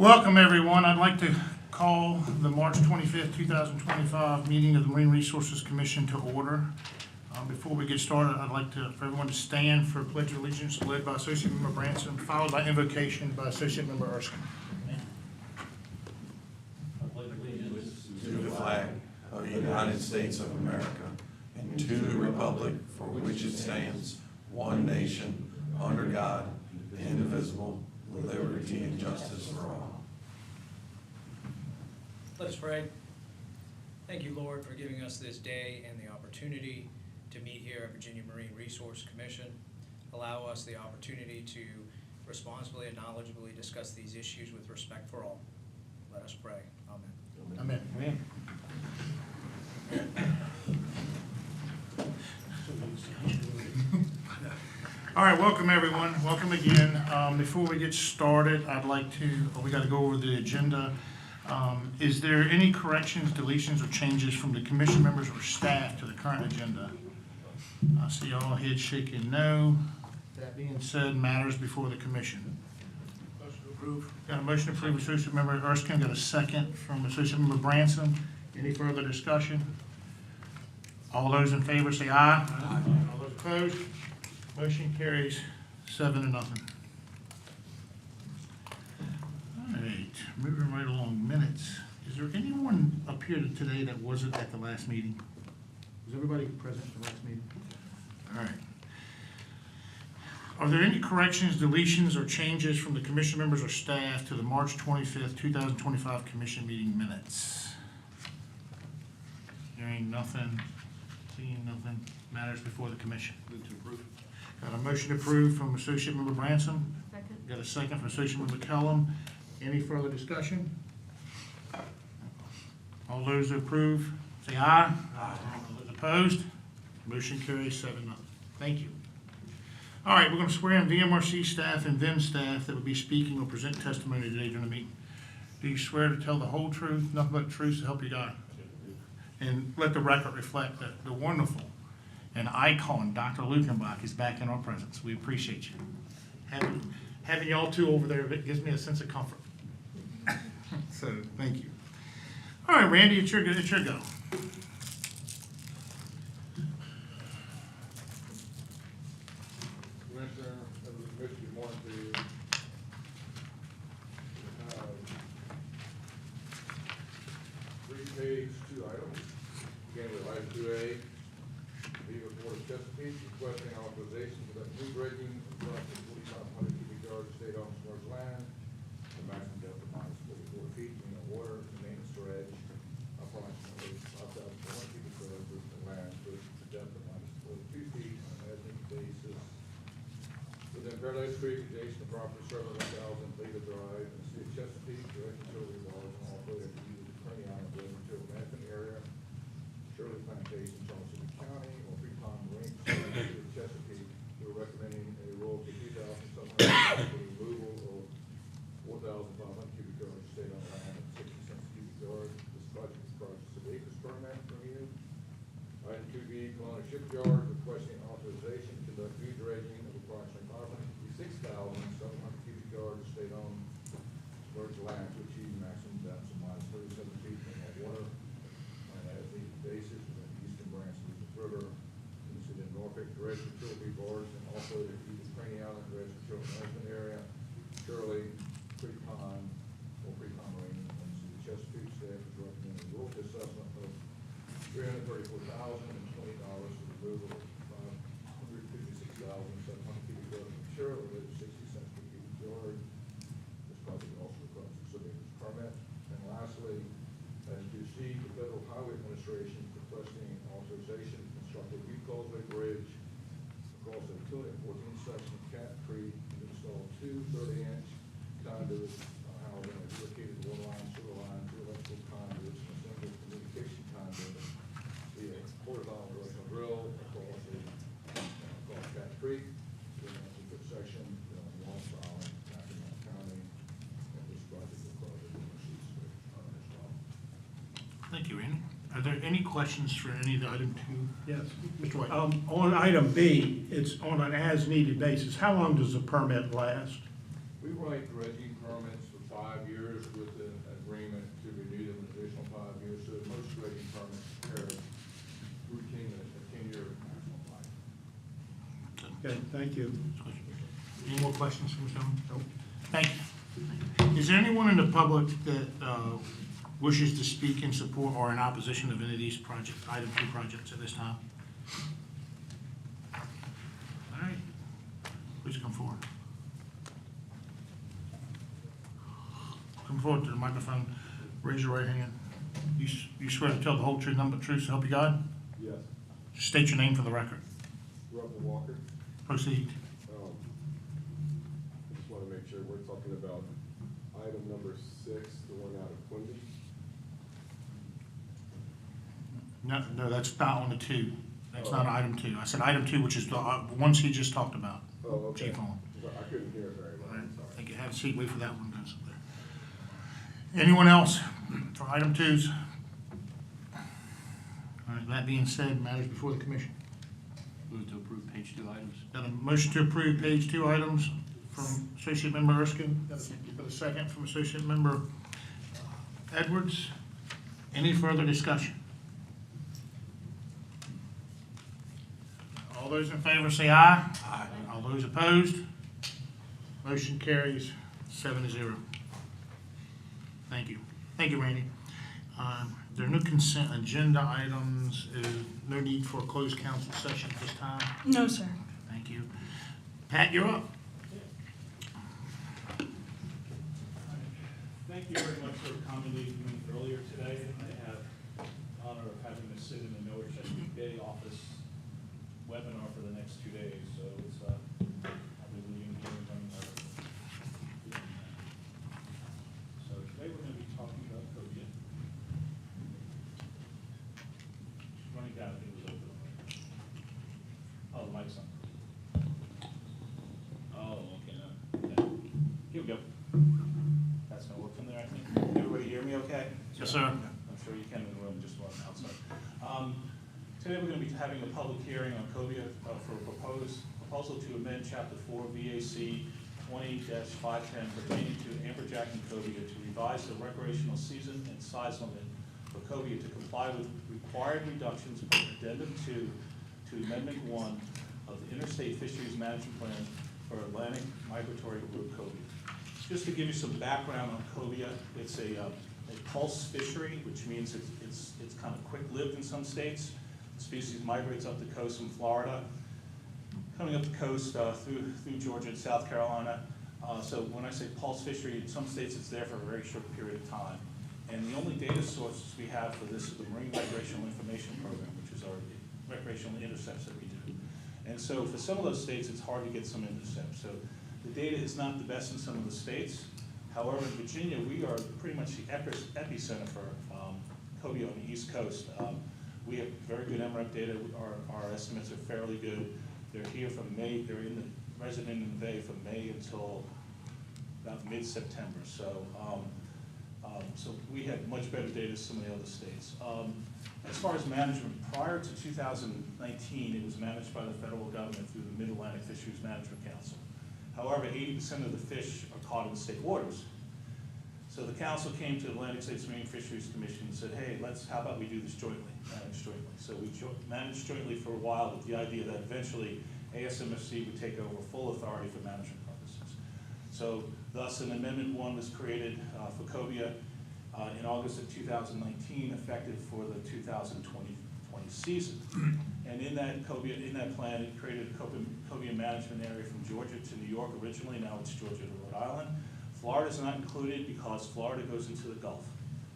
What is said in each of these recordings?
Welcome, everyone. I'd like to call the March 25th, 2025 meeting of the Marine Resources Commission to order. Before we get started, I'd like for everyone to stand for Pledge of Allegiance led by Associate Member Branson, followed by invocation by Associate Member Erskine. To the flag of the United States of America and to the republic for which it stands, one nation, under God, indivisible, with liberty and justice for all. Let us pray. Thank you, Lord, for giving us this day and the opportunity to meet here at Virginia Marine Resource Commission. Allow us the opportunity to responsibly and knowledgeably discuss these issues with respect for all. Let us pray. Amen. Amen. All right, welcome, everyone. Welcome again. Before we get started, I'd like to, we got to go over the agenda. Is there any corrections, deletions, or changes from the commission members or staff to the current agenda? I see all heads shaking no. That being said, matters before the commission. Motion to approve. Got a motion to approve, Associate Member Erskine. Got a second from Associate Member Branson. Any further discussion? All those in favor say aye. Aye. All those opposed? Motion carries 7-0. All right, moving right along, minutes. Is there anyone up here today that wasn't at the last meeting? Was everybody present at the last meeting? All right. Are there any corrections, deletions, or changes from the commission members or staff to the March 25th, 2025 commission meeting minutes? Hearing nothing, seeing nothing, matters before the commission. Move to approve. Got a motion to approve from Associate Member Branson. Second. Got a second from Associate Member Kellum. Any further discussion? All those who approve, say aye. Aye. All those opposed? Motion carries 7-0. Thank you. All right, we're going to swear in VMRC staff and VIM staff that will be speaking or present testimony today during the meeting. Do you swear to tell the whole truth, nothing but the truth, to help you God? And let the record reflect that the wonderful and icon Dr. Lukenbach is back in our presence. We appreciate you. Having y'all two over there, it gives me a sense of comfort. So, thank you. All right, Randy, it's your go. Commissioner, members of the commission, we want to three-page, 2 items. Beginning with item 2A, Viva Board of Chesapeake requesting authorization for the new dredging of approximately 4,500 cubic yards of state-owned submerged land, the maximum depth of minus 44 feet, meaning the water and maintenance dredge, approximately 5,400 cubic yards of land with a depth of minus 42 feet on an as-needed basis. Within Paradise Creek, adjacent to property serving 1,000 Leda Drive in the city of Chesapeake, direct utility laws and all operated to use the Kearney Island Building Material Management Area, Shirley Plantation, Charles City County, or Freetown Marine, city of Chesapeake. We're recommending a royalty of $3,700 for the removal of 4,500 cubic yards of state-owned land at 60 cents a cubic yard. This project is project of acres permit from you. Item 2B, Kelowna Shipyard requesting authorization to conduct new dredging of approximately 556,700 cubic yards of state-owned submerged land to achieve maximum depths of minus 37 feet in the water on an as-needed basis within the eastern branch of the river in the city of Norfolk. Dredge utility bars and also the Kearney Island Dredge Material Management Area, Shirley, Creek Pond, or Creek Pond Marine, and the city of Chesapeake. Staff is recommending a royalty assessment of $334,020 for the removal of 556,700 cubic yards of material at 60 cents per cubic yard. This project also requires a surveyor's permit. And lastly, as you see, the Federal Highway Administration is requesting authorization to construct a new causeway bridge across a 214 section of Cat Creek to install 2 30-inch conduits, however, located water line, sewer line, 2 electrical conduits, and a single communication conduit via horizontal directional drill across Cat Creek. We're going to put section on Walsh Island, Mackinac County, and this project requires a permit as well. Thank you, Randy. Are there any questions for any of the item 2? Yes. Mr. White. On item B, it's on an as-needed basis. How long does the permit last? We write dredging permits for 5 years Okay, thank you. Any more questions from someone? Nope. Thank you. Is there anyone in the public that wishes to speak in support or in opposition of any of these item 2 projects at this time? All right, please come forward. Come forward to the microphone, raise your right hand. You swear to tell the whole truth, nothing but the truth, so help you God? Yes, State your name for the record. Rebel Walker. Proceed. I just want to make sure we're talking about item number 6, the one out of Quimby. No, that's not on the 2. That's not item 2. I said item 2, which is the ones he just talked about. Oh, okay. Chief Owen. Well, I couldn't hear it very well, I'm sorry. Thank you. Have a seat, wait for that one goes up there. Anyone else for item 2s? All right, that being said, matters before the commission. Move to approve page 2 items. Got a motion to approve page 2 items from Associate Member Erskine. Got a second from Associate Member Edwards. Any further discussion? All those in favor say aye. Aye. All those opposed? Motion carries 7-0. Thank you. Thank you, Randy. There are no consent agenda items. No need for a closed council session at this time. No, sir. Thank you. Pat, you're up. Thank you very much for accommodating me earlier today. I have the honor of having to sit in the Newark Chesapeake Bay office webinar for the next 2 days, so it's, I'll be leaving here and running out of doing that. So today we're going to be talking about Cobia. Running down, I think it was open already. Oh, the mic's on. Oh, okay, no. Okay. Here we go. That's gonna work from there, I think. Everybody hear me okay? Yes, sir. I'm sure you can in the room, just one outside. Today we're gonna be having a public hearing on Cobia for a proposal to amend chapter 4 VAC 20-510 pertaining to amberjack and cobia to revise the recreational season and size limit for cobia to comply with required reductions per addendum 2 to amendment 1 of the Interstate Fisheries Management Plan for Atlantic migratory group cobia. Just to give you some background on cobia, it's a pulse fishery, which means it's kind of quick-lived in some states. The species migrates up the coast from Florida, coming up the coast through Georgia and South Carolina. So when I say pulse fishery, in some states it's there for a very short period of time. And the only data sources we have for this is the Marine Recreational Information Program, which is our recreational intercepts that we do. And so for some of those states, it's hard to get some intercepts. So the data is not the best in some of the states. However, in Virginia, we are pretty much the epicenter for cobia on the East Coast. We have very good MREP data. Our estimates are fairly good. They're here from May. They're resident in the Bay from May until about mid-September. So, so we have much better data than some of the other states. As far as management, prior to 2019, it was managed by the federal government through the Mid-Atlantic Fisheries Management Council. However, 80% of the fish are caught in state waters. So the council came to the Atlantic States Marine Fisheries Commission and said, hey, how about we do this jointly, manage jointly. So we managed jointly for a while with the idea that eventually ASMFC would take over full authority for management purposes. So thus an Amendment 1 was created for cobia in August of 2019, effective for the 2020 season. And in that plan, it created a cobia management area from Georgia to New York originally. Now it's Georgia to Rhode Island. Florida is not included because Florida goes into the Gulf.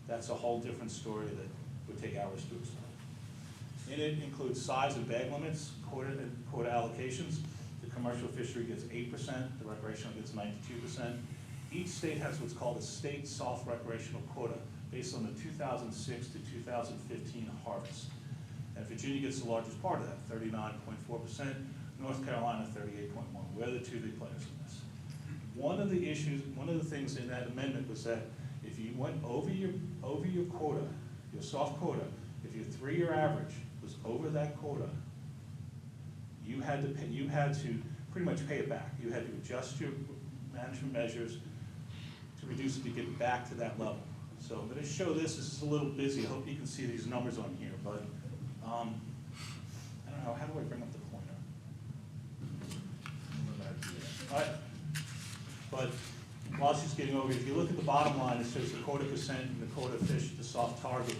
That's a whole different story that would take hours to explain. In it includes size and bag limits, quota allocations. The commercial fishery gets 8%, the recreational gets 92%. Each state has what's called a state soft recreational quota based on the 2006 to 2015 harvest. And Virginia gets the largest part of that, 39.4%, North Carolina 38.1%. We're the two big players in this. One of the things in that amendment was that if you went over your quota, your soft quota, if your 3-year average was over that quota, you had to pretty much pay it back. You had to adjust your management measures to reduce it to get back to that level. So I'm going to show this. This is a little busy. I hope you can see these numbers on here, but I don't know. How do I bring up the pointer? right? But while she's getting over, if you look at the bottom line, it shows the quota percent and the quota fish, the soft target.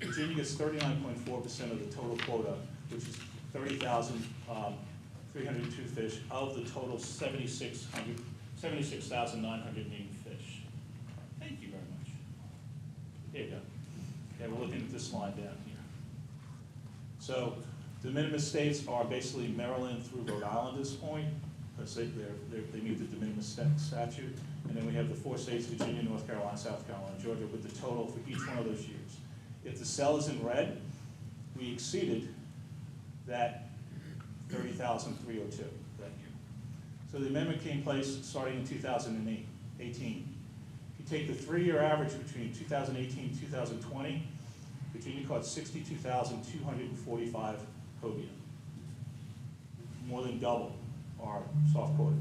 Virginia gets 39.4% of the total quota, which is 30,302 fish of the total 76,980 fish. Thank you very much. There you go. Okay, we're looking at this line down here. So de minimis states are basically Maryland through Rhode Island at this point, because they meet the de minimis statute. And then we have the 4 states, Virginia, North Carolina, South Carolina, Georgia, with the total for each one of those years. If the cell is in red, we exceeded that 30,302 that year. So the amendment came in place starting in 2018. If you take the 3-year average between 2018 and 2020, Virginia caught 62,245 cobia, more than double our soft quota.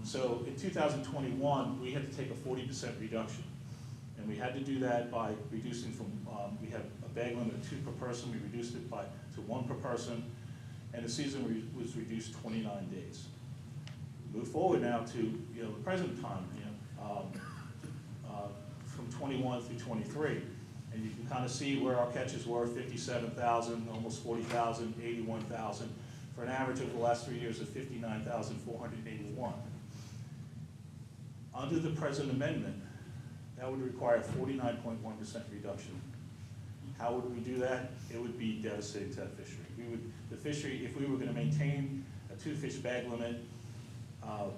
So in 2021, we had to take a 40% reduction. And we had to do that by reducing from, we had a bag limit of 2 per person, we reduced it to 1 per person, and the season was reduced 29 days. Move forward now to the present time, from 21 through 23. And you can kind of see where our catches were, 57,000, almost 40,000, 81,000, for an average over the last 3 years of 59,481. Under the present amendment, that would require a 49.1% reduction. How would we do that? It would be devastating to that fishery. The fishery, if we were going to maintain a 2-fish bag limit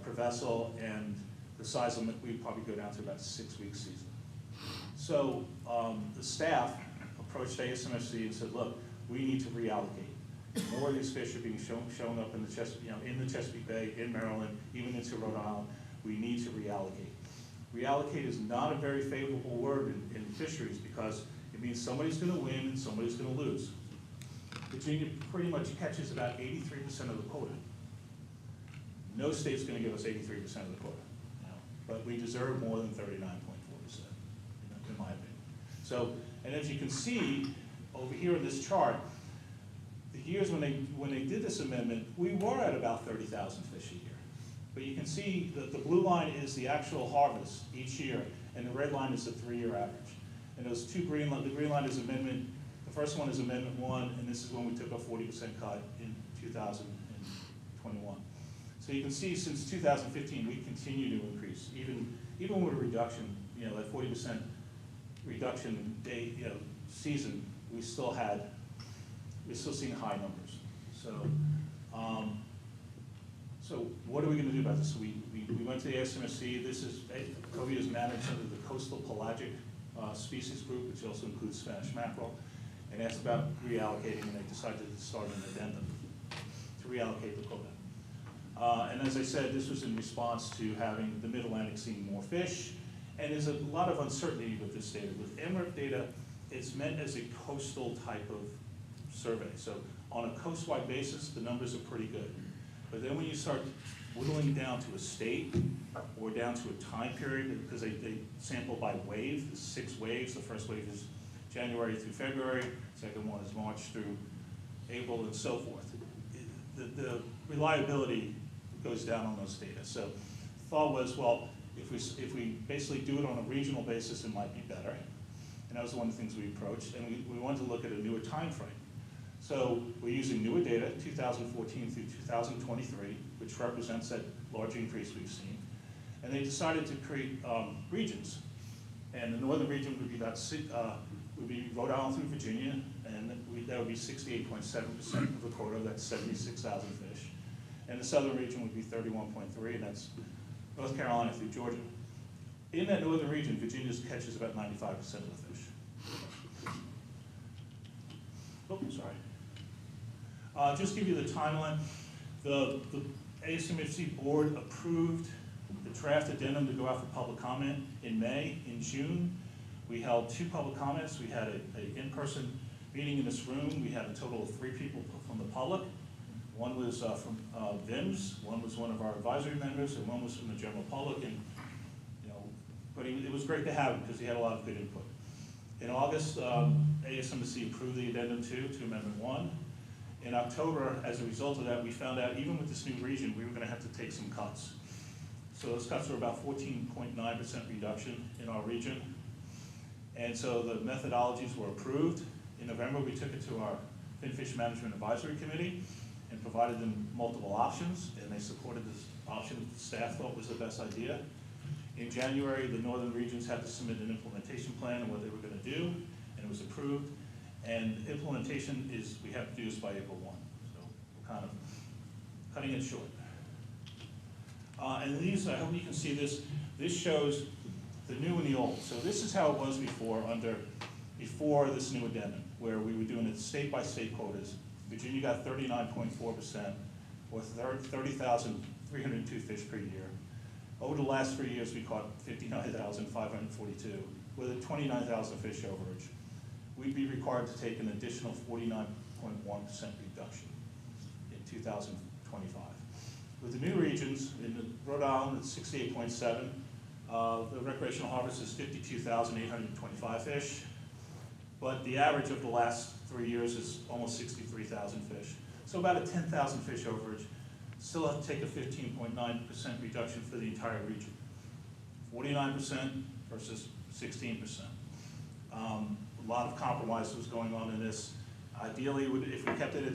per vessel and the size limit, we'd probably go down to about a 6-week season. So the staff approached ASMFC and said, look, we need to reallocate. More of these fish are being shown up in the Chesapeake Bay, in Maryland, even into Rhode Island. We need to reallocate. Reallocate is not a very favorable word in fisheries because it means somebody's going to win and somebody's going to lose. Virginia pretty much catches about 83% of the quota. No state's going to give us 83% of the quota, but we deserve more than 39.4%, in my opinion. So, and as you can see over here in this chart, the years when they did this amendment, we were at about 30,000 fish a year. But you can see that the blue line is the actual harvest each year, and the red line is the 3-year average. And those two green lines, the green line is amendment, the first one is amendment 1, and this is when we took a 40% cut in 2021. So you can see since 2015, we continue to increase, even with a reduction, that 40% reduction day, season, we're still seeing high numbers. So what are we going to do about this? So we went to the ASMSC. Cobia is managed under the Coastal Pelagic Species Group, which also includes Spanish mackerel, and asked about reallocating, and they decided to start an addendum to reallocate the quota. And as I said, this was in response to having the Mid-Atlantic seeing more fish, and there's a lot of uncertainty with this data. With MREP data, it's meant as a coastal type of survey. So on a coast-wide basis, the numbers are pretty good. But then when you start whittling down to a state or down to a time period, because they sample by wave, there's 6 waves. The first wave is January through February, second one is March through April, and so forth. The reliability goes down on those data. So the thought was, well, if we basically do it on a regional basis, it might be better. And that was one of the things we approached. And we wanted to look at a newer time frame. So we're using newer data, 2014 through 2023, which represents that large increase we've seen. And they decided to create regions. And the northern region would be Rhode Island through Virginia, and that would be 68.7% of the quota, that's 76,000 fish. And the southern region would be 31.3, and that's North Carolina through Georgia. In that northern region, Virginia catches about 95% of the fish. Oh, sorry. Just give you the timeline. The ASMFC board approved the draft addendum to go out for public comment in May. In June, we held 2 public comments. We had an in-person meeting in this room. We had a total of 3 people from the public. One was from VIMS, one was one of our advisory members, and one was from the general public. And but it was great to have him because he had a lot of good input. In August, ASMFC approved the addendum 2 to Amendment 1. In October, as a result of that, we found out even with this new region, we were going to have to take some cuts. So those cuts are about 14.9% reduction in our region. And so the methodologies were approved. In November, we took it to our Finfish Management Advisory Committee and provided them multiple options, and they supported this option staff thought was the best idea. In January, the northern regions had to submit an implementation plan on what they were going to do, and it was approved. And implementation is, we have to do this by April 1. So we're kind of cutting it short. And these, I hope you can see this. This shows the new and the old. So this is how it was before this new addendum, where we were doing it state-by-state quotas. Virginia got 39.4%, or 30,302 fish per year. Over the last 3 years, we caught 59,542, with a 29,000 fish overage. We'd be required to take an additional 49.1% reduction in 2025. With the new regions, in Rhode Island, it's 68.7. The recreational harvest is 52,825 fish. But the average of the last 3 years is almost 63,000 fish. So about a 10,000 fish overage. Still have to take a 15.9% reduction for the entire region. 49% versus 16%. A lot of compromise was going on in this. Ideally, if we kept it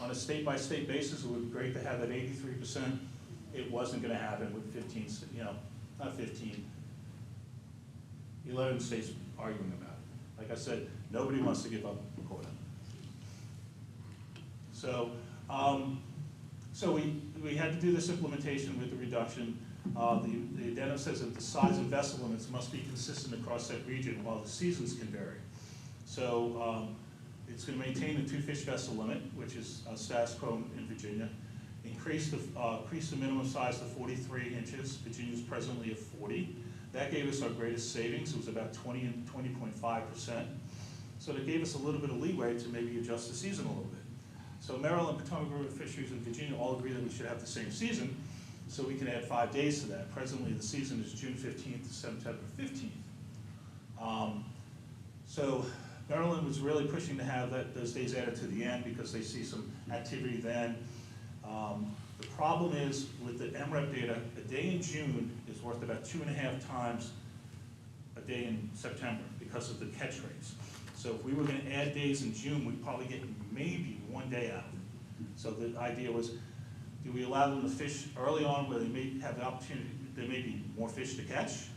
on a state-by-state basis, it would be great to have that 83%. It wasn't going to happen with 15, not 15, 11 states arguing about it. Like I said, nobody wants to give up a quota. So, we had to do this implementation with the reduction. The addendum says that the size of vessel limits must be consistent across that region, while the seasons can vary. So it's going to maintain the 2 fish vessel limit, which is status quo in Virginia. Increase the minimum size to 43 inches. Virginia's presently at 40. That gave us our greatest savings. It was about 20.5%. So that gave us a little bit of leeway to maybe adjust the season a little bit. So Maryland, Potomac River Fisheries, and Virginia all agree that we should have the same season, so we can add 5 days to that. Presently, the season is June 15th to September 15th. So Maryland was really pushing to have those days added to the end because they see some activity then. The problem is with the MREP data, a day in June is worth about 2.5 times a day in September because of the catch rates. So if we were going to add days in June, we'd probably get maybe 1 day out of it. So the idea was, do we allow them to fish early on where they may have the opportunity, there may be more fish to catch?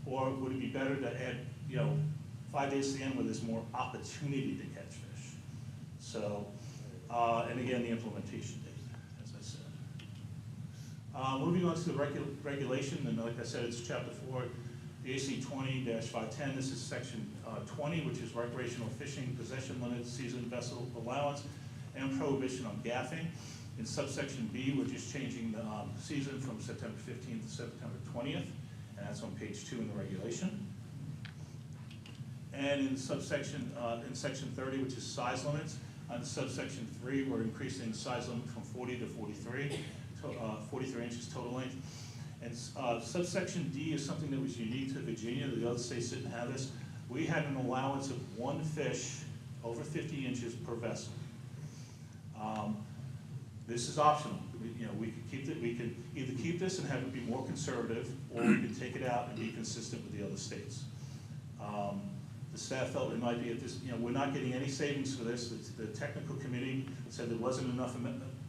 Or would it be better to add, 5 days to the end where there's more opportunity to catch fish? So, and again, the implementation date, as I said. Moving on to the regulation, and like I said, it's chapter 4, the AC 20-510. This is section 20, which is recreational fishing, possession limit, season vessel allowance, and prohibition on gaffing. In subsection B, we're just changing the season from September 15th to September 20th, and that's on page 2 in the regulation. And in subsection, in section 30, which is size limits, on subsection 3, we're increasing the size limit from 40 to 43, 43 inches total length. And subsection D is something that was unique to Virginia. The other states didn't have this. We had an allowance of 1 fish over 50 inches per vessel. This is optional. We could keep it. We could either keep this and have it be more conservative, or we could take it out and be consistent with the other states. The staff felt it might be at this. We're not getting any savings for this. The technical committee said there wasn't enough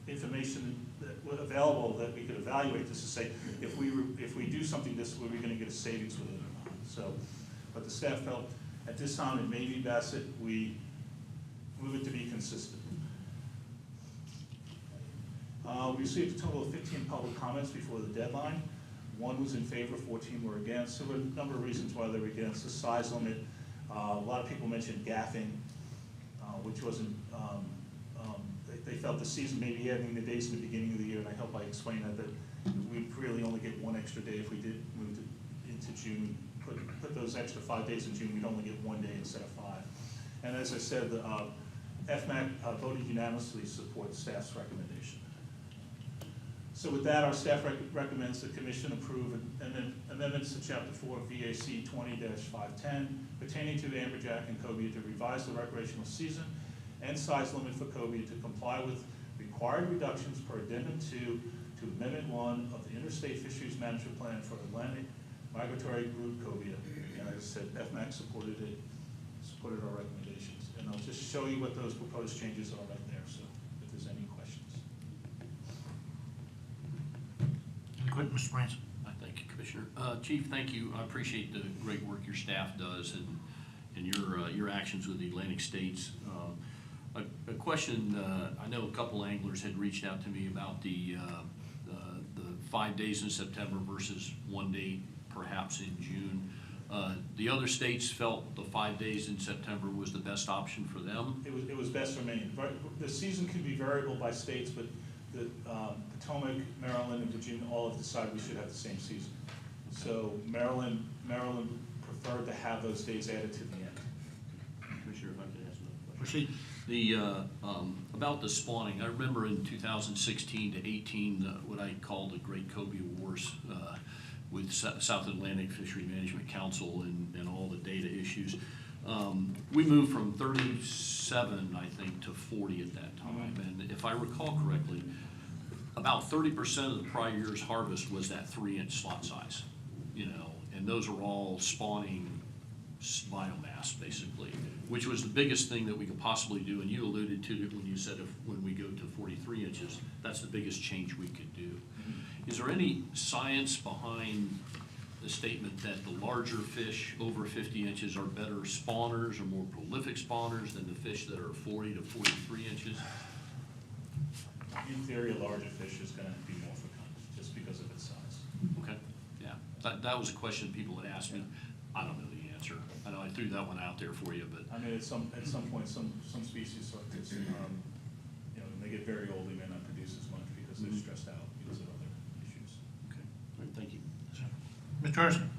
information available that we could evaluate this to say if we do something this way, we're going to get a savings with it or not. So, but the staff felt at this time it may be best that we move it to be consistent. We received a total of 15 public comments before the deadline. 1 was in favor, 14 were against. There were a number of reasons why they were against. The size limit. A lot of people mentioned gaffing, which wasn't. They felt the season maybe adding the days in the beginning of the year, and I hope I explained that we'd really only get 1 extra day if we did move it into June. Put those extra 5 days in June, we'd only get 1 day instead of 5. And as I said, the FMAC voted unanimously to support staff's recommendation. So with that, our staff recommends the commission approve amendments to Chapter 4 of VAC 20-510 pertaining to amberjack and cobia to revise the recreational season and size limit for cobia to comply with required reductions per addendum 2 to Amendment 1 of the Interstate Fisheries Management Plan for Atlantic Migratory Group Cobia. And I just said FMAC supported our recommendations. And I'll just show you what those proposed changes are right there, so if there's any questions. Any quick, Mr. Branson? Thank you, Commissioner. Chief, thank you. I appreciate the great work your staff does and your actions with the Atlantic States. A question, I know a couple anglers had reached out to me about the 5 days in September versus 1 day perhaps in June. The other states felt the 5 days in September was the best option for them. It was best for Maine. The season can be variable by states, but the Potomac, Maryland, and Virginia all have decided we should have the same season. So Maryland preferred to have those days added to the end. Commissioner, if I could ask another question. Proceed. About the spawning, I remember in 2016 to 18, what I called the Great Cobia Wars with South Atlantic Fishery Management Council and all the data issues. We moved from 37, I think, to 40 at that time. And if I recall correctly, about 30% of the prior year's harvest was that 3-inch slot size, and those are all spawning biomass, basically, which was the biggest thing that we could possibly do. And you alluded to it when you said when we go to 43 inches, that's the biggest change we could do. Is there any science behind the statement that the larger fish over 50 inches are better spawners or more prolific spawners than the fish that are 40 to 43 inches? In theory, a larger fish is gonna be more fecund, just because of its size. Okay, yeah, that was a question people had asked me. I don't know the answer. I know I threw that one out there for you, but. I mean, at some point, some species like this, when they get very old, they may not produce as much because they're stressed out because of other issues. Okay, all right, thank you. Mr. Harrison?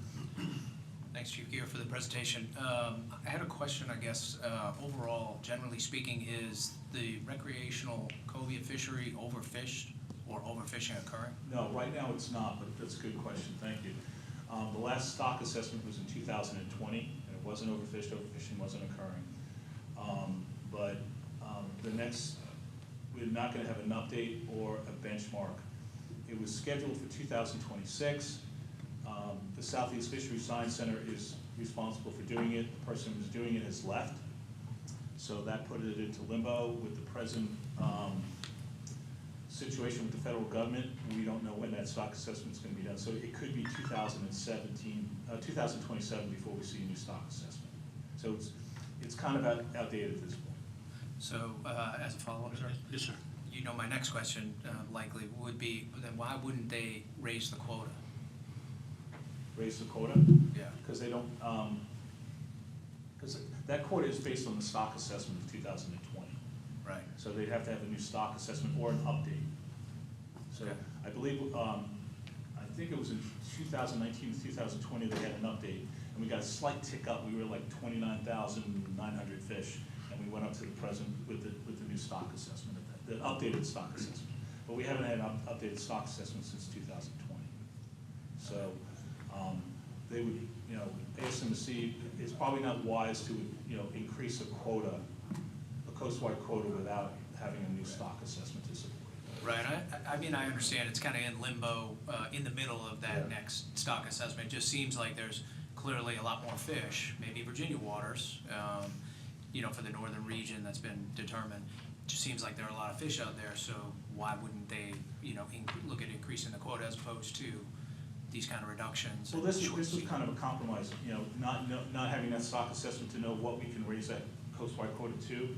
Thanks, Chief Gear, for the presentation. I had a question, I guess, overall, generally speaking, is the recreational cobia fishery overfished or overfishing occurring? No, right now it's not, but that's a good question, thank you. The last stock assessment was in 2020, and it wasn't overfished, overfishing wasn't occurring. The next, we're not gonna have an update or a benchmark. It was scheduled for 2026. The Southeast Fisheries Science Center is responsible for doing it. The person who's doing it has left. So that put it into limbo with the present situation with the federal government. We don't know when that stock assessment is going to be done. So it could be 2027 before we see a new stock assessment. So it's kind of outdated at this point. So, as a follow-up, sir? Yes, sir. My next question likely would be, then why wouldn't they raise the quota? Raise the quota? Yeah. Because they don't, because that quota is based on the stock assessment of 2020. Right. So they'd have to have a new stock assessment or an update. So Okay. I believe, I think it was in 2019, 2020, they had an update, and we got a slight tick up. We were like 29,900 fish, and we went up to the present with the new stock assessment, the updated stock assessment. But we haven't had an updated stock assessment since 2020. So they would, ASMC, it's probably not wise to, increase a quota, a coastwide quota without having a new stock assessment to support it. Right, I mean, I understand it's kind of in limbo, in the middle of that Yeah. next stock assessment. It just seems like there's clearly a lot more fish, maybe Virginia waters, for the northern region that's been determined. It just seems like there are a lot of fish out there, so why wouldn't they, look at increasing the quota as opposed to these kind of reductions? Well, and this short was season? kind of a compromise, not having that stock assessment to know what we can raise that coastwide quota to,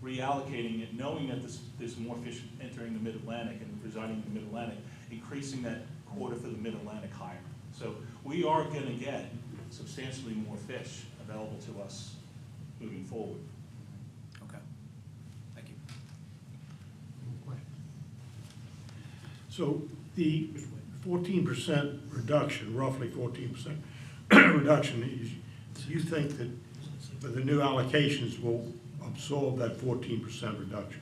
reallocating it, knowing that there's more fish entering the Mid-Atlantic and residing in the Mid-Atlantic, increasing that quota for the Mid-Atlantic higher. So we are gonna get substantially more fish available to us moving forward. Okay, thank you. So the 14% reduction, roughly 14% reduction, you think that the new allocations will absorb that 14% reduction?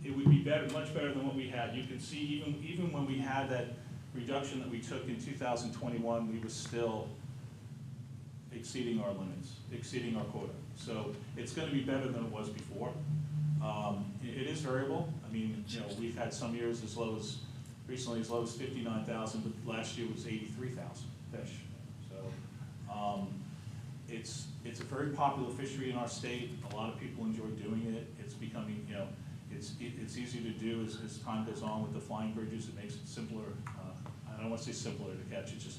It would be better, much better than what we had. You can see even when we had that reduction that we took in 2021, we were still exceeding our limits, exceeding our quota. So it's going to be better than it was before. It is variable. I mean, you know, we've had some years recently as low as 59,000, but last year was 83,000 fish. So, it's a very popular fishery in our state. A lot of people enjoy doing it. It's becoming, you know, it's easier to do as time goes on with the flying bridges. It makes it simpler. I don't want to say simpler to catch. It's just,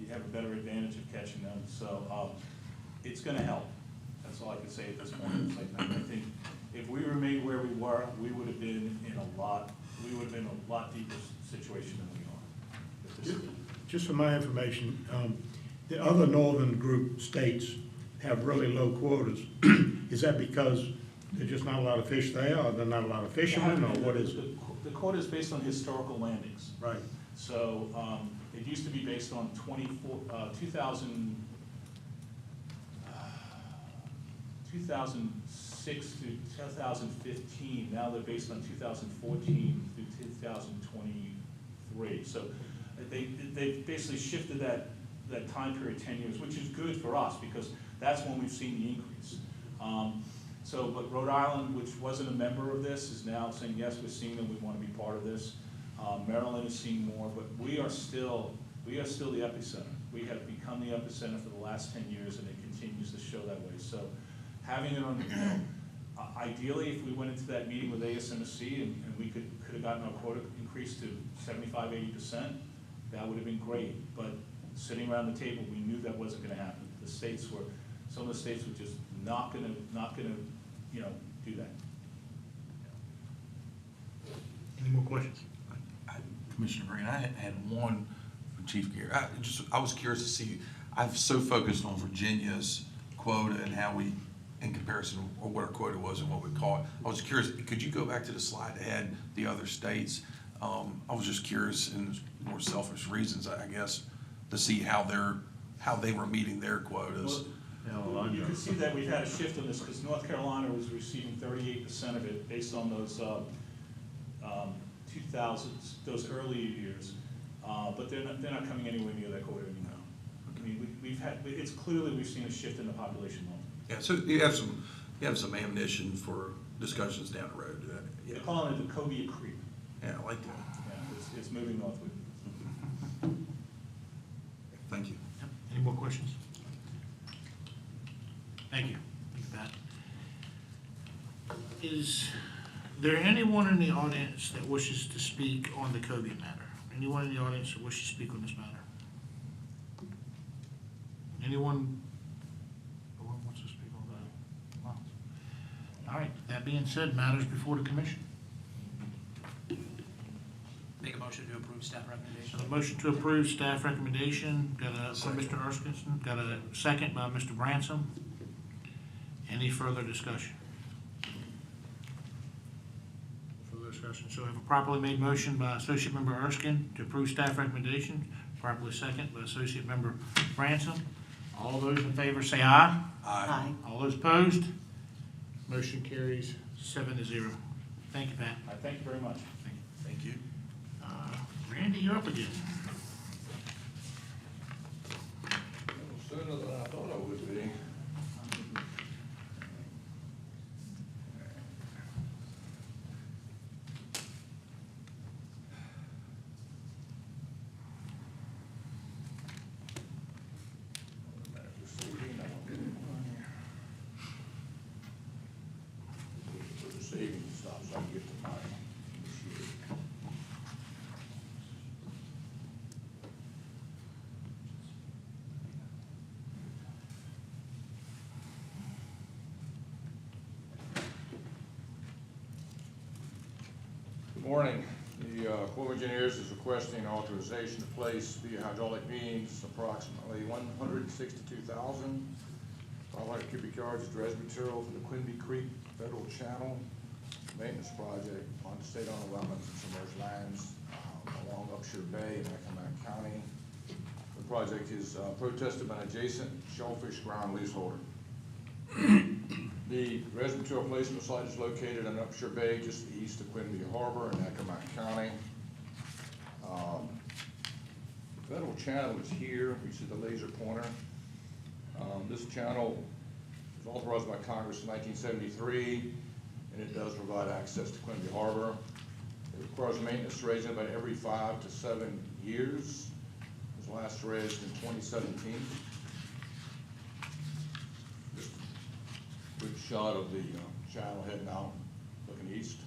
you have a better advantage of catching them. So, it's gonna help. That's all I can say at this point. It's like, I think if we remained where we were, we would have been in a lot deeper situation than we are. Just for my information, the other northern group states have really low quotas. Is that because there's just not a lot of fish there, or there not a lot of fishermen, or what is it? The quota is based on historical landings. Right. So, it used to be based on 2006 to 2015. Now they're based on 2014 through 2023. So they basically shifted that time period 10 years, which is good for us because that's when we've seen the increase. But Rhode Island, which wasn't a member of this, is now saying, yes, we're seeing them, we want to be part of this. Maryland is seeing more, but we are still the epicenter. We have become the epicenter for the last 10 years, and it continues to show that way. So having it on, you know, ideally, if we went into that meeting with ASMSC and we could have gotten our quota increased to 75, 80%, that would have been great. But sitting around the table, we knew that wasn't going to happen. Some of the states were just not going to, you know, do that. Any more questions? Commissioner Green, I had one for Chief Gary. I was curious to see, I've so focused on Virginia's quota and how we, in comparison, or what our quota was and what we caught. I was curious, could you go back to the slide that had the other states? I was just curious, in more selfish reasons, I guess, to see how they were meeting their quotas. Well, you can see that we've had a shift in this because North Carolina was receiving 38% of it based on those 2000s, those early years, but they're not coming anywhere near that quota anymore. I mean, it's clearly we've seen a shift in the population level. Yeah, so you have some ammunition for discussions down the road. They're calling it the Cobia Creep. Yeah, I like that. Yeah, it's moving northward. Thank you. Yep. Any more questions? Thank you. Thank you, Pat. Is there anyone in the audience that wishes to speak on the Cobia matter? Anyone in the audience that wishes to speak on this matter? Anyone who wants to speak on that? Wow. All right, that being said, matters before the commission. Make a motion to approve staff recommendation. So the motion to approve staff recommendation, got a, from Mr. Erskine, got a second by Mr. Bransom. Any further discussion? Further discussion. So we have a properly made motion by Associate Member Erskine to approve staff recommendation, properly second by Associate Member Bransom. All those in favor say aye. Aye. All those opposed? Motion carries 7-0. Thank you, Pat. Thank you very much. Thank you. Randy, you're up again. Sooner than I thought I would be. Good morning. The Corps of Engineers is requesting authorization to place via hydraulic means approximately 162,500 cubic yards of dredge material for the Quinby Creek Federal Channel Maintenance Project on state-owned wetlands and submerged lands along Upshur Bay in Accomack County. The project is protested by an adjacent shellfish ground leaseholder. The dredge material placement site is located in Upshur Bay, just east of Quinby Harbor in Accomack County. The federal channel is here. You see the laser pointer. This channel was authorized by Congress in 1973. and it does provide access to Quimby Harbor. It requires maintenance dredging about every 5 to 7 years. It was last dredged in 2017. Just a quick shot of the channel heading out, looking east.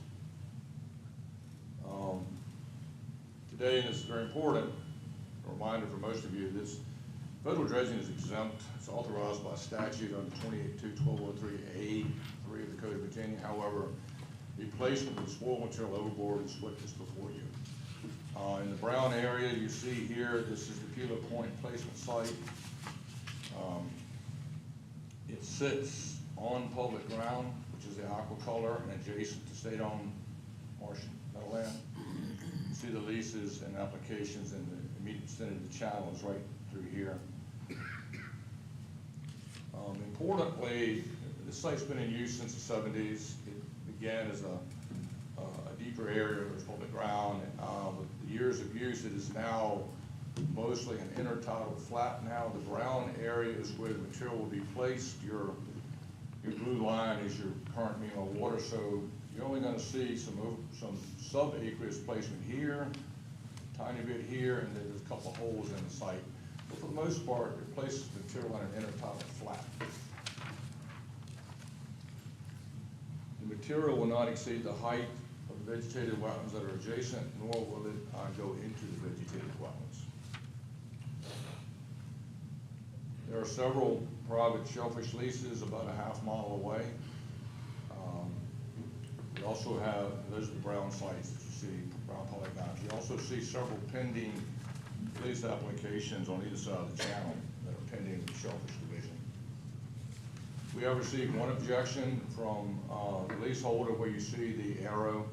Today, and this is very important, a reminder for most of you, this federal dredging is exempt. It's authorized by statute under 28.2.1203A3 of the Code of Virginia. However, the placement of spoil material overboard is what is before you. In the brown area you see here, this is the Pula Point placement site. It sits on public ground, which is the aqua color, and adjacent to state-owned marsh meadowland. You see the leases and applications in the immediate vicinity of the channel is right through here. Importantly, this site's been in use since the 70s. It began as a deeper area of public ground. With the years of use, it is now mostly an intertidal flat now. The brown area is where the material will be placed. Your blue line is your current mean of water, so you're only going to see some sub-aqueous placement here, tiny bit here, and then there's a couple of holes in the site. But for the most part, it places the material on an intertidal flat. The material will not exceed the height of the vegetated wetlands that are adjacent, nor will it go into the vegetated wetlands. There are several private shellfish leases about a half-mile away. We also have, those are the brown sites that you see, brown polygons. You also see several pending lease applications on either side of the channel that are pending with the Shellfish Division. We have received one objection from the leaseholder where you see the arrow,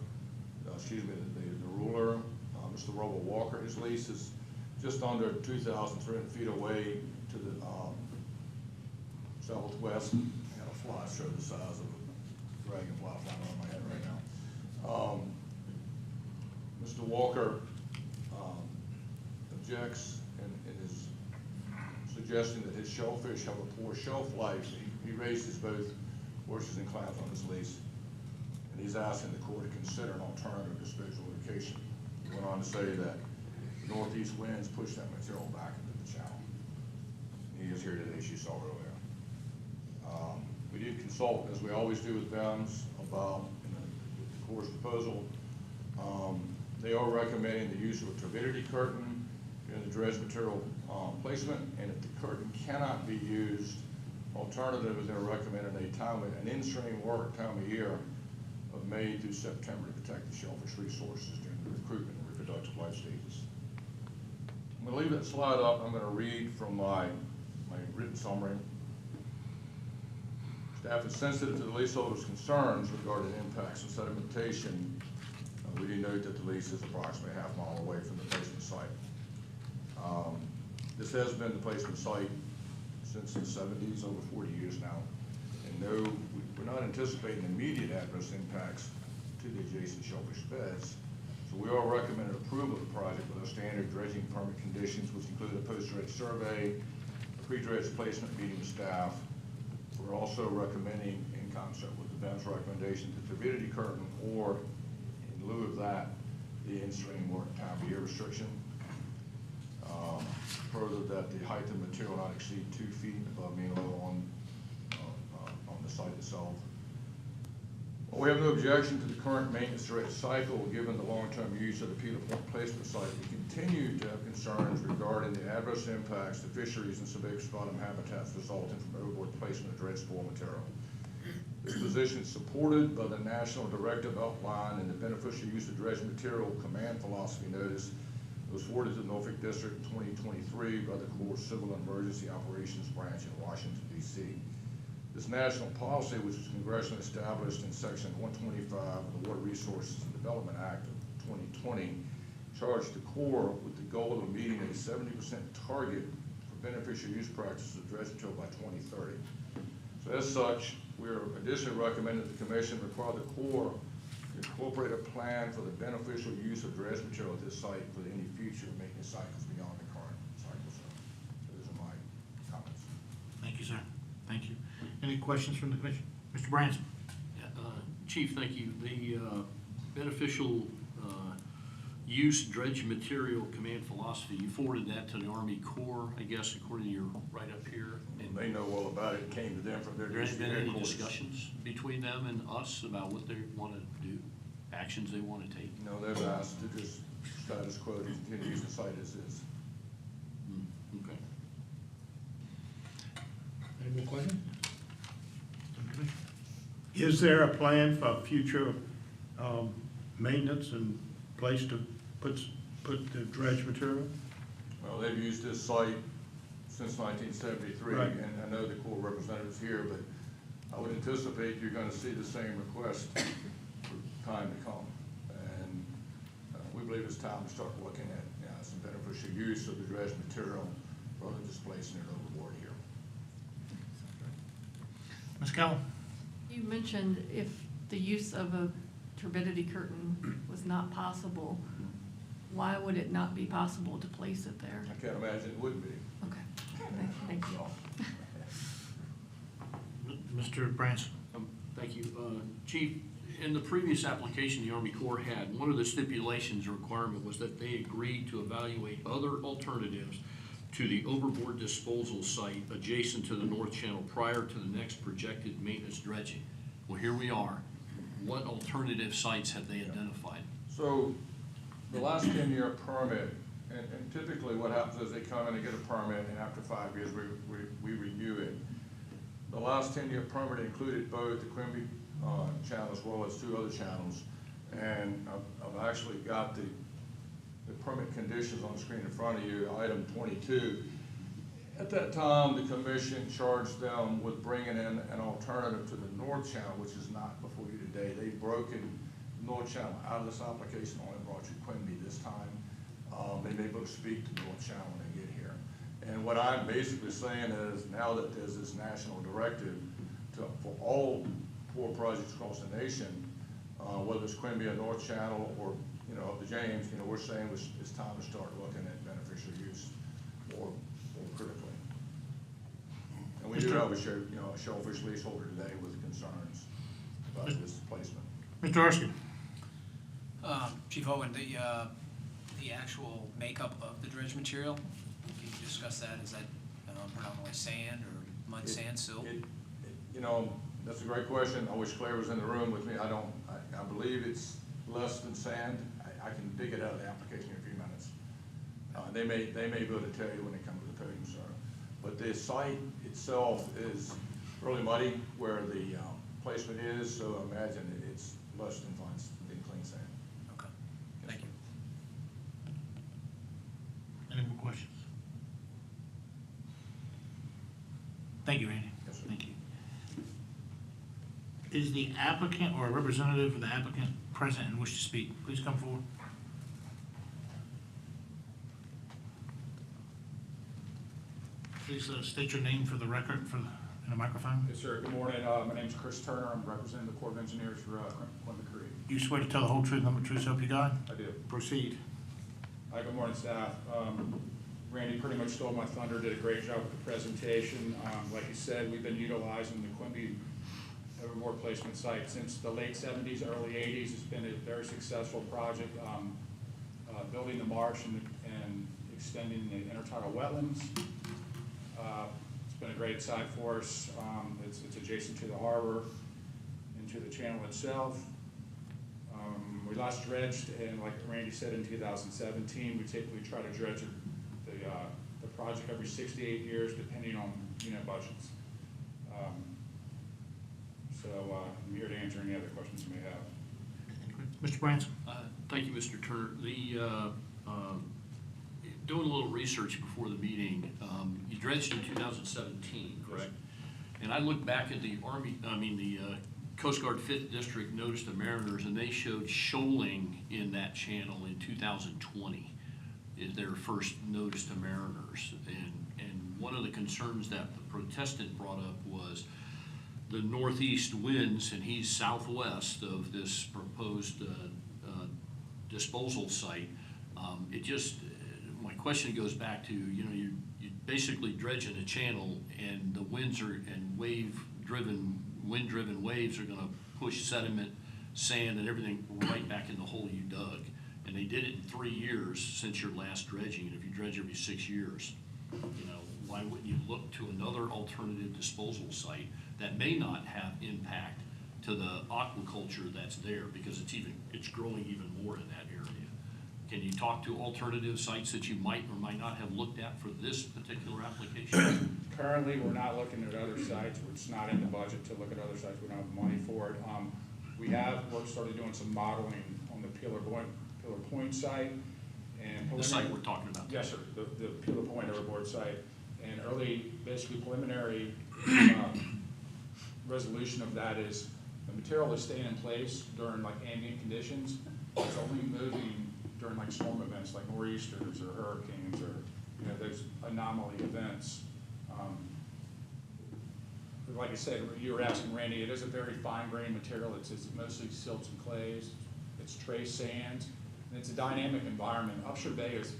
the ruler, Mr. Robert Walker. His lease is just under 2,300 feet away to the southwest. I got a fly show the size of a dragonfly flying around my head right now. Mr. Walker objects and is suggesting that his shellfish have a poor shelf life. He raises both oysters and clams on his lease, and he's asking the court to consider an alternative disposal location. He went on to say that northeast winds push that material back into the channel. He is here today, as you saw earlier. We did consult, as we always do with BEMS, about the Corps' proposal. They are recommending the use of a turbidity curtain in the dredge material placement, and if the curtain cannot be used, alternatively, they're recommending an in-stream work time of year of May through September to protect the shellfish resources during the recruitment and reproductive life stages. I'm going to leave that slide up. I'm going to read from my written summary. Staff is sensitive to the leaseholder's concerns regarding impacts and sedimentation. We do note that the lease is approximately a half mile away from the placement site. This has been the placement site since the 70s, over 40 years now. And no, we're not anticipating immediate adverse impacts to the adjacent shellfish beds. So we are recommending approval of the project with our standard dredging permit conditions, which include a post-dredge survey, a pre-dredge placement meeting with staff. We're also recommending, in concert with the BEMS recommendation, the turbidity curtain, or in lieu of that, the in-stream work time of year restriction. Further, that the height of the material not exceed 2 feet above mean level on the site itself. Well, we have no objection to the current maintenance dredge cycle, given the long-term use of the Pula Point placement site. We continue to have concerns regarding the adverse impacts to fisheries and subaqueous bottom habitats resulting from overboard placement of dredge spoil material. This position is supported by the national directive outlined in the beneficial use of dredge material command philosophy notice that was forwarded to the Norfolk District in 2023 by the Corps Civil and Emergency Operations Branch in Washington, D.C. This national policy, which was congressionally established in Section 125 of the Water Resources and Development Act of 2020, charged the Corps with the goal of meeting a 70% target for beneficial use practices of dredge material by 2030. So as such, we're additionally recommending that the Commission require the Corps to incorporate a plan for the beneficial use of dredge material at this site for any future maintenance cycles beyond the current cycle. So those are my comments. Thank you, sir. Thank you. Any questions from the commission? Mr. Branson? Chief, thank you. The beneficial use dredge material command philosophy, you forwarded that to the Army Corps, I guess, according to your write-up here. And They know all about it, it came to them from their there has been any headquarters. discussions between them and us about what they want to do, actions they want to take? You know, they've asked to just status quo, to continue to use the site as is. Okay. Any more questions? Is there a plan for future maintenance and place to put the dredge material? Well, they've used this site since 1973, Right. and I know the Corps representatives here, but I would anticipate you're gonna see the same request for time to come. And we believe it's time to start looking at, some beneficial use of the dredge material rather than just placing it overboard here. Ms. Callum? You mentioned if the use of a turbidity curtain was not possible, why would it not be possible to place it there? I can't imagine it would be. Okay, thank you. Mr. Branson? Thank you. Chief, in the previous application the Army Corps had, one of the stipulations or requirement was that they agreed to evaluate other alternatives to the overboard disposal site adjacent to the North Channel prior to the next projected maintenance dredging. Well, here we are. What alternative sites have they identified? So, the last 10-year permit, and typically what happens is they come in and get a permit, and after 5 years, we review it. The last 10-year permit included both the Quimby channel as well as 2 other channels. And I've actually got the permit conditions on the screen in front of you, item 22. At that time, the commission charged them with bringing in an alternative to the North Channel, which is not before you today. They've broken North Channel out of this application, only brought you Quimby this time. They may be able to speak to North Channel when they get here. And what I'm basically saying is, now that there's this national directive for all poor projects across the nation, whether it's Quimby or North Channel or, up the James, we're saying it's time to start looking at beneficial use more critically. And we do have a shellfish leaseholder today with concerns about this placement. Mr. Erskine? Chief Owen, the actual makeup of the dredge material, can you discuss that? Is that predominantly sand or mud, sand, silt? That's a great question. I wish Claire was in the room with me. I believe it's less than sand. I can dig it out of the application in a few minutes. They may be able to tell you when they come to the podium, sir. But the site itself is really muddy where the placement is, so imagine it's less than clean sand. Okay, thank you. Any more questions? Thank you, Randy. Yes, sir. Thank you. Is the applicant or a representative of the applicant present and wish to speak? Please come forward. Please state your name for the record in the microphone. Yes, sir. Good morning. My name's Chris Turner. I'm representing the Corps of Engineers for Quimby Creek. You swear to tell the whole truth, nothing but truth, so help you God? I do. Proceed. Hi, good morning, staff. Randy pretty much stole my thunder, did a great job with the presentation. Like you said, we've been utilizing the Quimby overboard placement site since the late 70s, early 80s. It's been a very successful project, building the marsh and extending the intertidal wetlands. It's been a great site for us. It's adjacent to the harbor and to the channel itself. We last dredged, and like Randy said, in 2017. We typically try to dredge the project every 6 to 8 years, depending on budgets. So I'm here to answer any other questions you may have. Mr. Branson? Thank you, Mr. Turner. Doing a little research before the meeting, you dredged in 2017, correct? And I looked back at the Coast Guard 5th District Notice to Mariners, and they showed shoaling in that channel in 2020, is their first notice to mariners. And one of the concerns that the protestant brought up was the northeast winds, and he's southwest of this proposed disposal site. My question goes back to, you're basically dredging a channel, and the winds and wind-driven waves are going to push sediment sand and everything right back in the hole you dug. And they did it in 3 years since your last dredging, and if you dredge every 6 years, you know, why wouldn't you look to another alternative disposal site that may not have impact to the aquaculture that's there, because it's growing even more in that area? Can you talk to alternative sites that you might or might not have looked at for this particular application? Currently, we're not looking at other sites. It's not in the budget to look at other sites. We don't have money for it. We're started doing some modeling on the Pillar Point site and. The site we're talking about? Yes, sir, the Pillar Point Overboard site. And basically preliminary resolution of that is the material is staying in place during like ambient conditions. It's only moving during like storm events like nor'easters or hurricanes or, you know, those anomaly events. Like I said, you were asking Randy, it is a very fine grained material. It's mostly silts and clays. It's trace sands, and it's a dynamic environment. Upshur Bay is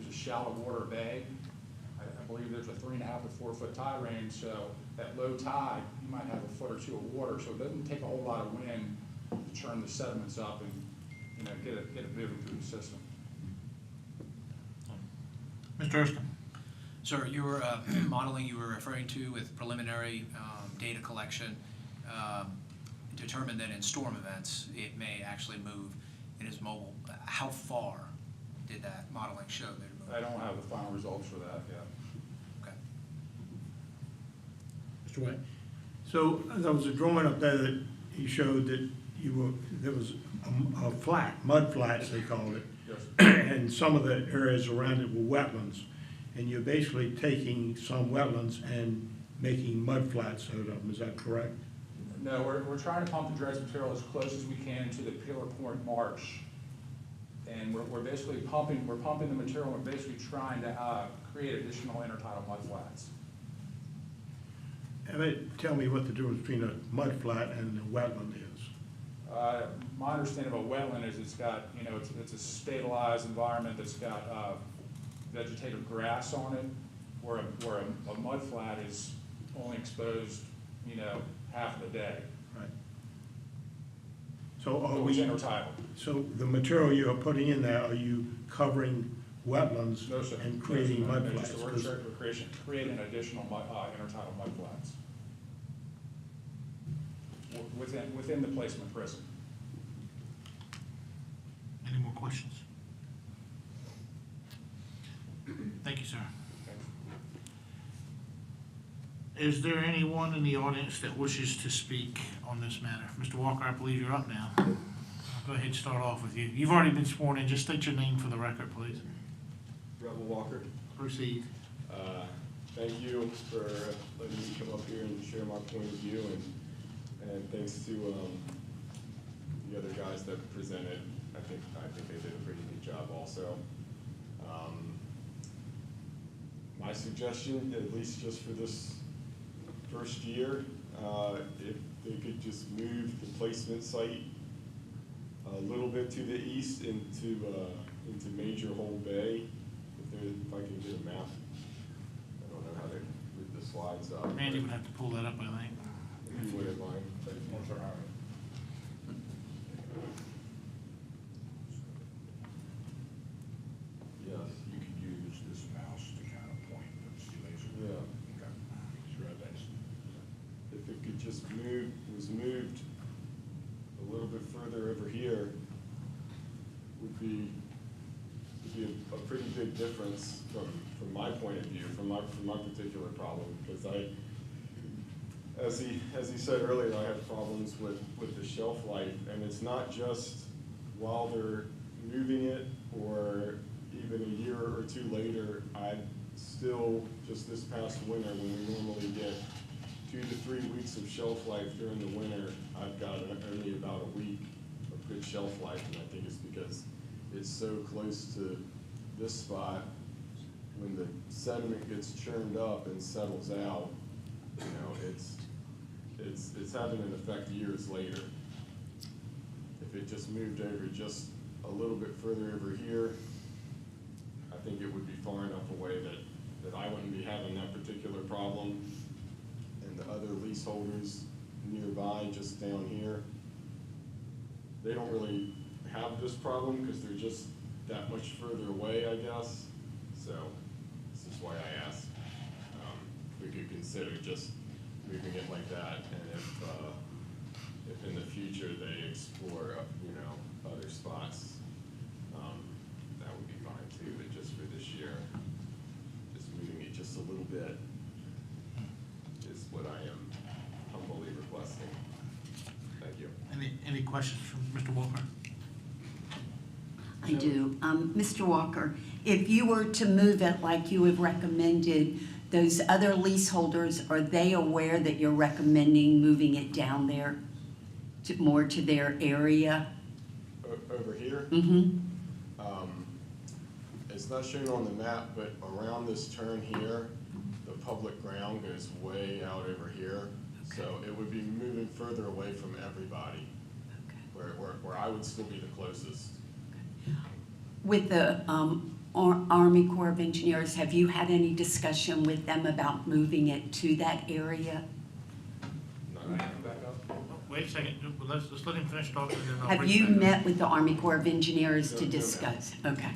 a shallow water bay. I believe there's a 3.5 to 4 foot tide range, so at low tide, you might have a foot or two of water, so it doesn't take a whole lot of wind to churn the sediments up and, you know, get it moving through the system. Mr. Erskine? Sir, your modeling you were referring to with preliminary data collection determined that in storm events, it may actually move. It is mobile. How far did that modeling show that it moved? I don't have the final results for that yet. Okay. Mr. White? So there was a drawing up there that he showed that there was a flat, mud flats they called it. Yes. And some of the areas around it were wetlands. And you're basically taking some wetlands and making mud flats out of them, is that correct? No, we're trying to pump the dredge material as close as we can into the Pillar Point marsh. And we're basically pumping the material, and we're basically trying to create additional intertidal mud flats. Tell me what the difference between a mud flat and a wetland is. My understanding of a wetland is it's got, you know, it's a stabilized environment that's got vegetative grass on it, where a mud flat is only exposed, you know, half of the day. Right. So So it's intertidal. So the material you're putting in there, are you covering wetlands No, sir. and creating No, sir. mud No, flats? just the 'Cause- we're creating additional intertidal mud flats within the placement prison. Any more questions? Thank you, sir. Is there anyone in the audience that wishes to speak on this matter? Mr. Walker, I believe you're up now. I'll go ahead and start off with you. You've already been sworn in. Just state your name for the record, please. Rebel Walker, Proceed. thank you for letting me come up here and share my point of view, and thanks to the other guys that presented. I think they did a pretty good job also. My suggestion, at least just for this first year, if they could just move the placement site a little bit to the east into Major Hole Bay. If I can get a map, I don't know how to read the slides up. Randy would have to pull that up, I think. If you wouldn't mind. Thank you. Yes. You can use this mouse to kind of point the laser. Yeah. Okay. Sure, that's. If it could just was moved a little bit further over here, would be a pretty big difference from my point of view, from my particular problem, because as he said earlier, I have problems with the shelf life, and it's not just while they're moving it or even a year or two later. I still, just this past winter, when we normally get 2 to 3 weeks of shelf life during the winter, I've got only about a week of good shelf life, and I think it's because it's so close to this spot. When the sediment gets churned up and settles out, you know, it's having an effect years later. If it just moved over just a little bit further over here, I think it would be far enough away that I wouldn't be having that particular problem. And the other leaseholders nearby, just down here, they don't really have this problem because they're just that much further away, I guess. So this is why I asked if we could consider just moving it like that, and if in the future they explore, you know, other spots, that would be fine too. But just for this year, just moving it just a little bit is what I am humbly requesting. Thank you. Any questions from Mr. Walker? I do. Mr. Walker, if you were to move it like you have recommended, those other leaseholders, are they aware that you're recommending moving it down there more to their area? Over here? Mm-hmm. It's not shown on the map, but around this turn here, the public ground goes way out over here. So it would be moving further away from everybody, where I would still be the closest. With the Army Corps of Engineers, have you had any discussion with them about moving it to that area? Back up. Wait a second, let's let him finish talking, and then I'll Have bring you back up. met with the Army Corps of Engineers to No, no, discuss? Okay.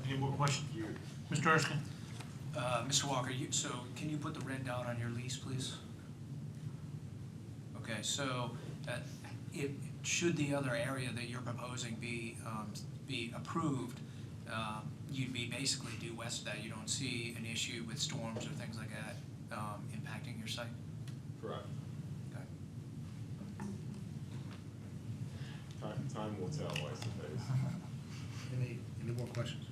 Any more questions? Mr. Erskine? Mr. Walker, so can you put the red dot on your lease, please? Okay, so should the other area that you're proposing be approved, you'd be basically due west of that. You don't see an issue with storms or things like that impacting your site? Correct. Okay. Time will tell, I suppose. Any more questions?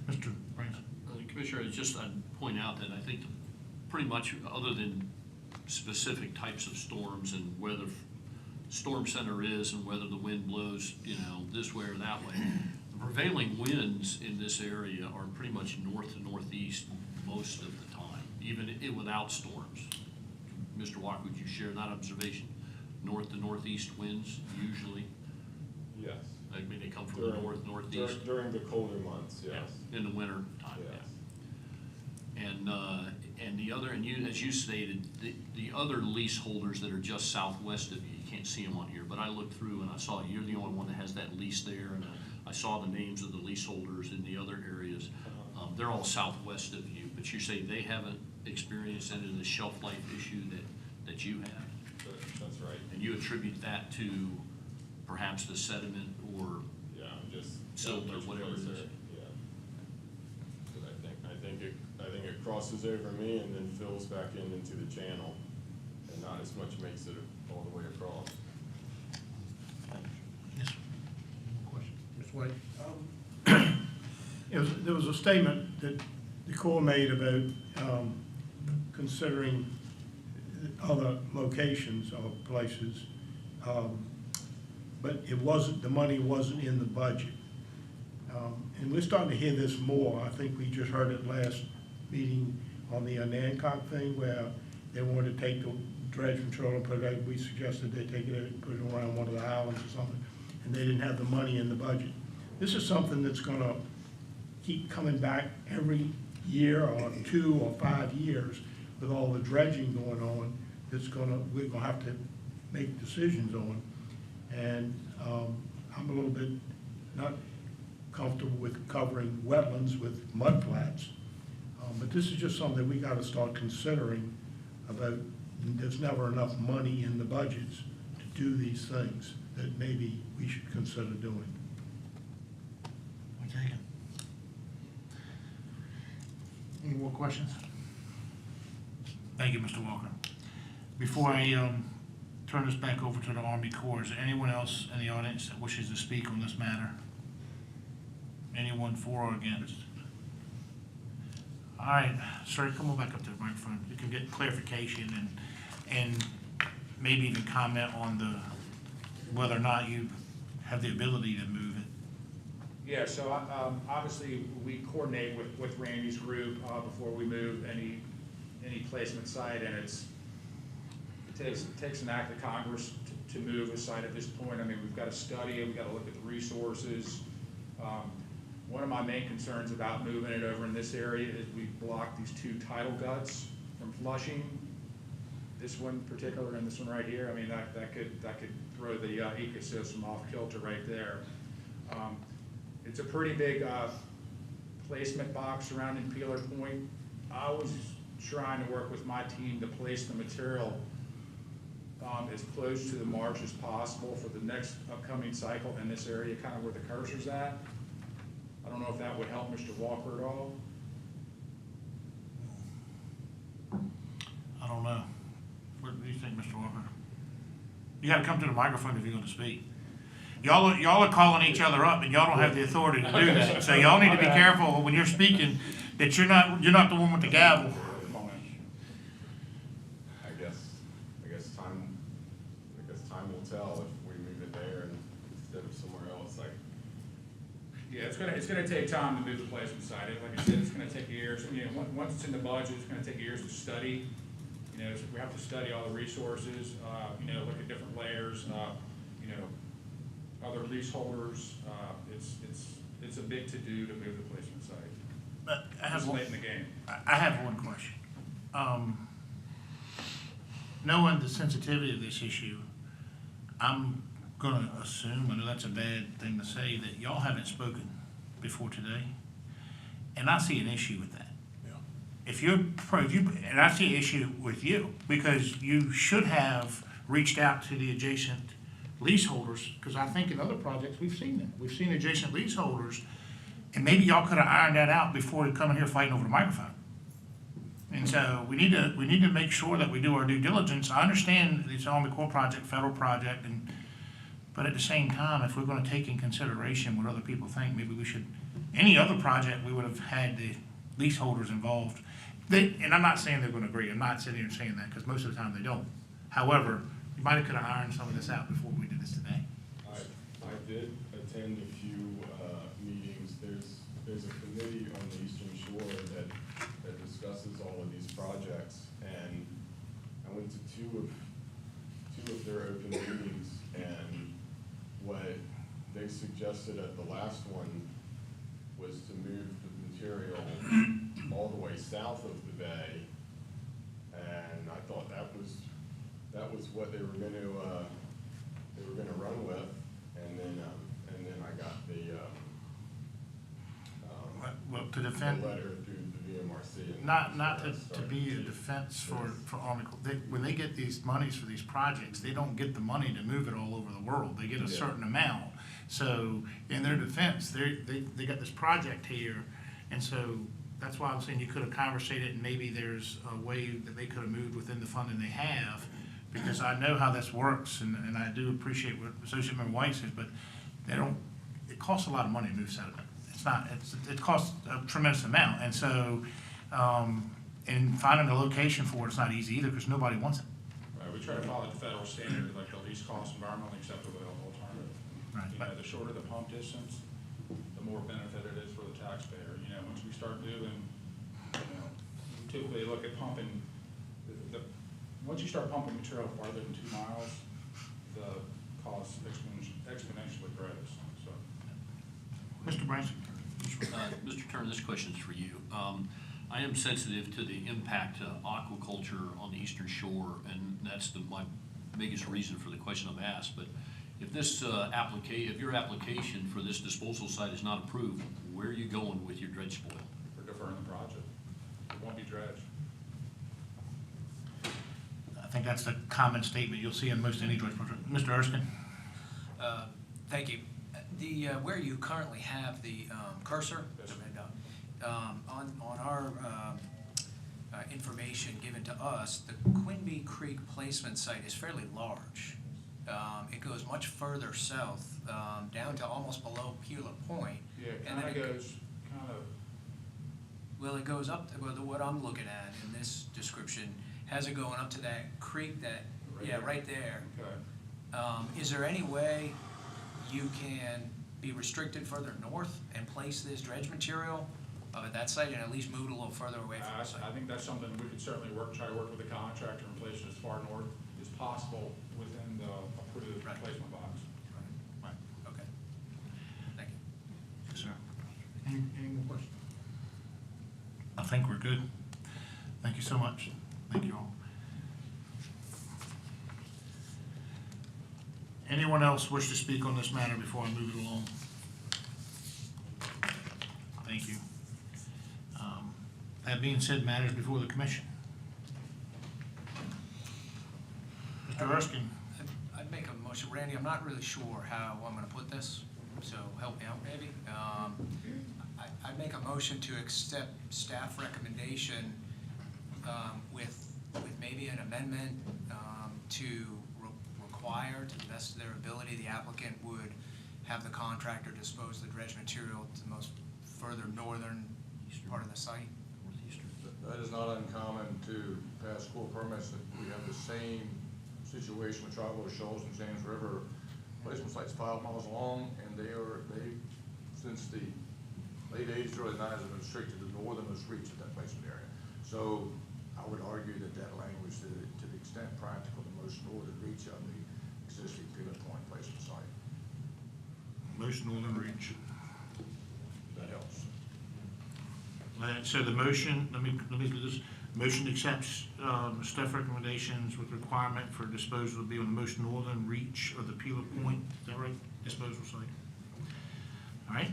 Mr. Branson? Commissioner, just I'd point out that I think pretty much, other than specific types of storms and where the storm center is and whether the wind blows, you know, this way or that way, the prevailing winds in this area are pretty much north to northeast most of the time, even without storms. Mr. Walker, would you share that observation? North to northeast winds usually? Yes. I mean, they come from the north, northeast. During the colder months, yes. Yeah, in the winter time, Yes. yeah. And the other, and you, as you stated, the other leaseholders that are just southwest of you, you can't see them on here, but I looked through and I saw you're the only one that has that lease there, and I saw the names of the leaseholders in the other areas. They're all southwest of you, but you say they haven't experienced any of the shelf life issue that you have? That's right. And you attribute that to perhaps the sediment or Yeah, I'm just. silt or much whatever it closer, is? Yeah. But I think it crosses over me and then fills back into the channel, and not as much makes it all the way across. Yes, sir. Question? Mr. White? There was a statement that the Corps made about considering other locations or places, but it wasn't, the money wasn't in the budget. And we're starting to hear this more. I think we just heard it last meeting on the Nancock thing, where they wanted to take the dredge control and put it, we suggested they take it and put it around one of the islands or something, and they didn't have the money in the budget. This is something that's gonna keep coming back every year or 2 or 5 years with all the dredging going on. We're gonna have to make decisions on. And I'm a little bit not comfortable with covering wetlands with mudflats. But this is just something we gotta start considering about. There's never enough money in the budgets to do these things that maybe we should consider doing. Okay. Any more questions? Thank you, Mr. Walker. Before I turn this back over to the Army Corps, is there anyone else in the audience that wishes to speak on this matter? Anyone for or against? All right, sir, come on back up to the microphone. You can get clarification and maybe even comment on whether or not you have the ability to move it. Yeah, so obviously, we coordinate with Randy's group before we move any placement site, and it takes an act of Congress to move a site at this point. I mean, we've got to study it, we've got to look at the resources. One of my main concerns about moving it over in this area is we block these 2 tidal guts from flushing. this one particular and this one right here, I mean, that could throw the ecosystem off kilter right there. It's a pretty big placement box surrounding Peeler Point. I was trying to work with my team to place the material as close to the marsh as possible for the next upcoming cycle in this area, kind of where the cursor's at. I don't know if that would help Mr. Walker at all. I don't know. What do you think, Mr. Walker? You gotta come to the microphone if you're gonna speak. Y'all are calling each other up, and y'all don't have the authority to do that. So y'all need to be careful when you're speaking, that you're not the one with the gavel. I guess time will tell if we move it there instead of somewhere else. Yeah, it's gonna take time to move the placement site. Like I said, it's gonna take years. You know, once it's in the budget, it's gonna take years to study. You know, so we have to study all the resources, you know, look at different layers, you know, other leaseholders. It's a big to-do to move the placement site. But It's late in the game. I have one question. Knowing the sensitivity of this issue, I'm gonna assume, I know that's a bad thing to say, that y'all haven't spoken before today. And I see an issue with that. And I see an issue with you, because you should have reached out to the adjacent leaseholders, because I think in other projects, we've seen that. We've seen adjacent leaseholders, and maybe y'all could have ironed that out before coming here fighting over the microphone. And so we need to make sure that we do our due diligence. I understand it's an Army Corps project, federal project, but at the same time, if we're gonna take in consideration what other people think, maybe we should, any other project, we would have had the leaseholders involved. And I'm not saying they're gonna agree, I'm not sitting here saying that, because most of the time they don't. However, you might have could have ironed some of this out before we did this today. I did attend a few meetings. There's a committee on the Eastern Shore that discusses all of these projects, and I went to two of their open meetings, and what they suggested at the last one was to move the material all the way south of the bay, and I thought that was what they were gonna run with, and then I got the Well, to defend, letter through the VMRC. And not to be a defense for Army Corps. When they get these monies for these projects, they don't get the money to move it all over the world. They get a certain amount. So in their defense, they got this project here, and so that's why I'm saying you could have conversated, and maybe there's a way that they could have moved within the funding they have, because I know how this works, and I do appreciate what Associate Member White says, but it costs a lot of money to move sediment. It costs a tremendous amount, and so, and finding a location for it's not easy either, because nobody wants it. Right, we try to follow the federal standard, like the least cost environmentally acceptable alternative. Right. You know, the shorter the pump distance, the more benefit it is for the taxpayer. You know, once we start doing, you know, typically look at pumping, once you start pumping material farther than 2 miles, the cost exponentially grows, so. Mr. Branson? Mr. Turner, this question's for you. I am sensitive to the impact of aquaculture on the Eastern Shore, and that's my biggest reason for the question I've asked. But if this if your application for this disposal site is not approved, where are you going with your dredge spoil? We're deferring the project. It won't be dredged. I think that's the common statement you'll see in most any dredge project. Mr. Erskine? Thank you. The, where you currently have the cursor, on our information given to us, the Quinby Creek placement site is fairly large. It goes much further south, down to almost below Peeler Point. Yeah, it and then kind of goes, Well, it goes up, what I'm looking at in this description, has it going up to that creek right there. okay. Is there any way you can be restricted further north and place this dredge material at that site and at least move it a little further away from the site? I think that's something we could certainly try to work with the contractor and place it as far north as possible within the approved placement box. Right, okay. Thank you. Yes, sir. Any more questions? I think we're good. Thank you so much. Thank you all. Anyone else wish to speak on this matter before I move it along? Thank you. That being said, matters before the commission. Mr. Erskine, I'd make a motion, Randy, I'm not really sure how I'm gonna put this, so help me out maybe. I'd make a motion to accept staff recommendation with maybe an amendment to require, to the best of their ability, the applicant would have the contractor dispose the dredge material to the most further northern part of the site. That is not uncommon to pass school permits, that we have the same situation with Traveler Shoals and James River. Placement site's 5 miles long, and they, since the late 80s, early 90s, have been restricted to the northernmost reach of that placement area. So I would argue that language, to the extent practical, the most northern reach of the existing Pilot Point placement site. most northern reach. That helps. So the motion, let me do this, motion accepts staff recommendations with requirement for disposal to be on the most northern reach of the Pilot Point, is that right, disposal site? All right,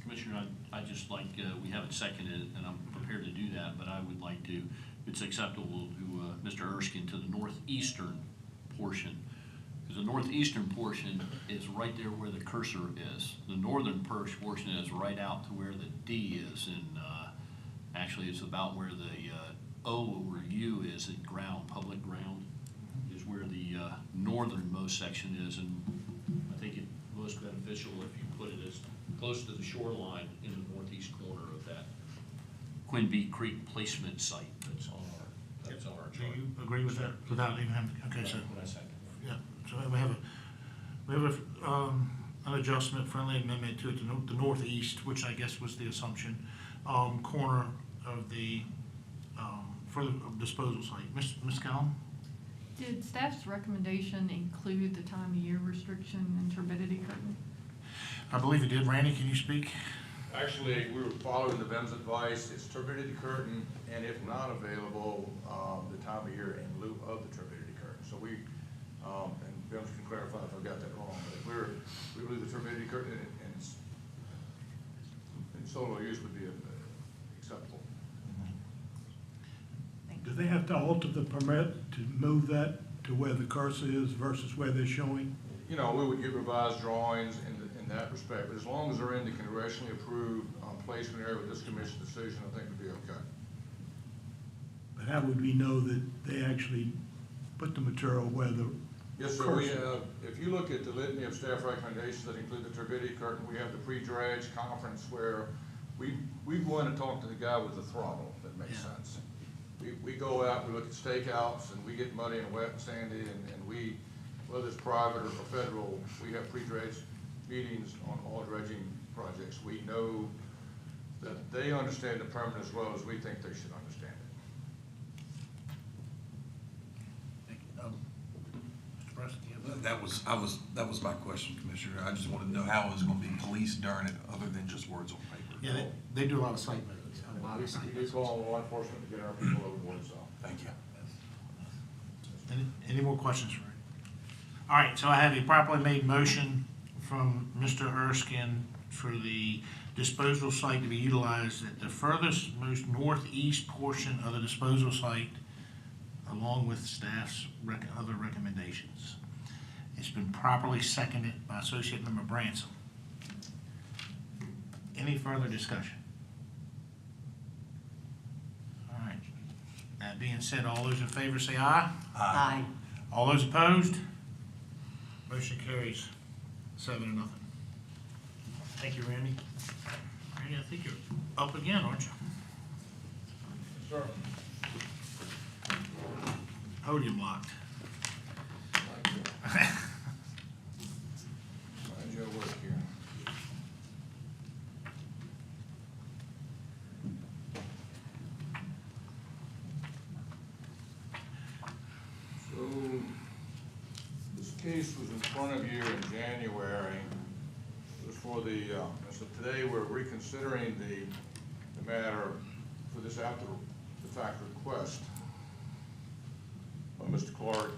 Commissioner, I'd just like, we haven't seconded, and I'm prepared to do that, but I would like to, if it's acceptable to Mr. Erskine, to the northeastern portion. Because the northeastern portion is right there where the cursor is. The northern portion is right out to where the D is, and actually it's about where the O over U is at ground, public ground, is where the northernmost section is, and I think it's most beneficial if you put it as close to the shoreline in the northeast corner of that Quinby Creek placement site that's on our do chart. you agree with that, without even having, okay, so, What I second. yeah, so we have an adjustment, friendly amendment to it, the northeast, which I guess was the assumption, corner of the, for the disposal site. Ms. Callum? Did staff's recommendation include the time of year restriction and turbidity curtain? I believe it did. Randy, can you speak? Actually, we were following the BEM's advice. It's turbidity curtain, and if not available, the time of year in lieu of the turbidity curtain. So we, and BEM's can clarify if I've got that wrong, but if we believe the turbidity curtain and solar use would be acceptable. Do they have to alter the permit to move that to where the cursor is versus where they're showing? You know, we would get revised drawings in that respect, but as long as they're in the congressionally approved placement area with this commission decision, I think it'd be okay. But how would we know that they actually put the material where the Yes, sir, we cursor? have, if you look at the litany of staff recommendations that include the turbidity curtain, we have the pre-dredge conference where we go in and talk to the guy with the throttle, if that makes Yeah. sense. We go out, we look at stakeouts, and we get muddy and wet and sandy, and we, whether it's private or federal, we have pre-dredge meetings on all dredging projects. We know that they understand the permit as well as we think they should understand it. Mr. Preston, you have- That was my question, Commissioner. I just wanted to know how it was gonna be policed during it, other than just words on paper. Yeah, they do a lot of site visits. We call on law enforcement to get our people overboard, so. Thank you. Any more questions for me? All right, so I have a properly made motion from Mr. Erskine for the disposal site to be utilized at the furthest, most northeast portion of the disposal site, along with staff's other recommendations. It's been properly seconded by Associate Member Bransom. Any further discussion? All right. That being said, all those in favor say aye. Aye. All those opposed? Motion carries 7-0. Thank you, Randy. Randy, I think you're up again, aren't you? Sure. Podium locked. Mind your work here. So, this case was in front of you in January. It was for the, so today we're reconsidering the matter for this after the fact request by Mr. Clark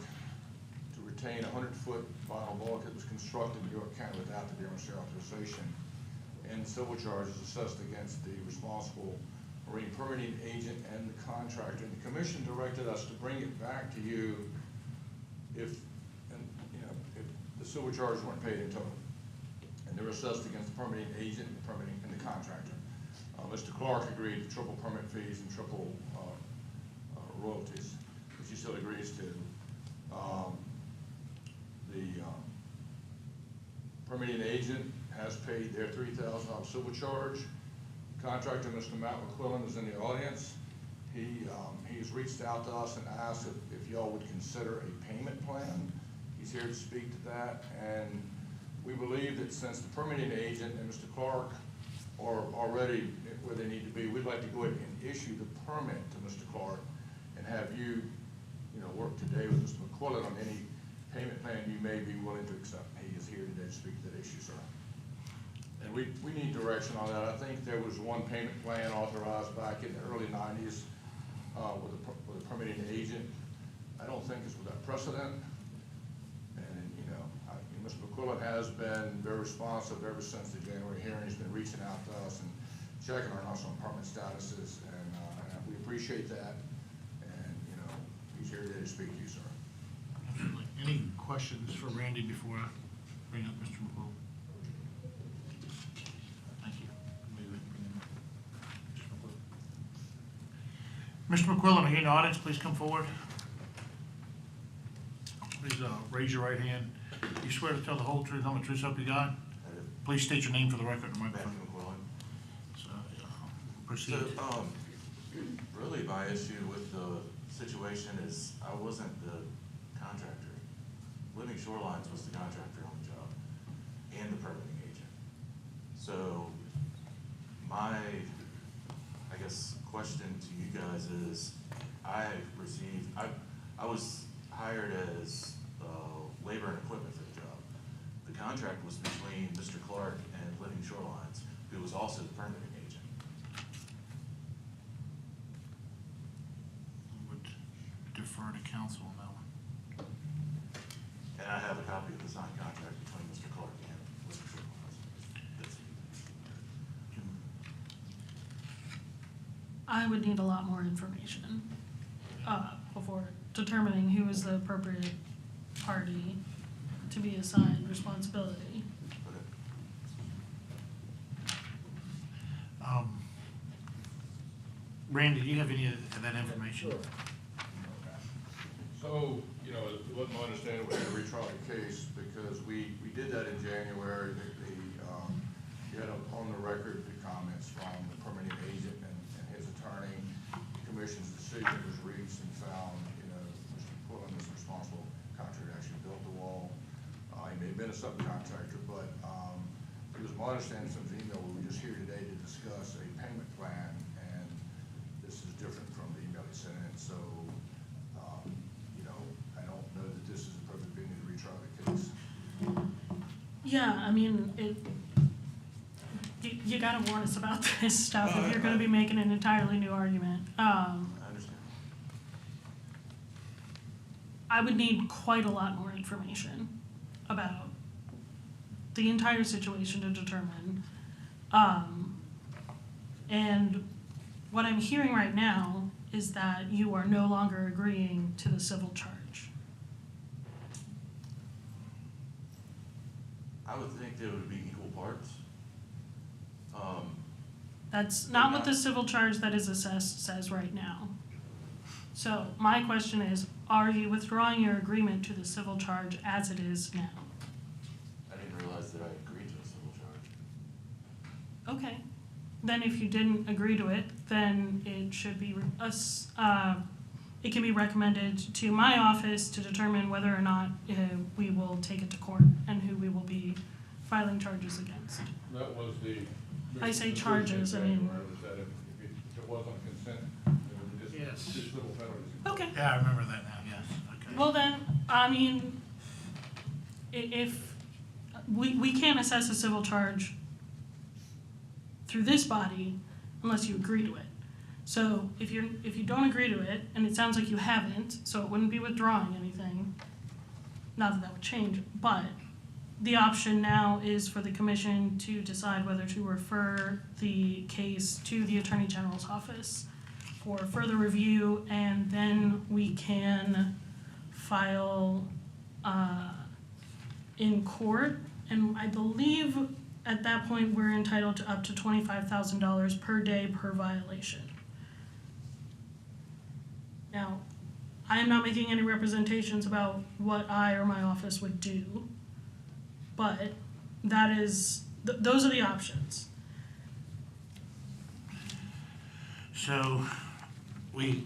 to retain a 100-foot vinyl bulkhead that was constructed in York County without the DRC authorization. And civil charges assessed against the responsible marine permitting agent and the contractor. And the commission directed us to bring it back to you if the civil charges weren't paid in total. And they were assessed against the permitting agent and the contractor. Mr. Clark agreed to triple permit fees and triple royalties, which he still agrees to. The permitting agent has paid their $3,000 civil charge. Contractor, Mr. Matt McQuillan, is in the audience. He's reached out to us and asked if y'all would consider a payment plan. He's here to speak to that, and we believe that since the permitting agent and Mr. Clark are already where they need to be, we'd like to go ahead and issue the permit to Mr. Clark and have you work today with Mr. McQuillan on any payment plan you may be willing to accept. He is here today to speak to that issue, sir. And we need direction on that. I think there was one payment plan authorized back in the early 90s with a permitting agent. I don't think it's without precedent. And, Mr. McQuillan has been very responsive ever since the January hearing. He's been reaching out to us and checking on us on permit statuses, and we appreciate that. And, he's here today to speak to you, sir. Absolutely. Any questions for Randy before I bring up Mr. McClure? Thank you. Mr. McQuillan, are you in the audience? Please come forward. Please raise your right hand. You swear to tell the whole truth, nothing but the truth, so help you God? Please state your name for the record. Matthew McQuillan. So, proceed. So, really my issue with the situation is I wasn't the contractor. Living Shorelines was the contractor on the job and the permitting agent. So my, I guess, question to you guys is I was hired as labor and equipment for the job. The contract was between Mr. Clark and Living Shorelines, who was also the permitting agent. Would defer to counsel on that one. And I have a copy of the signed contract between Mr. Clark and Living Shorelines. I would need a lot more information before determining who is the appropriate party to be assigned responsibility. Randy, do you have any of that information? Sure. So, it wasn't my understanding we had to retry the case because we did that in January. You had on the record the comments from the permitting agent and his attorney. The commission's decision was reached and found, Mr. McQuillan was responsible. Contractor actually built the wall. He may have been a subcontractor, but it was my understanding from the email, we were just here today to discuss a payment plan, and this is different from the email he sent in. So, I don't know that this is a perfect venue to retry the case. Yeah, I mean, you gotta warn us about this stuff if you're gonna be making an entirely new argument. I understand. I would need quite a lot more information about the entire situation to determine. And what I'm hearing right now is that you are no longer agreeing to the civil charge. I would think they would be equal parts. That's not what the civil charge that is assessed says right now. So my question is, are you withdrawing your agreement to the civil charge as it is now? I didn't realize that I agreed to a civil charge. Okay, then if you didn't agree to it, then it should be, it can be recommended to my office to determine whether or not we will take it to court and who we will be filing charges against. That was the. I say charges, I mean. Was that if it wasn't consent, it was just Yes. two civil penalties. Okay, Yeah, I remember that now, yes, okay. well then, I mean, if, we can't assess a civil charge through this body unless you agree to it. So if you don't agree to it, and it sounds like you haven't, so it wouldn't be withdrawing anything, not that that would change, but the option now is for the commission to decide whether to refer the case to the Attorney General's office for further review, and then we can file in court. And I believe at that point, we're entitled to up to $25,000 per day per violation. Now, I am not making any representations about what I or my office would do, but that is, those are the options. So, we're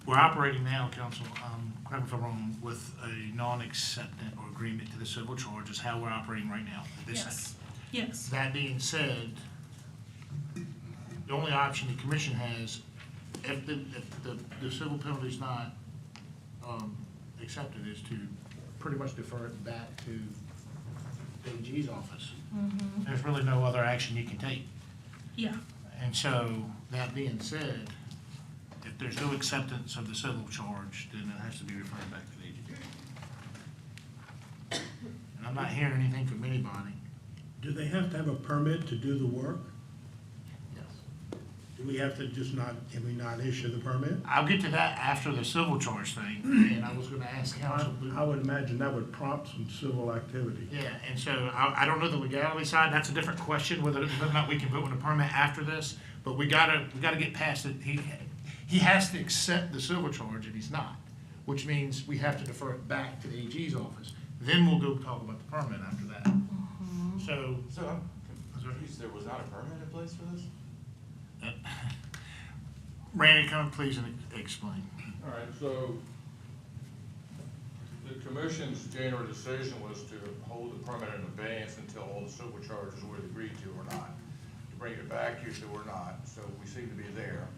operating now, council, correct me if I'm wrong, with a non-acceptance or agreement to the civil charge is how we're operating right now. This Yes. second. Yes. That being said, the only option the commission has, if the civil penalty is not accepted, is to pretty much defer it back to the AG's office. There's really no other action you can take. Yeah. And so, that being said, if there's no acceptance of the civil charge, then it has to be referred back to the AG. And I'm not hearing anything from anybody. Do they have to have a permit to do the work? Yes. Do we have to just not, can we not issue the permit? I'll get to that after the civil charge thing, and I was gonna ask council. I would imagine that would prompt some civil activity. Yeah, and so I don't know the legality side, that's a different question, whether or not we can vote on a permit after this, but we gotta get past it. He has to accept the civil charge, and he's not, which means we have to defer it back to the AG's office. Then we'll go talk about the permit after that. So, So I'm confused, there was not a permit in place for this? Randy, come please and explain. All right, so the commission's January decision was to hold the permit in abeyance until all the civil charges were agreed to or not. To bring it back here to or not, so we seem to be there.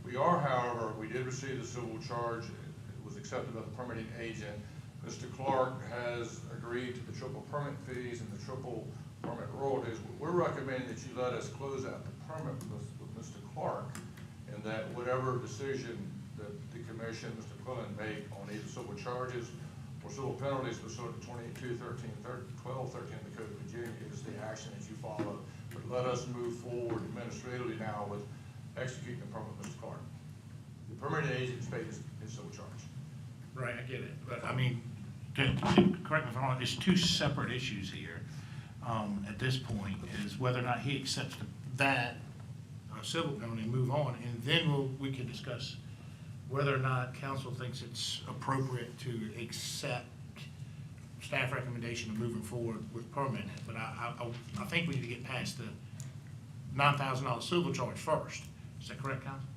We are, however, we did receive the civil charge, it was accepted by the permitting agent. Mr. Clark has agreed to the triple permit fees and the triple permit royalties. We're recommending that you let us close out the permit with Mr. Clark, and that whatever decision that the commission, Mr. Quillen, make on either civil charges or civil penalties pursuant to 1213 of the Code of Virginia is the action that you follow. But let us move forward administratively now with executing the permit with Mr. Clark. The permitting agent pays his civil charge. Right, I get it, but I mean, correct me if I'm wrong, there's two separate issues here. At this point, is whether or not he accepts that civil penalty and move on, and then we can discuss whether or not council thinks it's appropriate to accept staff recommendation of moving forward with permitting it. But I think we need to get past the $9,000 civil charge first. Is that correct, council?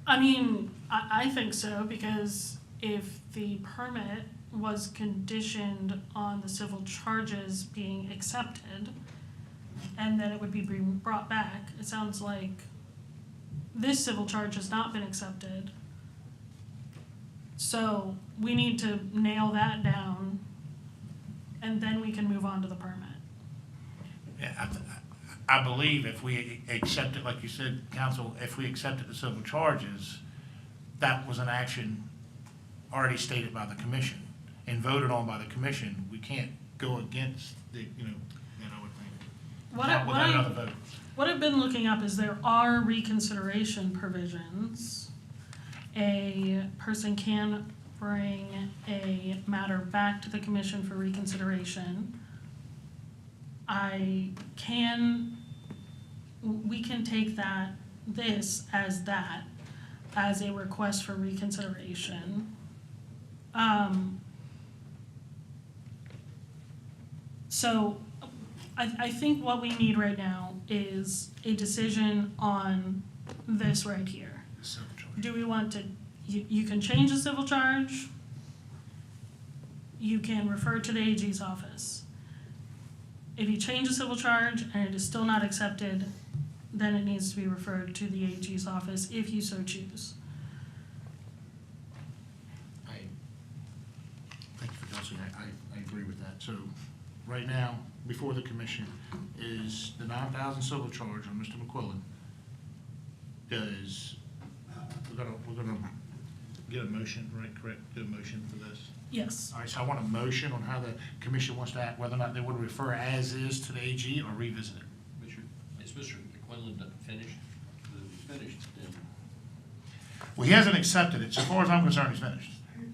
I mean, I think so, because if the permit was conditioned on the civil charges being accepted, and then it would be brought back, it sounds like this civil charge has not been accepted. So we need to nail that down, and then we can move on to the permit. Yeah, I believe if we accept it, like you said, council, if we accepted the civil charges, that was an action already stated by the commission and voted on by the commission. We can't go against the, What without another vote. What I've been looking up is there are reconsideration provisions. A person can bring a matter back to the commission for reconsideration. We can take this as a request for reconsideration. So I think what we need right now is a decision on this right here. Civil charge. Do we want to, you can change the civil charge, you can refer to the AG's office. If you change the civil charge and it is still not accepted, then it needs to be referred to the AG's office if you so choose. Thank you for counseling. I agree with that. So right now, before the commission, is the $9,000 civil charge on Mr. McQuillan. We're gonna get a motion, right, correct, get a motion for this? Yes. All right, so I want a motion on how the commission wants to act, whether or not they would refer as is to the AG or revisit it. Is Mr. McQuillan finished? If he's finished, then Well, he hasn't accepted it. So far as I'm concerned, he's finished.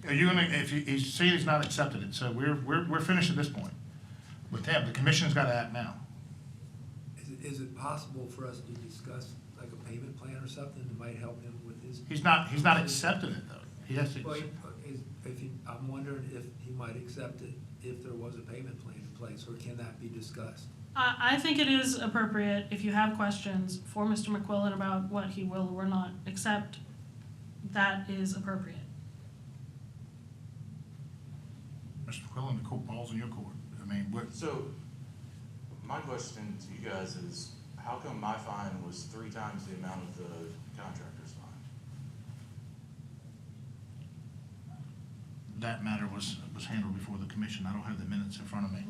Are you gonna, if he's saying he's not accepted it, so we're finished at this point. With him, the commission's gotta act now. Is it possible for us to discuss like a payment plan or something that might help him with his? He's not accepted it though. He has to. Well, I'm wondering if he might accept it if there was a payment plan in place, or can that be discussed? I think it is appropriate, if you have questions for Mr. McQuillan about what he will or will not accept, that is appropriate. Mr. McQuillan, the court ball's in your court. I mean, what, So, my question to you guys is, how come my fine was 3 times the amount of the contractor's fine? that matter was handled before the commission. I don't have the minutes in front of me.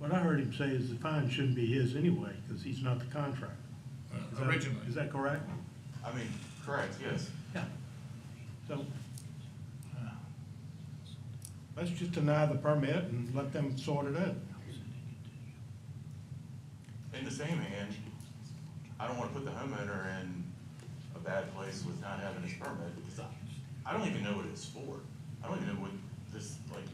What I heard him say is the fine shouldn't be his anyway, because he's not the contractor. Originally. Is that correct? I mean, correct, yes. Yeah. So, let's just deny the permit and let them sort it out. In the same hand, I don't wanna put the homeowner in a bad place with not having his permit, because I don't even know what it's for. I don't even know what this, like,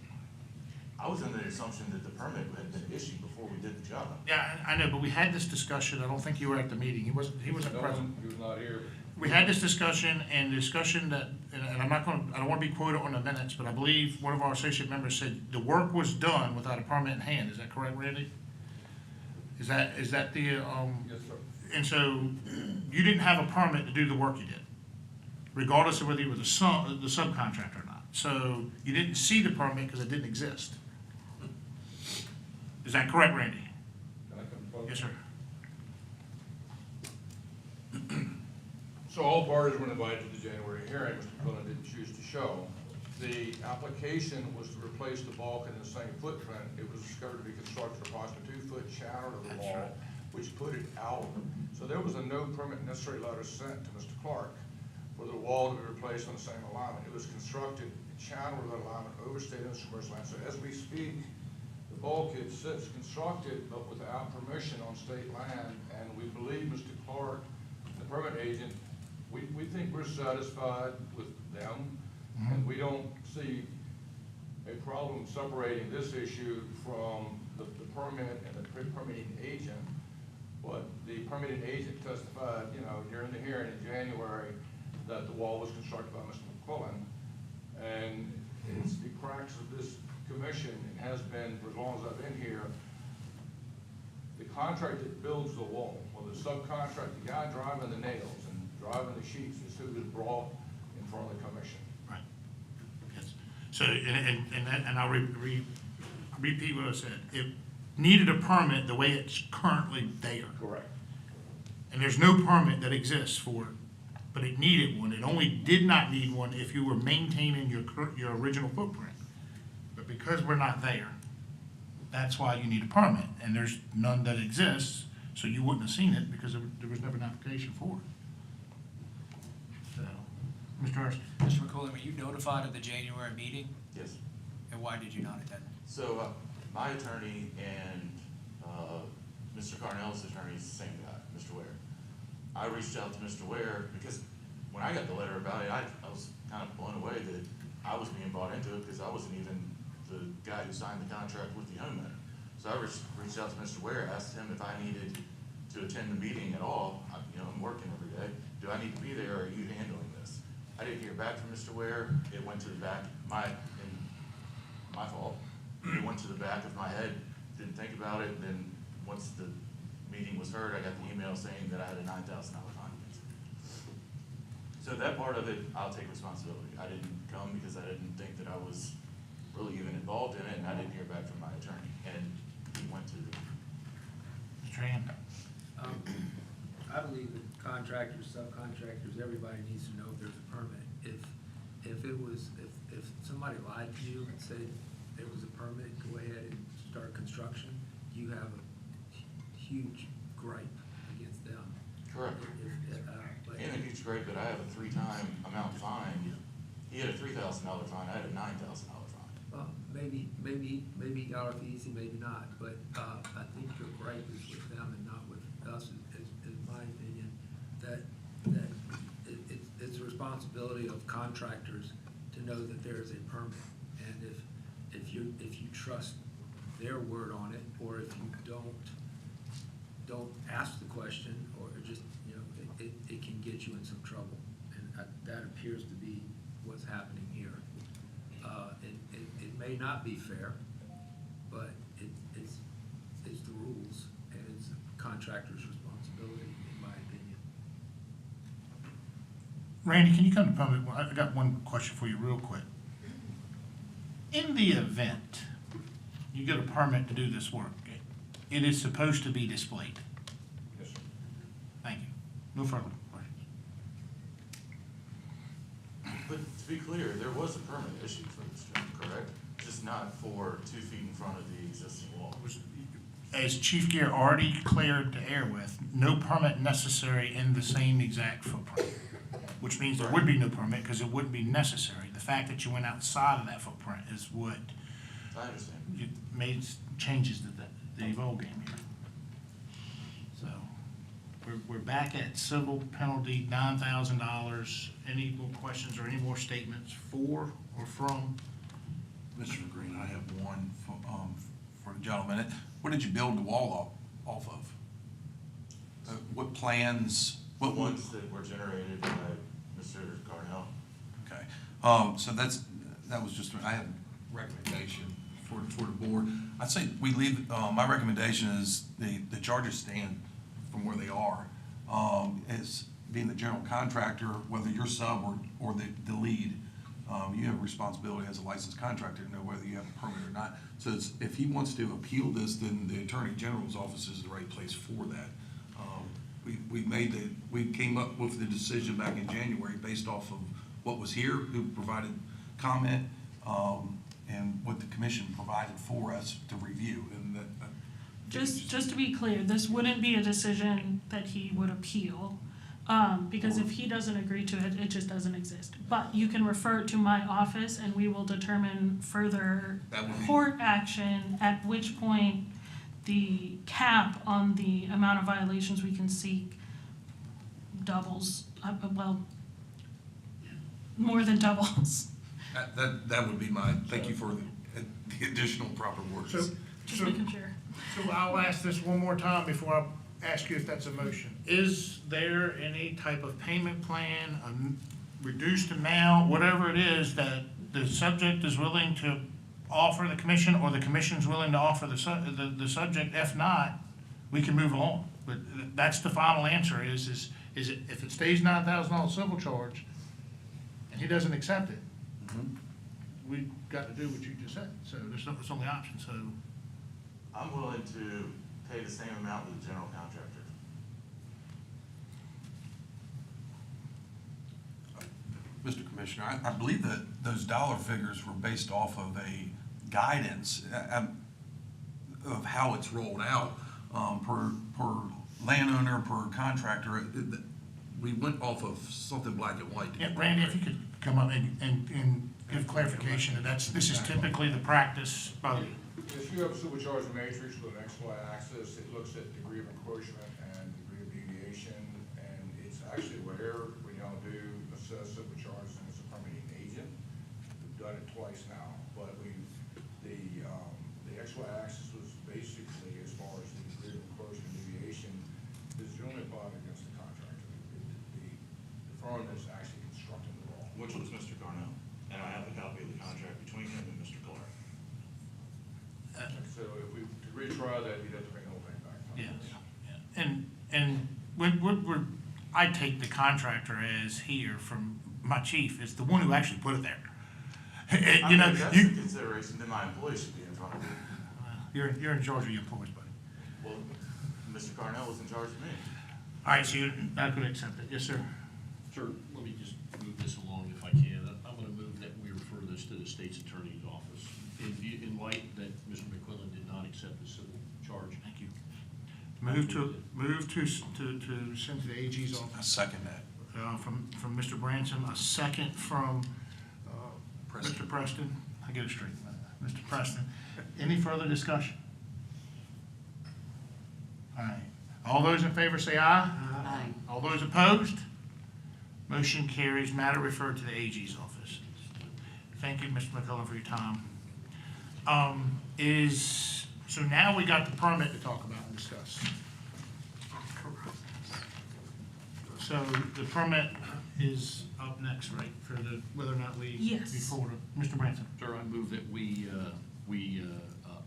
I was under the assumption that the permit had been issued before we did the job. Yeah, I know, but we had this discussion. I don't think you were at the meeting. He wasn't No present. one, he was not here. We had this discussion and discussion that, and I'm not gonna, I don't wanna be quoted on the minutes, but I believe one of our associate members said the work was done without a permit in hand. Is that correct, Randy? Is that the, Yes, sir. and so you didn't have a permit to do the work you did, regardless of whether you were the subcontractor or not. So you didn't see the permit because it didn't exist. Is that correct, Randy? Can I come forward? Yes, sir. So all parties were invited to the January hearing. Mr. McQuillan didn't choose to show. The application was to replace the bulk in the same footprint. It was discovered to be constructed approximately 2-foot channel to the That's wall, right. which put it out. So there was a no permit necessary letter sent to Mr. Clark for the wall to be replaced on the same alignment. It was constructed, channel to that alignment over state-owned commercial land. So as we speak, the bulkhead sits constructed but without permission on state land, and we believe Mr. Clark, the permit agent, we think we're satisfied with them, and we don't see a problem separating this issue from the permit and the permitting agent. But the permitting agent testified, during the hearing in January, that the wall was constructed by Mr. McQuillan. And it's the practice of this commission, and has been for as long as I've been here, the contractor that builds the wall, or the subcontractor, the guy driving the nails and driving the sheets, is who is brought in front of the commission. Right. Yes. So, and I'll repeat what I said. It needed a permit the way it's currently there. Correct. And there's no permit that exists for it, but it needed one. It only did not need one if you were maintaining your original footprint. But because we're not there, that's why you need a permit. And there's none that exists, so you wouldn't have seen it because there was never an application for it. So, Mr. Hurst? Mr. McQuillan, were you notified of the January meeting, Yes. and why did you not attend? So, my attorney and, Mr. Carnell's attorney is the same guy, Mr. Ware. I reached out to Mr. Ware because when I got the letter about it, I was kind of blown away that I was being brought into it because I wasn't even the guy who signed the contract with the homeowner. So I reached out to Mr. Ware, asked him if I needed to attend the meeting at all. I'm working every day. Do I need to be there, or are you handling this? I didn't hear back from Mr. Ware. It went to the back, my fault. It went to the back of my head, didn't think about it. Then once the meeting was heard, I got the email saying that I had a $9,000 fine. So that part of it, I'll take responsibility. I didn't come because I didn't think that I was really even involved in it, and I didn't hear back from my attorney. And he went to the, Mr. Hand? I believe that contractors, subcontractors, everybody needs to know if there's a permit. If somebody lied to you and said there was a permit, go ahead and start construction, you have a huge gripe against them. correct. And a huge gripe that I have a 3-time amount fine. He had a $3,000 fine, I had a $9,000 fine. Well, maybe he got off easy, maybe not, but, I think your gripe is with them and not with us, is my opinion, that it's the responsibility of contractors to know that there is a permit. And if you trust their word on it, or if you don't ask the question, or just, it can get you in some trouble. And that appears to be what's happening here. It may not be fair, but it's the rules, and it's the contractor's responsibility, in my opinion. Randy, can you come to public? Well, I got one question for you real quick. In the event you get a permit to do this work, it is supposed to be displayed. Yes, sir. Thank you. No further questions. But to be clear, there was a permit issued for this job, correct? Just not for 2 feet in front of the existing wall. As Chief Gear already cleared the air with, no permit necessary in the same exact footprint, which means there would be no permit because it wouldn't be necessary. The fact that you went outside of that footprint is what I understand. you made changes to the ball game here. So we're back at civil penalty, $9,000. Any more questions or any more statements for or from? Mr. Green, I have one for the gentleman. What did you build the wall off of? What plans, The ones that were generated by Mr. Carnell. Okay, so that was just, I have a recommendation for the board. I'd say we leave, my recommendation is the charges stand from where they are. As being the general contractor, whether you're sub or the lead, you have a responsibility as a licensed contractor to know whether you have a permit or not. So if he wants to appeal this, then the Attorney General's office is the right place for that. We came up with the decision back in January based off of what was here, who provided comment, and what the commission provided for us to review. And that, Just to be clear, this wouldn't be a decision that he would appeal, because if he doesn't agree to it, it just doesn't exist. But you can refer it to my office and we will determine further court action, at which point the cap on the amount of violations we can seek doubles, well, more than doubles. that would be thank you for the additional proper words. Just making sure. So I'll ask this one more time before I ask you if that's a motion. Is there any type of payment plan, a reduced amount, whatever it is, that the subject is willing to offer the commission, or the commission's willing to offer the subject? If not, we can move on. But that's the final answer is it, if it stays $9,000 civil charge and he doesn't accept it, we've got to do what you just said. So there's only option, so. I'm willing to pay the same amount to the general contractor. Mr. Commissioner, I believe that those dollar figures were based off of a guidance of how it's rolled out, per landowner, per contractor. We went off of something black and white. Yeah, Randy, if you could come up and give clarification, this is typically the practice by the. If you have a supercharger matrix with an XY axis, it looks at degree of encroachment and degree of deviation, and it's actually where when y'all do assess superchargers and it's a permitting agent. We've done it twice now, but the XY axis was basically, as far as the degree of encroachment and deviation, is generally applied against the contractor. The firm that's actually constructing the wall. Which was Mr. Carnell, and I have a copy of the contract between him and Mr. Clark. So if we retry that, you'd have to bring the whole thing back. Yes, and I take the contractor as here from my chief, is the one who actually put it there. You know, That's a consideration that my employees should be in front of me. You're in charge of your employees, buddy. Well, Mr. Carnell was in charge of me. All right, so you're not going to accept it, yes, sir? Sure. Let me just move this along if I can. I'm going to move that we refer this to the state's attorney's office in light that Mr. McQuillan did not accept the civil charge. Thank you. Move to send to the AG's office. I second that. From Mr. Branson, a second from Mr. Preston, I get it straight. Mr. Preston, any further discussion? All right, all those in favor say aye. Aye. All those opposed? Motion carries, matter referred to the AG's office. Thank you, Mr. McCullough, for your time. So now we got the permit to talk about and discuss. So the permit is up next, right, for the, whether or not we Yes. move forward. Mr. Branson? Sir, I move that we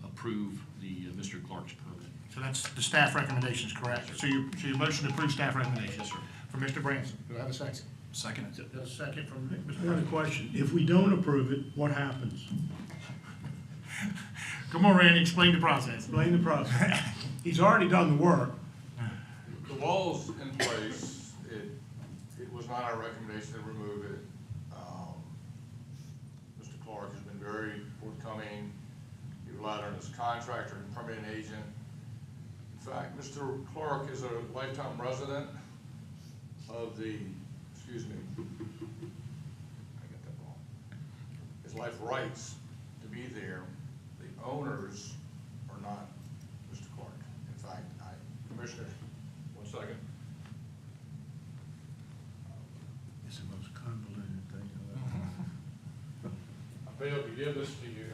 approve the Mr. Clark's permit. So that's the staff recommendations, correct? So your motion to approve staff recommendations? Yes, sir. For Mr. Branson, do I have a second? Second. Got a second from Mr. I got a Branson. question. If we don't approve it, what happens? Come on, Randy, explain the process. Explain the process. He's already done the work. The wall's in place. It was not our recommendation to remove it. Mr. Clark has been very forthcoming. He relied on his contractor and permitting agent. In fact, Mr. Clark is a lifetime resident of the, excuse me, I got that wrong. His life rights to be there. The owners are not Mr. Clark. In fact, Commissioner, 1 second. It's the most convoluted thing. I failed to give this to you.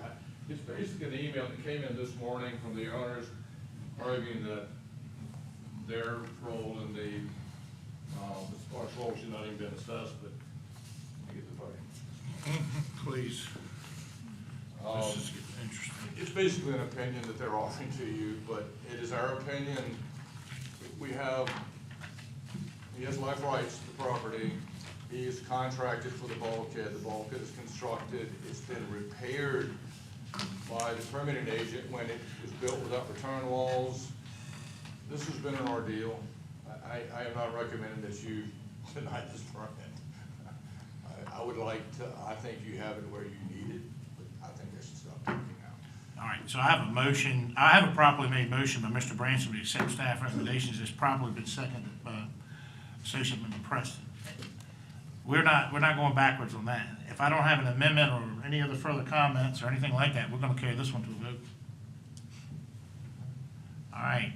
It's basically an email that came in this morning from the owners arguing that their role in the, as far as role should not even been assessed, but let me get the voting. Please. This is interesting. It's basically an opinion that they're offering to you, but it is our opinion. He has life rights to the property. He is contracted for the bulkhead. The bulkhead is constructed. It's been repaired by the permitting agent when it was built without return walls. This has been an ordeal. I am not recommending that you deny this permit. I would like to, I think you have it where you need it, but I think they should stop taking it out. All right, so I have a motion, I have a properly made motion by Mr. Branson to accept staff recommendations. It's properly been seconded by Associate Member Preston. We're not going backwards on that. If I don't have an amendment or any other further comments or anything like that, we're gonna carry this one to a vote. All right,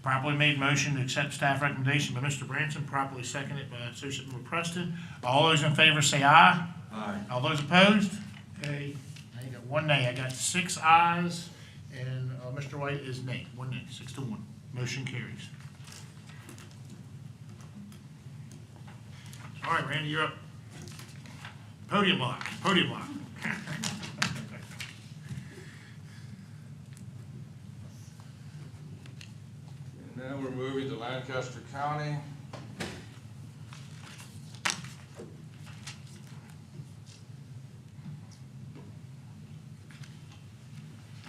properly made motion to accept staff recommendation by Mr. Branson, properly seconded by Associate Member Preston. All those in favor say aye. Aye. All those opposed? Nay. I got one nay. I got 6 ayes, and Mr. White is nay. 1 nay, 6-1. Motion carries. All right, Randy, you're up. Podium block, podium block. And now we're moving to Lancaster County.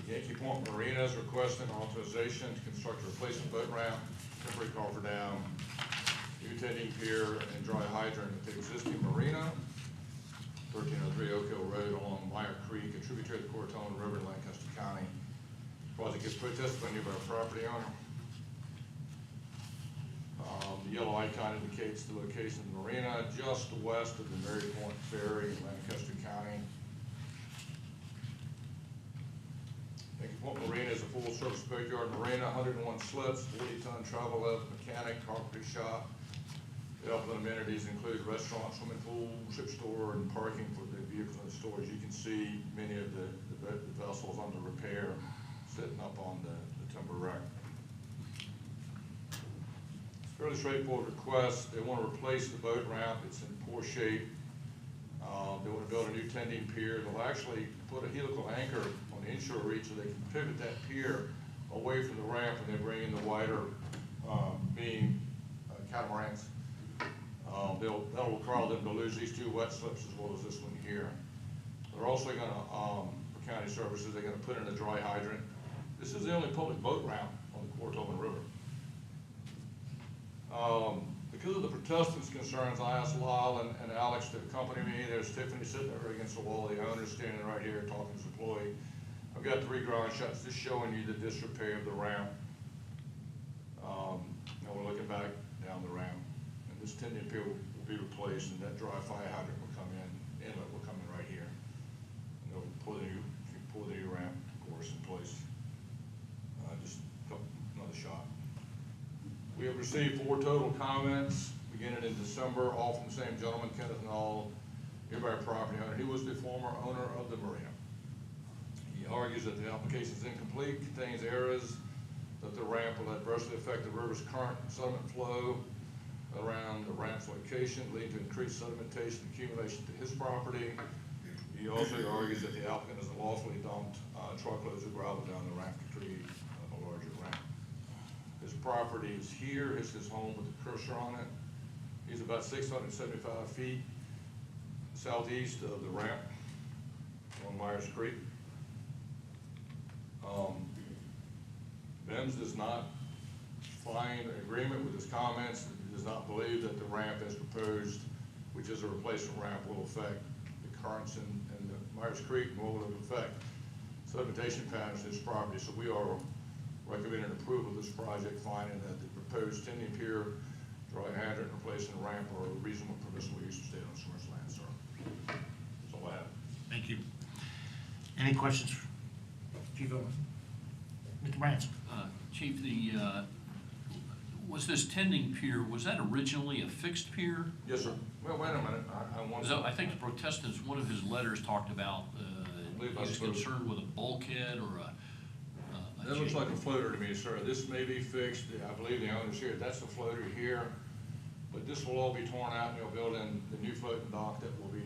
Yankee Point Marina is requesting authorization to construct a replacement boat ramp, temporary coffer dam, new tending pier, and dry hydrant at the existing marina, 1303 Oak Hill Road along Meyer Creek, a tributary of the Cortona River in Lancaster County. Project is protested by nearby property owner. The yellow icon indicates the location of the marina just west of the Mary Point Ferry in Lancaster County. Yankee Point Marina is a full-service boatyard marina, 101 slips, 40-ton travel lift, mechanic, carpentry shop. The upland amenities include restaurant, swimming pool, ship store, and parking for the vehicles and storage. You can see many of the vessels under repair sitting up on the timber rack. Fairly straightforward request. They want to replace the boat ramp. It's in poor shape. They want to build a new tending pier. They'll actually put a helical anchor on the inshore reach so they can pivot that pier away from the ramp and then bring in the wider beam catamarans. That'll require them to lose these 2 wet slips as well as this one here. They're also going to, for county services, they're going to put in a dry hydrant. This is the only public boat ramp on the Cortona River. Because of the protestants' concerns, I asked Lyle and Alex to accompany me. There's Tiffany sitting there against the wall, the owner's standing right here talking to his employee. I've got 3 ground shots just showing you the disrepair of the ramp. Now we're looking back down the ramp, and this tending pier will be replaced, and that dry fire hydrant will come in, inlet will come in right here. pour the new ramp, of course, in place. Just another shot. We have received 4 total comments, beginning in December, all from the same gentleman, Kenneth Knoll, nearby property owner. He was the former owner of the marina. He argues that the application is incomplete, contains errors, that the ramp will adversely affect the river's current sediment flow around the ramp's location, leading to increased sedimentation accumulation to his property. He also argues that the applicant has lawfully dumped truckloads of gravel down the ramp to create a larger ramp. His property is here, it's his home with the cursor on it. He's about 675 feet southeast of the ramp on Myers Creek. BEMS does not find agreement with his comments, does not believe that the ramp as proposed, which is a replacement ramp, will affect the currents in the Myers Creek, nor will it affect sedimentation patterns in his property. So we are recommending approval of this project, finding that the proposed 10 pier, dry hydrant, replacement ramp are a reasonable permissible use of state-owned source land, sir. That's all I have. Thank you. Any questions? Chief Owen? Mr. Branson? Chief, was this tending pier, was that originally a fixed pier? Yes, sir. Well, wait a minute. I want So I think the protestants, one of his letters talked about, believe he was that's what- concerned with a bulkhead or a That looks like a floater to me, sir. This may be fixed. I believe the owner's here. That's the floater here. But this will all be torn out and they'll build in the new floating dock that will be,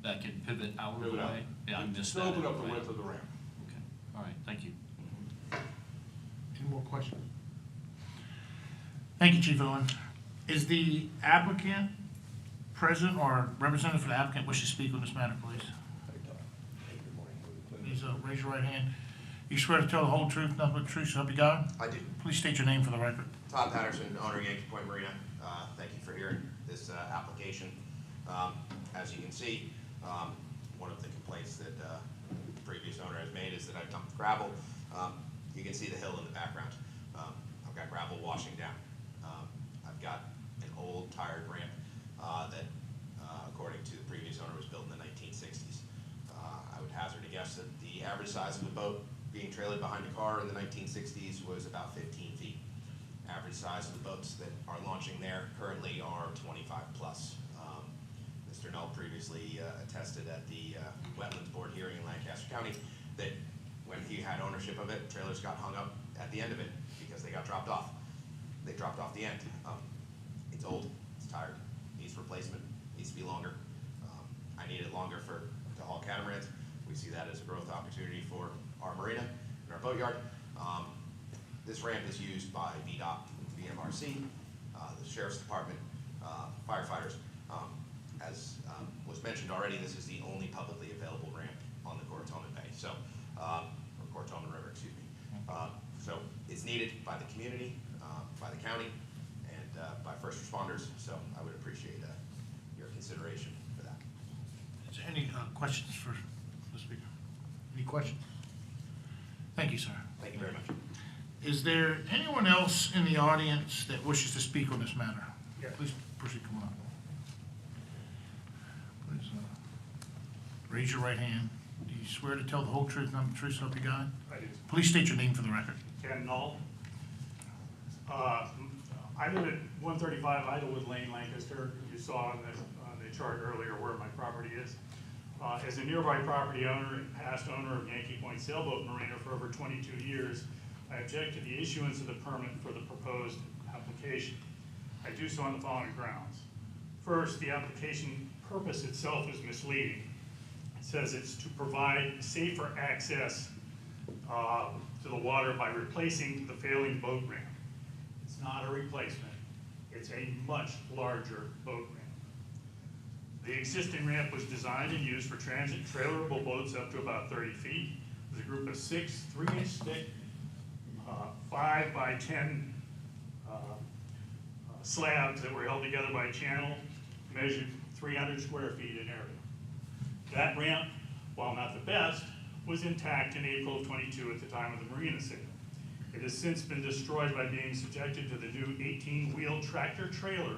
that can pivot out of the Pivot out. way? Yeah, I missed to that. open up the Right. width of the ramp. Okay, all right, thank you. Any more questions? Thank you, Chief Owen. Is the applicant present or representative for the applicant wish to speak on this matter, please? Please raise your right hand. You swear to tell the whole truth, nothing but the truth, so help you God? I do. Please state your name for the record. Todd Patterson, owner of Yankee Point Marina. Thank you for hearing this application. As you can see, one of the complaints that the previous owner has made is that I've dumped gravel. You can see the hill in the background. I've got gravel washing down. I've got an old tired ramp that, according to the previous owner, was built in the 1960s. I would hazard a guess that the average size of the boat being trailered behind a car in the 1960s was about 15 feet. Average size of the boats that are launching there currently are 25 plus. Mr. Null previously attested at the Wetlands Board hearing in Lancaster County that when he had ownership of it, trailers got hung up at the end of it because they got dropped off. They dropped off the end. It's old, it's tired, needs replacement, needs to be longer. I need it longer to haul catamarans. We see that as a growth opportunity for our marina and our boatyard. This ramp is used by VDOT, VMRC, the Sheriff's Department, firefighters. As was mentioned already, this is the only publicly available ramp on the Cortona Bay, or Cortona River, excuse me. So it's needed by the community, by the county, and by first responders, so I would appreciate your consideration for that. Is there any questions for the speaker? Any questions? Thank you, sir. Thank you very much. Is there anyone else in the audience that wishes to speak on this matter? Yeah. Please proceed, come on up. Please raise your right hand. Do you swear to tell the whole truth, nothing but the truth, so help you God? I do. Please state your name for the record. Ken Knoll. I live at 135 Idlewood Lane, Lancaster. You saw on the chart earlier where my property is. As a nearby property owner and past owner of Yankee Point Sailboat Marina for over 22 years, I object to the issuance of the permit for the proposed application. I do so on the following grounds. First, the application purpose itself is misleading. It says it's to provide safer access to the water by replacing the failing boat ramp. It's not a replacement. It's a much larger boat ramp. The existing ramp was designed and used for transit trailerable boats up to about 30 feet. There's a group of 6 3-inch thick, 5 by 10 slabs that were held together by a channel, measured 300 square feet in area. That ramp, while not the best, was intact in April of 22 at the time of the marina sale. It has since been destroyed by being subjected to the new 18-wheel tractor trailer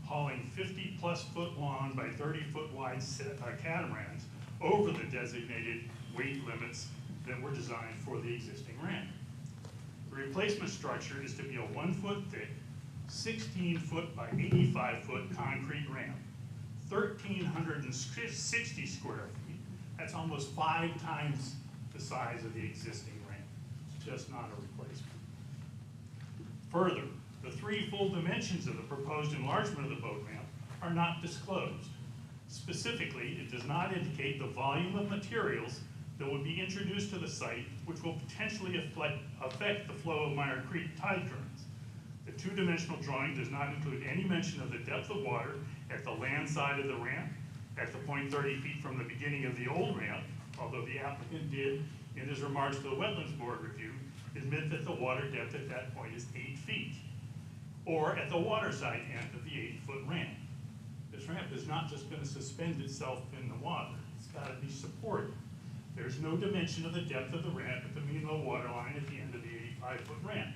hauling 50-plus foot long by 30-foot wide catamarans over the designated weight limits that were designed for the existing ramp. The replacement structure is to be a 1 foot thick, 16 foot by 85 foot concrete ramp, 1,360 square feet. That's almost 5 times the size of the existing ramp. It's just not a replacement. Further, the 3 full dimensions of the proposed enlargement of the boat ramp are not disclosed. Specifically, it does not indicate the volume of materials that would be introduced to the site, which will potentially affect the flow of Meyer Creek tide currents. The 2-dimensional drawing does not include any mention of the depth of water at the land side of the ramp, at the point 30 feet from the beginning of the old ramp, although the applicant did, in his remarks to the Wetlands Board review, admit that the water depth at that point is 8 feet, or at the waterside end of the 8-foot ramp. This ramp is not just going to suspend itself in the water. It's got to be supported. There's no dimension of the depth of the ramp at the mean low water line at the end of the 85-foot ramp.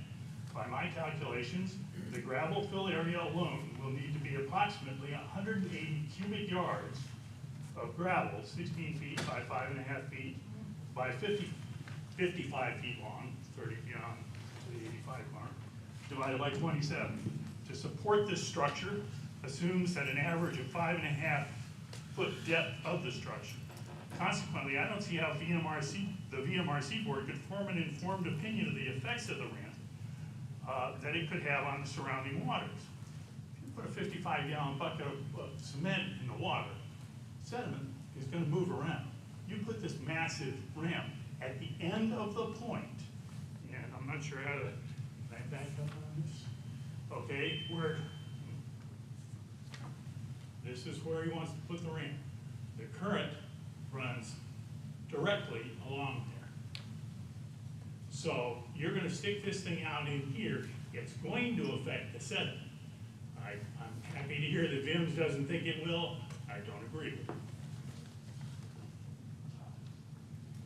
By my calculations, the gravel fill area alone will need to be approximately 180 cubic yards of gravel, 16 feet by 5.5 feet by 55 feet long, 30 feet on to the 85 mark, divided by 27. To support this structure assumes that an average of 5.5 foot depth of the structure. Consequently, I don't see how the VMRC board could form an informed opinion of the effects of the ramp that it could have on the surrounding waters. If you put a 55-gallon bucket of cement in the water, sediment is going to move around. You put this massive ramp at the end of the point, and I'm not sure how to back up on this. Okay, this is where he wants to put the ramp. The current runs directly along there. So you're going to stick this thing out in here. It's going to affect the sediment. I'm happy to hear that VIMS doesn't think it will. I don't agree with it.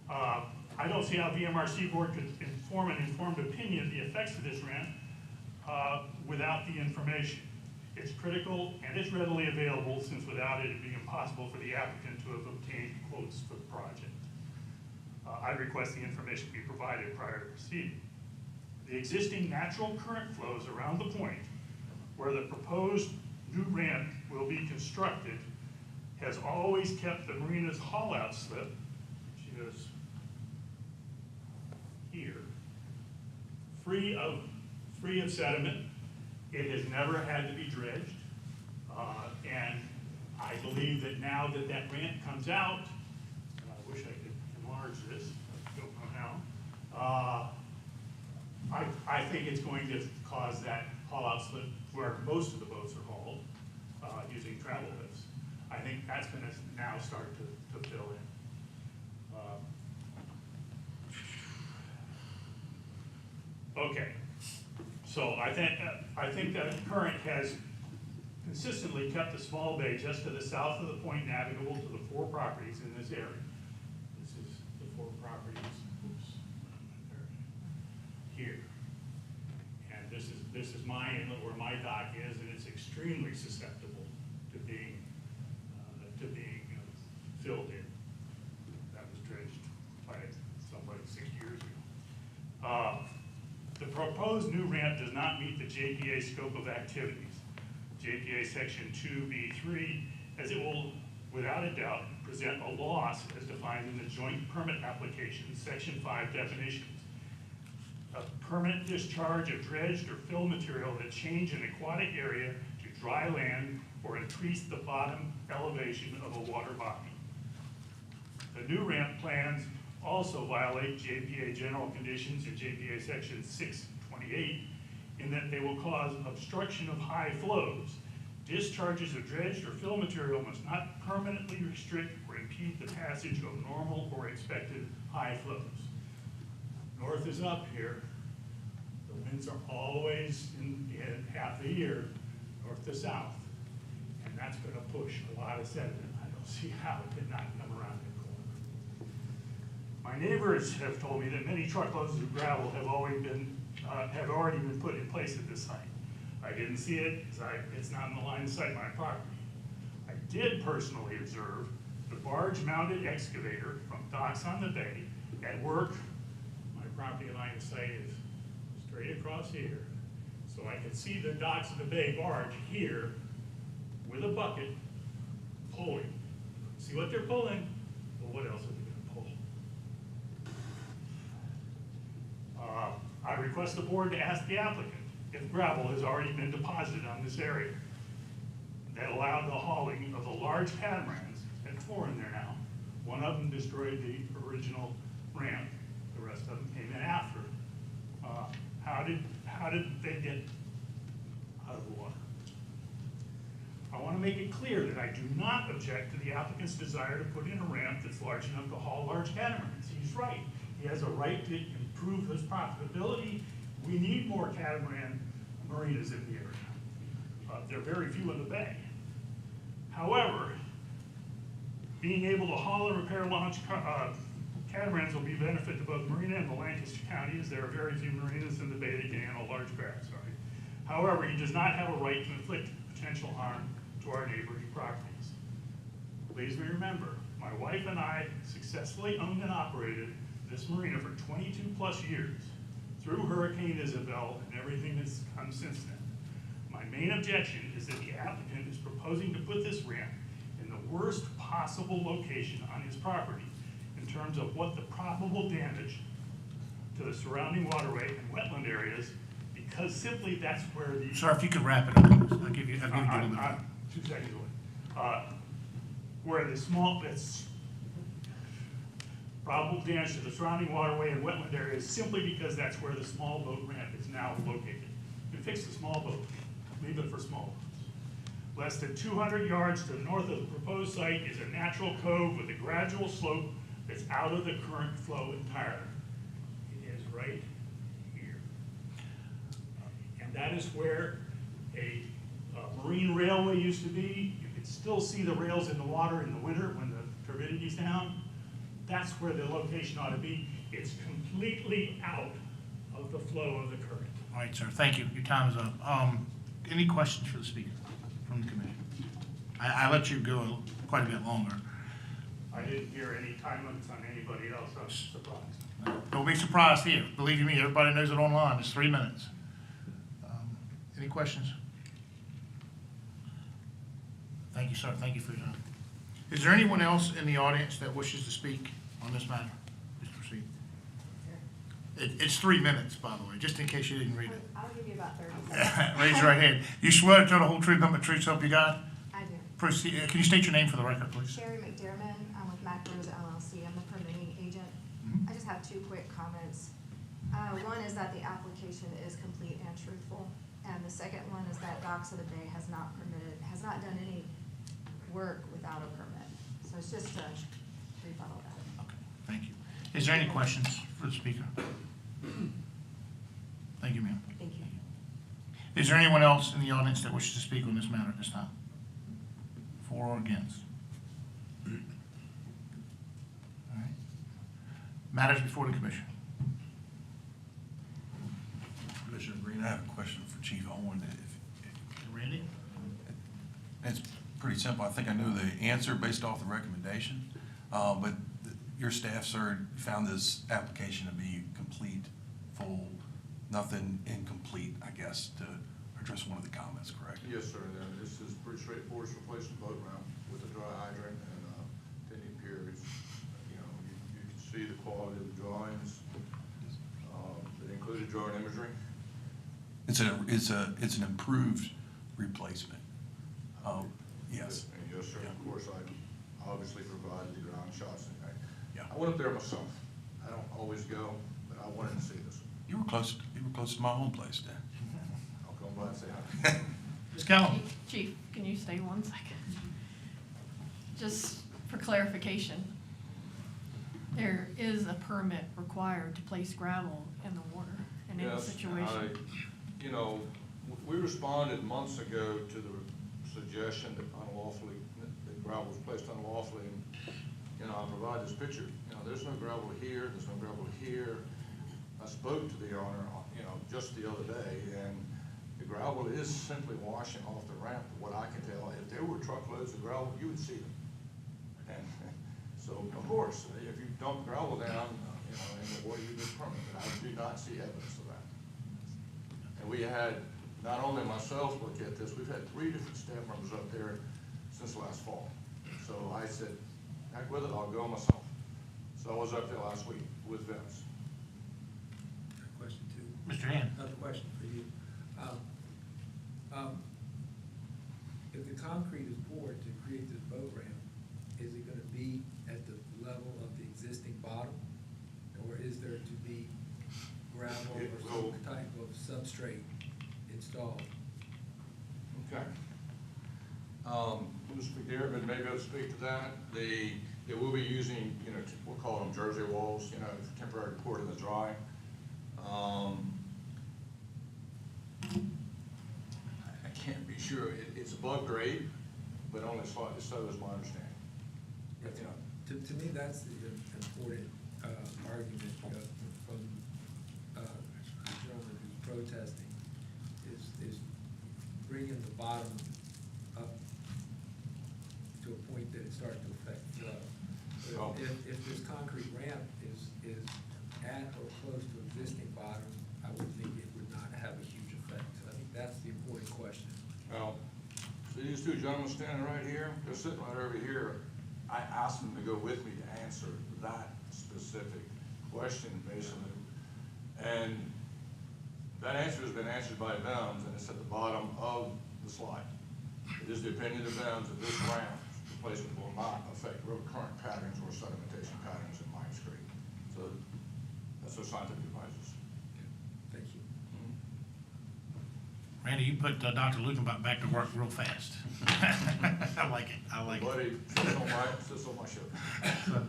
I don't see how VMRC board could form an informed opinion of the effects of this ramp without the information. It's critical and it's readily available, since without it, it'd be impossible for the applicant to have obtained quotes for the project. I request the information be provided prior to proceeding. The existing natural current flows around the point where the proposed new ramp will be constructed has always kept the marina's haul-out slip, which is here, free of sediment. It has never had to be dredged, and I believe that now that that ramp comes out, and I wish I could enlarge this, I don't know how, I think it's going to cause that haul-out slip where most of the boats are hauled using travel lifts. I think that's going to now start to fill in. Okay, so I think that current has consistently kept the small bay just to the south of the point navigable to the 4 properties in this area. This is the 4 properties, oops, here. And this is my inlet where my dock is, and it's extremely susceptible to being filled in. That was dredged by somebody 6 years ago. The proposed new ramp does not meet the JPA scope of activities, JPA section 2B3, as it will, without a doubt, present a loss as defined in the joint permit application, section 5 definitions. A permanent discharge of dredged or fill material that change an aquatic area to dry land or increase the bottom elevation of a water body. The new ramp plans also violate JPA general conditions in JPA section 628 in that they will cause obstruction of high flows. Discharges of dredged or fill material must not permanently restrict or impede the passage of normal or expected high flows. North is up here. The winds are always in half the year, north to south. And that's going to push a lot of sediment. I don't see how it could not come around the corner. My neighbors have told me that many truckloads of gravel have already been put in place at this site. I didn't see it because it's not in the line of sight of my property. I did personally observe the barge-mounted excavator from docks on the bay at work. My property line of sight is straight across here. So I can see the docks of the bay barge here with a bucket pulling. See what they're pulling? Well, what else are they gonna pull? I request the board to ask the applicant if gravel has already been deposited on this area that allowed the hauling of the large catamarans, and 4 in there now. One of them destroyed the original ramp. The rest of them came in after. How did they get out of the water? I want to make it clear that I do not object to the applicant's desire to put in a ramp that's large enough to haul large catamarans. He's right. He has a right to improve his profitability. We need more catamaran marinas in the area. There are very few in the bay. However, being able to haul and repair launch catamarans will be a benefit to both Marina and the Lancaster County, as there are very few marinas in the bay that can handle large crafts. However, he does not have a right to inflict potential harm to our neighboring properties. Please remember, my wife and I successfully owned and operated this marina for 22 plus years through Hurricane Isabel and everything that's come since then. My main objection is that the applicant is proposing to put this ramp in the worst possible location on his property in terms of what the probable damage to the surrounding waterway and wetland areas, because simply that's where the... Sir, if you could wrap it up, please. I'll give you a minute. 2 seconds away. Where the small, it's probable damage to the surrounding waterway and wetland areas simply because that's where the small boat ramp is now located. You fix the small boat, leave it for small boats. Less than 200 yards to the north of the proposed site is a natural cove with a gradual slope that's out of the current flow entirely. It is right here. And that is where a marine railway used to be. You can still see the rails in the water in the winter when the turbidity's down. That's where the location ought to be. It's completely out of the flow of the current. All right, sir, thank you. Your time is up. Any questions for the speaker from the commission? I let you go quite a bit longer. I didn't hear any time limits on anybody else. I was surprised. Don't be surprised here. Believe me, everybody knows it online. It's 3 minutes. Any questions? Thank you, sir. Thank you for your time. Is there anyone else in the audience that wishes to speak on this matter? Please proceed. It's 3 minutes, by the way, just in case you didn't read it. I'll give you about 30 seconds. Raise your right hand. You swear to tell the whole truth, nothing but the truth, so help you God? I do. Proceed. Can you state your name for the record, please? Sherry McDermott, I'm with Mac Rose LLC, I'm the permitting agent. I just have 2 quick comments. One is that the application is complete and truthful, and the second one is that Docks of the Bay has not done any work without a permit. So it's just to rebuttal that. Okay, thank you. Is there any questions for the speaker? Thank you, ma'am. Thank you. Is there anyone else in the audience that wishes to speak on this matter at this time? For or against? All right. Matters before the commission. Commissioner Green, I have a question for Chief Owen. Randy? It's pretty simple. I think I know the answer based off the recommendation, but your staff, sir, found this application to be complete, full, nothing incomplete, I guess, to address one of the comments, correct? Yes, sir. This is pretty straightforward. It's replacing boat ramp with a dry hydrant and tending piers. You know, you can see the quality of the drawings. It included drawing imagery. It's an improved replacement. Yes. Yes, sir. Of course, I obviously provided the ground shots. Yeah. I went up there myself. I don't always go, but I wanted to see this. You were close to my home place then. I'll come by and say hi. Ms. Callum? Chief, can you stay 1 second? Just for clarification, there is a permit required to place gravel in the water in any situation. You know, we responded months ago to the suggestion that gravel was placed unlawfully. And, you know, I provide this picture. You know, there's no gravel here. There's no gravel here. I spoke to the owner, you know, just the other day, and the gravel is simply washing off the ramp. What I can tell, if there were truckloads of gravel, you would see them. And So, of course, if you dump gravel down, you know, in the water, you just permit it. I do not see evidence of that. And we had, not only myself look at this, we've had 3 different staff members up there since last fall. So I said, heck with it, I'll go myself. So I was up there last week with Vince. Question two. Mr. Hand. Another question for you. If the concrete is poured to create this boat ramp, is it gonna be at the level of the existing bottom? Or is there to be gravel It or will- some type of substrate installed? Okay. Mr. McDermott, maybe I'll speak to that. They will be using, you know, we'll call them Jersey walls, you know, temporary poured in the dry. I can't be sure. It's above grade, but only slightly so is my understanding. But, you know, To me, that's the important argument from the gentleman who's protesting, is bringing the bottom up to a point that it starts to affect flow. So- But if this concrete ramp is at or close to existing bottom, I would think it would not have a huge effect. I think that's the important question. Well, so these 2 gentlemen standing right here, they're sitting right over here. I asked them to go with me to answer that specific question, basically. And that answer has been answered by VEMS, and it's at the bottom of the slide. It is the opinion of VEMS that this ramp replacement will not affect road current patterns or sedimentation patterns in Myers Creek. So that's what scientific advice. Thank you. Randy, you put Dr. Lukenbach back to work real fast. I like it, I like it. Buddy, sits on my shoulder.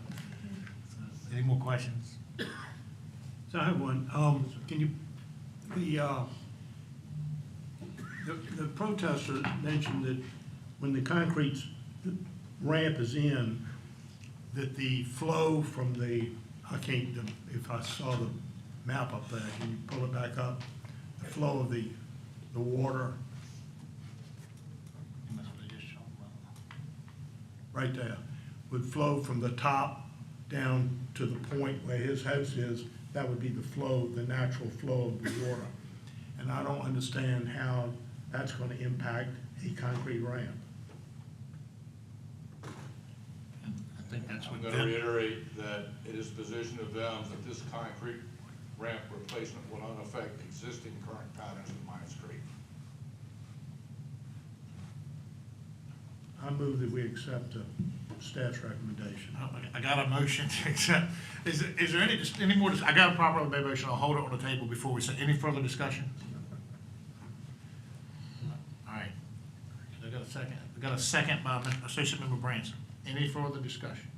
Any more questions? So I have one. Can you, the protester mentioned that when the concrete ramp is in, that the flow from the, if I saw the map up there, can you pull it back up? The flow of the water right there would flow from the top down to the point where his house is. That would be the flow, the natural flow of the water. And I don't understand how that's gonna impact a concrete ramp. I think that's what. I'm gonna reiterate that it is the position of VEMS that this concrete ramp replacement will not affect existing current patterns in Myers Creek. I move that we accept the staff's recommendation. I got a motion to accept. Is there any more, I got a properly made motion, I'll hold it on the table before we say, any further discussion? All right. I got a second. I got a second by Associate Member Branson. Any further discussion?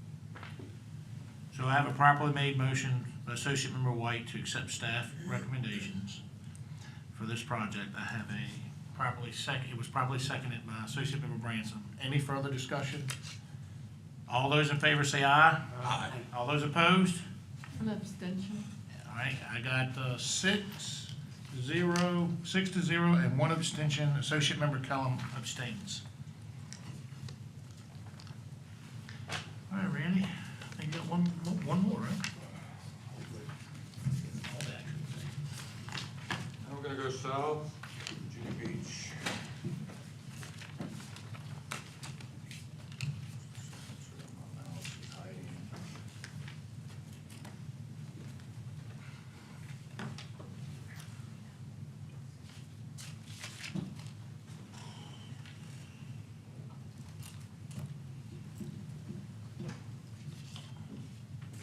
So I have a properly made motion by Associate Member White to accept staff recommendations for this project. I have a properly second, it was properly seconded by Associate Member Branson. Any further discussion? All those in favor say aye. Aye. All those opposed? An abstention. All right, I got 6-0, 6-0, and 1 abstention. Associate Member Kellum abstains. All right, Randy, I think you got one more, right? Now we're gonna go south, Virginia Beach.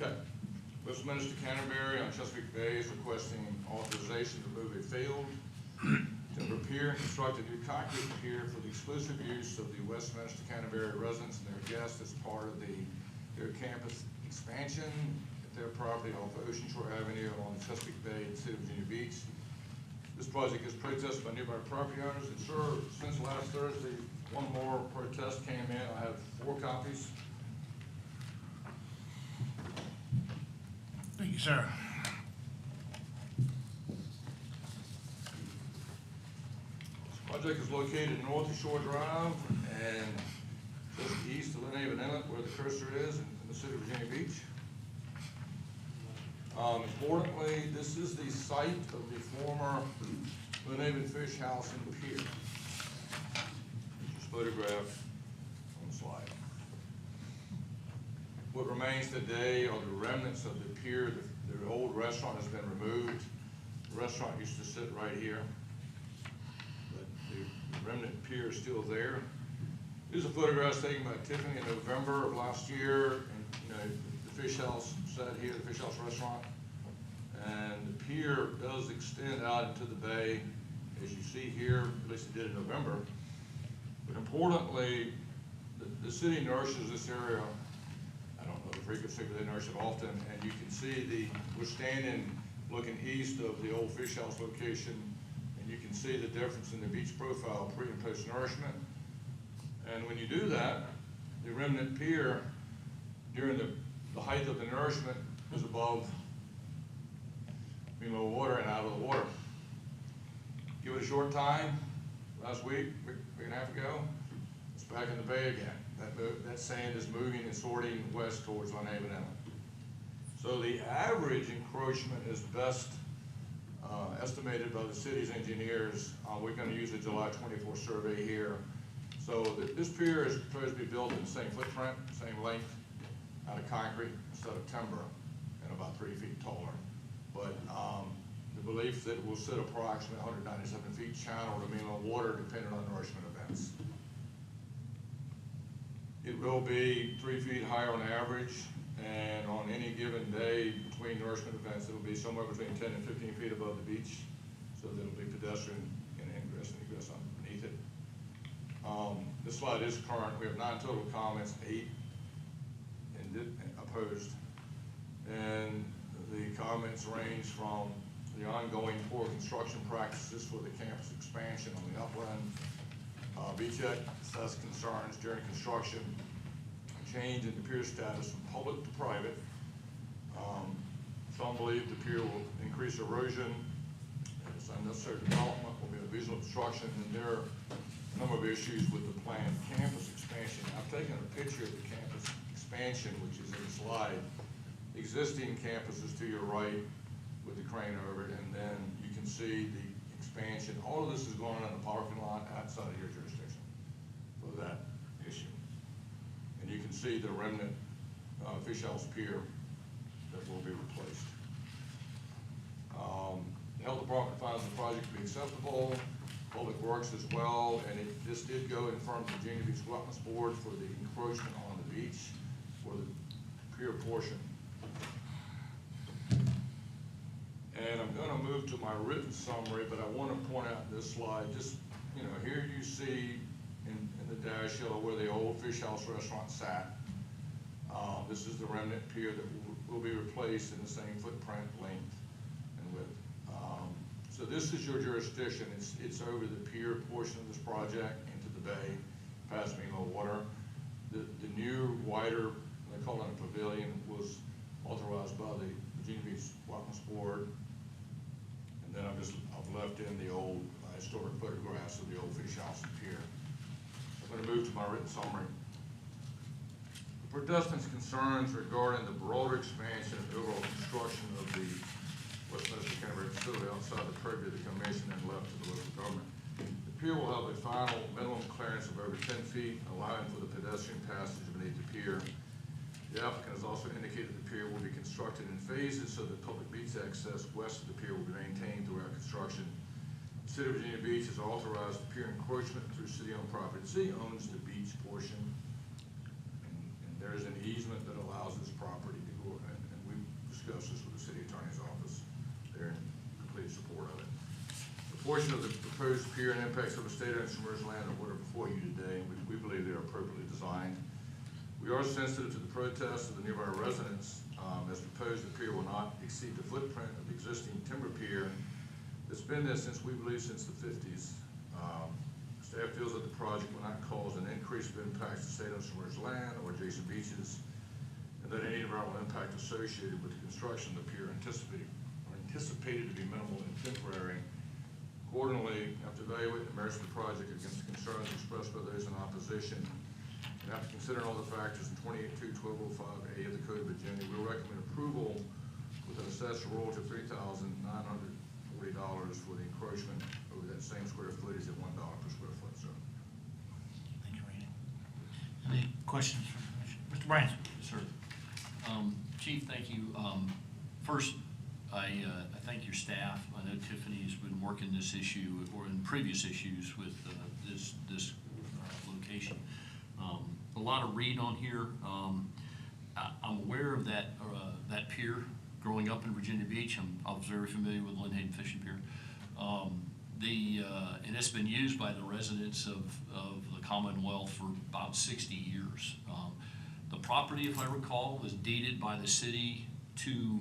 Okay. Westminster Canterbury on Chesapeake Bay is requesting authorization to move a field to repair and construct a new concrete pier for the exclusive use of the Westminster Canterbury residents and their guests as part of their campus expansion at their property off Ocean Shore Avenue along the Chesapeake Bay in the city of Virginia Beach. This project is protested by nearby property owners, and sure, since last Thursday, one more protest came in. I have 4 copies. Thank you, sir. This project is located in North Shore Drive and just east of Lynn Haven Inlet where the cursor is, and the city of Virginia Beach. Importantly, this is the site of the former New Haven Fish House and Pier. Just photographed on the slide. What remains today are the remnants of the pier. The old restaurant has been removed. The restaurant used to sit right here, but the remnant pier is still there. These are photographs taken by Tiffany in November of last year, and the Fish House sat here, the Fish House restaurant, and the pier does extend out into the bay, as you see here. At least it did in November. But importantly, the city nurses this area. I don't know the frequency, but they nurse it often, and you can see we're standing looking east of the old Fish House location, and you can see the difference in the beach profile pre and post nourishment. And when you do that, the remnant pier during the height of the nourishment is above mean level water and out of the water. Give it a short time, last week and a half ago, it's back in the bay again. That sand is moving and sorting west towards Lynnhaven Inlet. So the average encroachment is best estimated by the city's engineers. We're going to use the July 24 survey here. So this pier is proposed to be built in the same footprint, same length, out of concrete instead of timber, and about 3 feet taller. But the belief that it will sit approximately 197 feet channel to mean on water depending on nourishment events. It will be 3 feet higher on average, and on any given day between nourishment events, it will be somewhere between 10 and 15 feet above the beach, so that it'll be pedestrian and ingress and egress underneath it. This slide is current. We have 9 total comments, 8 opposed, and the comments range from the ongoing poor construction practices for the campus expansion on the upland, BCHEC assessed concerns during construction, change in the pier status from public to private. Some believe the pier will increase erosion, and its unnecessary development will be a visual obstruction, and there are a number of issues with the planned campus expansion. I've taken a picture of the campus expansion, which is in the slide. Existing campus is to your right with the crane over it, and then you can see the expansion. All of this is going on in the parking lot outside of your jurisdiction for that issue. And you can see the remnant Fish House Pier that will be replaced. The Health Department finds the project to be acceptable. Public Works as well, and this did go in front of the Virginia Beach Wetlands Board for the encroachment on the beach for the pier portion. And I'm going to move to my written summary, but I want to point out this slide. Just, here you see in the dash yellow where the old Fish House restaurant sat. This is the remnant pier that will be replaced in the same footprint, length, and width. So this is your jurisdiction. It's over the pier portion of this project into the bay, past mean low water. The new, wider, they call it a pavilion, was authorized by the Virginia Beach Wetlands Board. And then I've left in the old historic photographs of the old Fish House and pier. I'm going to move to my written summary. The protestants' concerns regarding the broader expansion and overall construction of the Westminster Canterbury facility outside the purview of the commission and left to the local government. The pier will have a final minimum clearance of over 10 feet, allowing for the pedestrian passage beneath the pier. The applicant has also indicated the pier will be constructed in phases so that public beach access west of the pier will be maintained throughout construction. The City of Virginia Beach has authorized the pier encroachment through city-owned property. The city owns the beach portion, and there's an easement that allows this property to go, and we've discussed this with the city attorney's office. They're in complete support of it. The portion of the proposed pier and impacts of the state-owned submerged land are what are before you today, and we believe they are appropriately designed. We are sensitive to the protests of the nearby residents. As proposed, the pier will not exceed the footprint of the existing timber pier that's been there since, we believe, since the 50s. Staff feels that the project will not cause an increase of impacts to state-owned submerged land or adjacent beaches, and that any environmental impact associated with the construction of the pier anticipated to be minimal and temporary. Accordingly, after evaluating the merits of the project against the concerns expressed by those in opposition, And after considering all the factors in 28-2-1205A of the Code of Virginia, we will recommend approval with an assessed royalty of $3,940 for the encroachment over that same square footage at $1 per square foot, sir. Thank you, Randy. Any questions from the commission? Mr. Branson? Sir. Chief, thank you. First, I thank your staff. I know Tiffany's been working this issue or in previous issues with this location. A lot of read on here. I'm aware of that pier growing up in Virginia Beach. I was very familiar with Lynn Hayden Fishing Pier. And it's been used by the residents of the Commonwealth for about 60 years. The property, if I recall, was deeded by the city to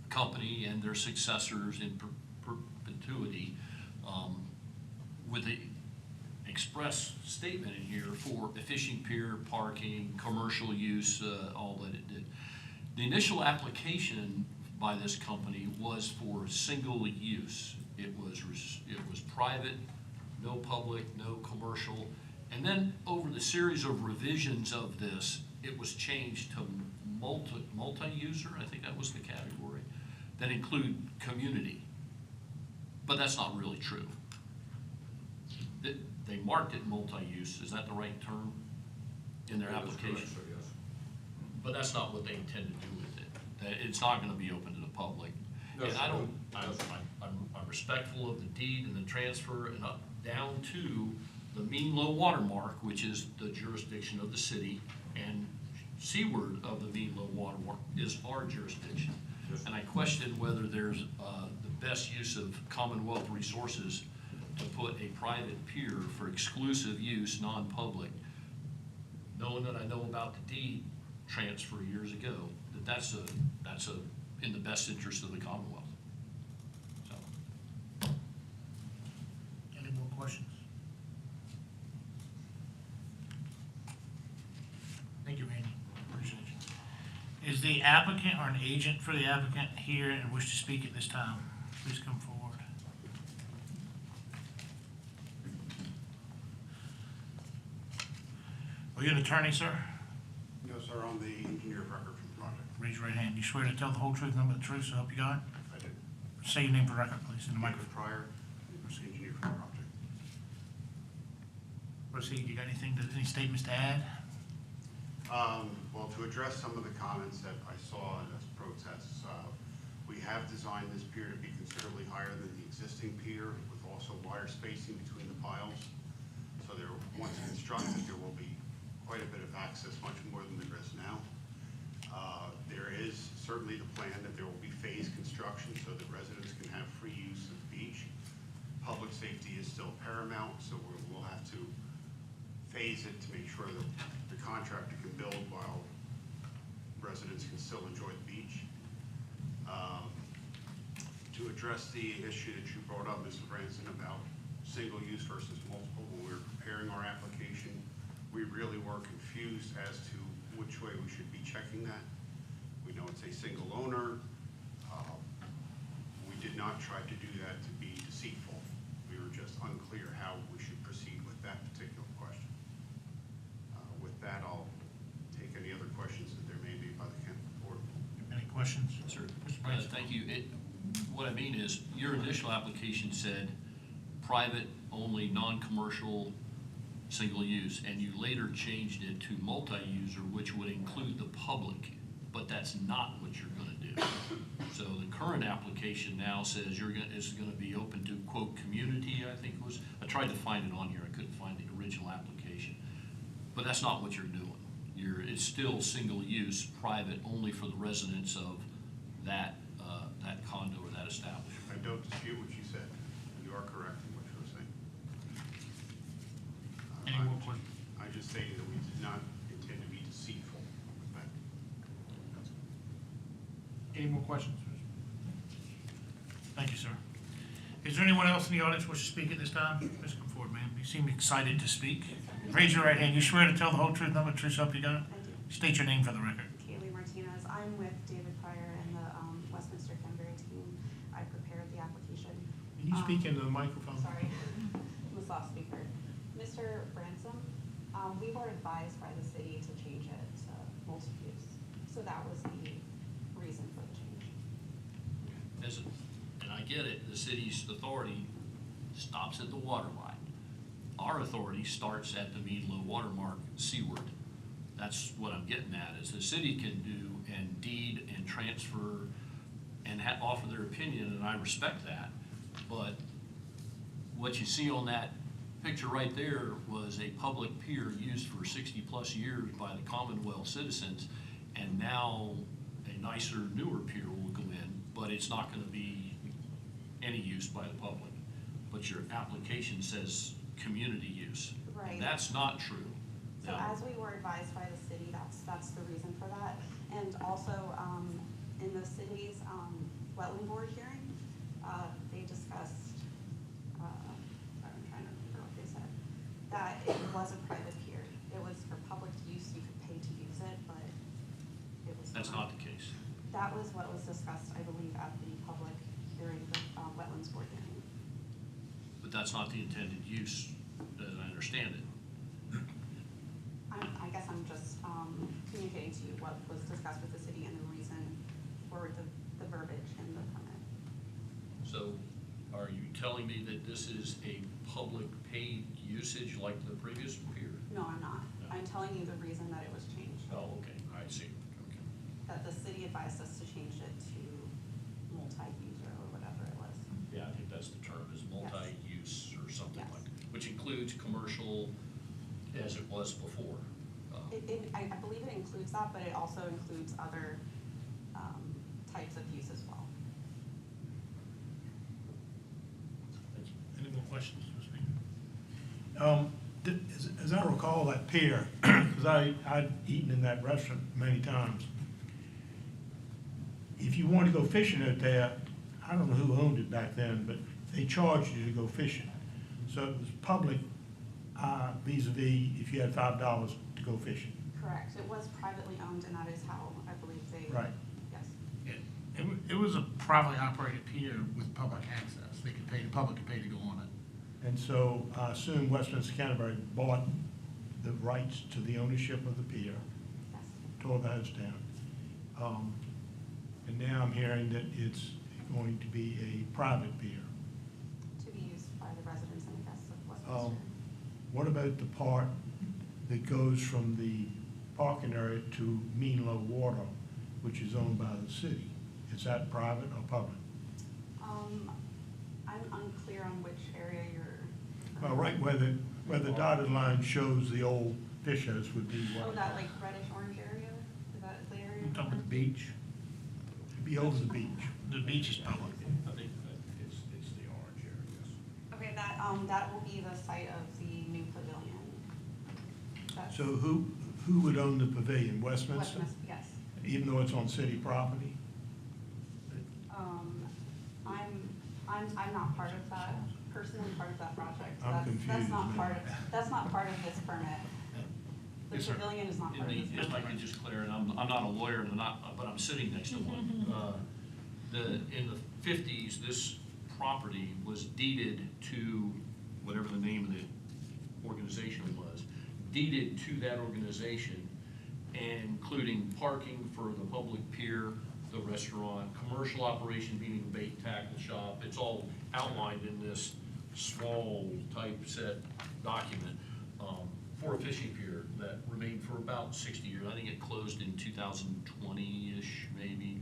the company and their successors in perpetuity, with the express statement in here for a fishing pier, parking, commercial use, all that it did. The initial application by this company was for single use. It was private, no public, no commercial. And then over the series of revisions of this, it was changed to multi-user, I think that was the category, that include community. But that's not really true. They marked it multi-use, is that the right term in their application? Correct, sir, yes. But that's not what they intend to do with it. It's not gonna be open to the public. No, And sir. I'm respectful of the deed and the transfer and up, down to the mean low water mark, which is the jurisdiction of the city, and seaward of the mean low water mark is our jurisdiction. Yes, sir. And I question whether there's, the best use of Commonwealth resources to put a private pier for exclusive use, non-public, knowing that I know about the deed transfer years ago, that's in the best interest of the Commonwealth. So, Any more questions? Thank you, Randy. Appreciate you. Is the applicant or an agent for the applicant here and wish to speak at this time? Please come forward. Are you an attorney, sir? No, sir, I'm the engineer of record for the project. Raise your right hand. You swear to tell the whole truth, nothing but the truth, so help you God? I did. Say your name for record, please, in the David microphone. Pryor, engineer for the project. Proceed. You got anything, any statements to add? Well, to address some of the comments that I saw as protests, we have designed this pier to be considerably higher than the existing pier, with also wider spacing between the piles. So there, once constructed, there will be quite a bit of access, much more than there is now. There is certainly the plan that there will be phased construction so that residents can have free use of the beach. Public safety is still paramount, so we'll have to phase it to make sure that the contractor can build while residents can still enjoy the beach. To address the issue that you brought up, Mr. Branson, about single use versus multiple, when we were preparing our application, we really were confused as to which way we should be checking that. We know it's a single owner. We did not try to do that to be deceitful. We were just unclear how we should proceed with that particular question. With that, I'll take any other questions that there may be by the board. Any questions? sir, Mr. Branson? thank you. What I mean is, your initial application said private only, non-commercial, single use, and you later changed it to multi-user, which would include the public, but that's not what you're gonna do. So the current application now says it's gonna be open to, quote, community, I think it was. I tried to find it on here, I couldn't find the original application. But that's not what you're doing. It's still single use, private, only for the residents of that condo or that establishment. I don't dispute what you said. You are correct in what you were saying. Any more questions? I just stated that we did not intend to be deceitful with that. That's all. Any more questions? Thank you, sir. Is there anyone else in the audience wish to speak at this time? Please come forward, ma'am. You seem excited to speak. Raise your right hand. You swear to tell the whole truth, nothing but the truth, so help you God? I do. State your name for the record. Kaylee Martinez. I'm with David Pryor and the Westminster Canberra team. I prepared the application. Can you speak into the microphone? Sorry, I'm a soft speaker. Mr. Bransom, We were advised by the city to change it to multi-use, so that was the reason for the change. And I get it, the city's authority stops at the water line. Our authority starts at the mean low water mark seaward. That's what I'm getting at, is the city can do and deed and transfer and offer their opinion, and I respect that. But what you see on that picture right there was a public pier used for 60-plus years by the Commonwealth citizens, and now a nicer, newer pier will go in, but it's not gonna be any use by the public. But your application says community use. Right. And that's not true. So as we were advised by the city, that's the reason for that. And also, in the city's wetland board hearing, they discussed, I'm trying to remember what they said, that it was a private pier. It was for public use, you could pay to use it, but it was That's not the case. That was what was discussed, I believe, at the public hearing, the wetlands board hearing. But that's not the intended use, as I understand it. I guess I'm just communicating to you what was discussed with the city and the reason for the verbiage in the permit. So are you telling me that this is a public paid usage like the previous pier? No, I'm not. I'm telling you the reason that it was changed. Oh, okay, I see. Okay. That the city advised us to change it to multi-user or whatever it was. Yeah, I think that's the term, is multi-use or something Yes. like that, which includes commercial as it was before. I believe it includes that, but it also includes other types of use as well. Thank you. Any more questions, Mr. Speaker? As I recall, that pier, because I'd eaten in that restaurant many times. If you wanted to go fishing out there, I don't know who owned it back then, but they charged you to go fishing. So it was public vis-a-vis if you had $5 to go fishing. Correct. It was privately owned, and that is how I believe they. Right. Yes. It was a privately operated pier with public access. They could pay, the public could pay to go on it. And so I assume Westminster Canterbury bought the rights to the ownership of the pier, tore the house down. And now I'm hearing that it's going to be a private pier. To be used by the residents and guests of Westminster. What about the part that goes from the parking area to mean low water, which is owned by the city? Is that private or public? I'm unclear on which area you're. Well, right where the dotted line shows the old fish house would be Oh, what? that like reddish orange area? Is that the area? I'm talking about the beach. It'd be over the beach. The beach is public. I think it's the orange area, yes. Okay, that will be the site of the new pavilion. That's So who would own the pavilion? Westminster? Westminster, yes. Even though it's on city property? I'm not part of that, personally part of that project. I'm That's confused, not man. part of, that's not part of this permit. The Yes, sir. pavilion is not part of this If I permit. could just clear, and I'm not a lawyer, and but I'm sitting next to one. In the 50s, this property was deeded to whatever the name of the organization was, deeded to that organization, including parking for the public pier, the restaurant, commercial operation, meaning the bait tackle shop. It's all outlined in this small typeset document for a fishing pier that remained for about 60 years. I think it closed in 2020-ish, maybe.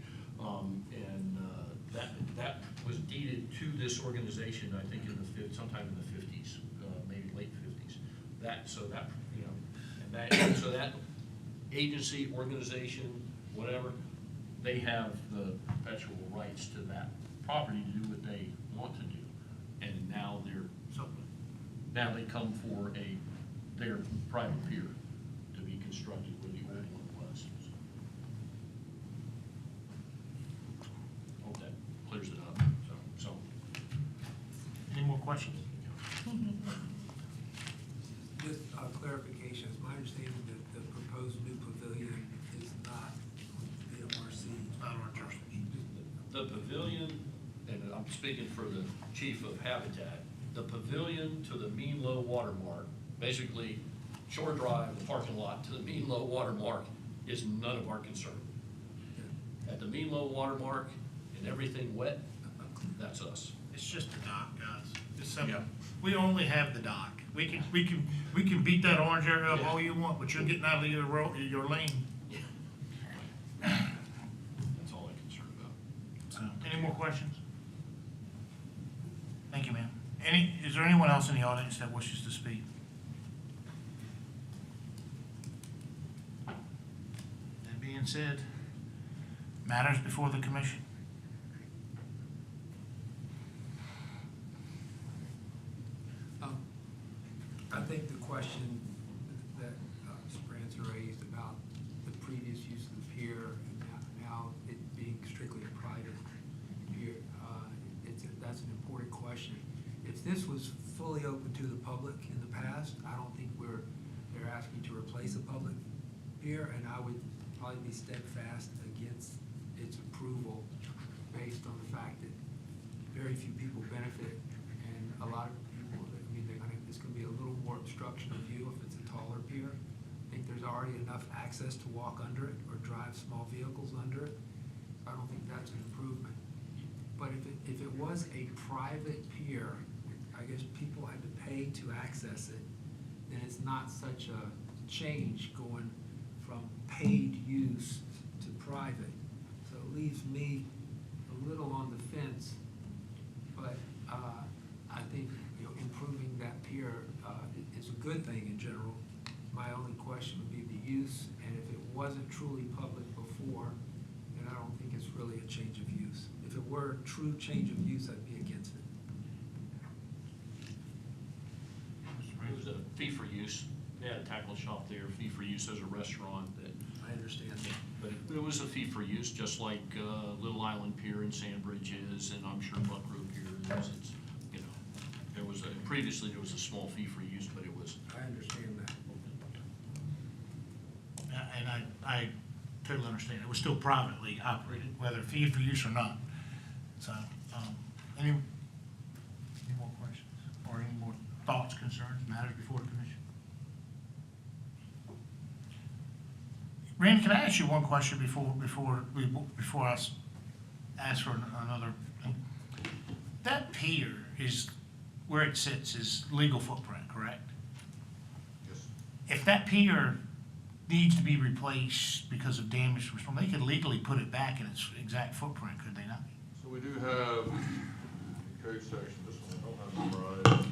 That was deeded to this organization, I think, sometime in the 50s, maybe late 50s. So that agency, organization, whatever, they have the perpetual rights to that property to do what they want to do. And now they come for their private pier to be constructed where the old one was. Hope that clears it up. So. Any more questions? Just clarification, it's my understanding that the proposed new pavilion is not the MRC. Not our jurisdiction. The pavilion, and I'm speaking for the chief of Habitat, the pavilion to the mean low water mark basically Shore Drive, the parking lot, to the mean low water mark is none of our concern. At the mean low water mark and everything wet, that's us. It's just the dock, guys. It's simple. Yeah. We only have the dock. We can beat that orange area up all you want, but you're getting out of your road, your lane. That's all I'm concerned about. So, any more questions? Thank you, ma'am. Is there anyone else in the audience that wishes to speak? That being said, matters before the commission. I think the question that Sprance raised about the previous use of the pier and now it being strictly a private pier, that's an important question. If this was fully open to the public in the past, I don't think they're asking to replace a public pier, and I would probably be steadfast against its approval based on the fact that very few people benefit and a lot of people, it's gonna be a little more obstruction of view if it's a taller pier. I think there's already enough access to walk under it or drive small vehicles under it. I don't think that's an improvement. But if it was a private pier, I guess people had to pay to access it, then it's not such a change going from paid use to private. So it leaves me a little on the fence, but I think improving that pier is a good thing in general. My only question would be the use, and if it wasn't truly public before, then I don't think it's really a change of use. If it were a true change of use, I'd be against it. It was a fee for use. They had a tackle shop there, fee for use as a restaurant that. I understand. But it was a fee for use, just like Little Island Pier in Sandbridge is, and I'm sure Buckrow Pier is. It's, previously there was a small fee for use, but it was. I understand that. And I totally understand. It was still privately operated, whether fee for use or not. So, any more questions or any more thoughts, concerns, matters before the commission? Randy, can I ask you one question before I ask for another? That pier is, where it sits is legal footprint, correct? Yes. If that pier needs to be replaced because of damage from storm, they could legally put it back in its exact footprint, could they not? So we do have a code section, this one I don't have memorized.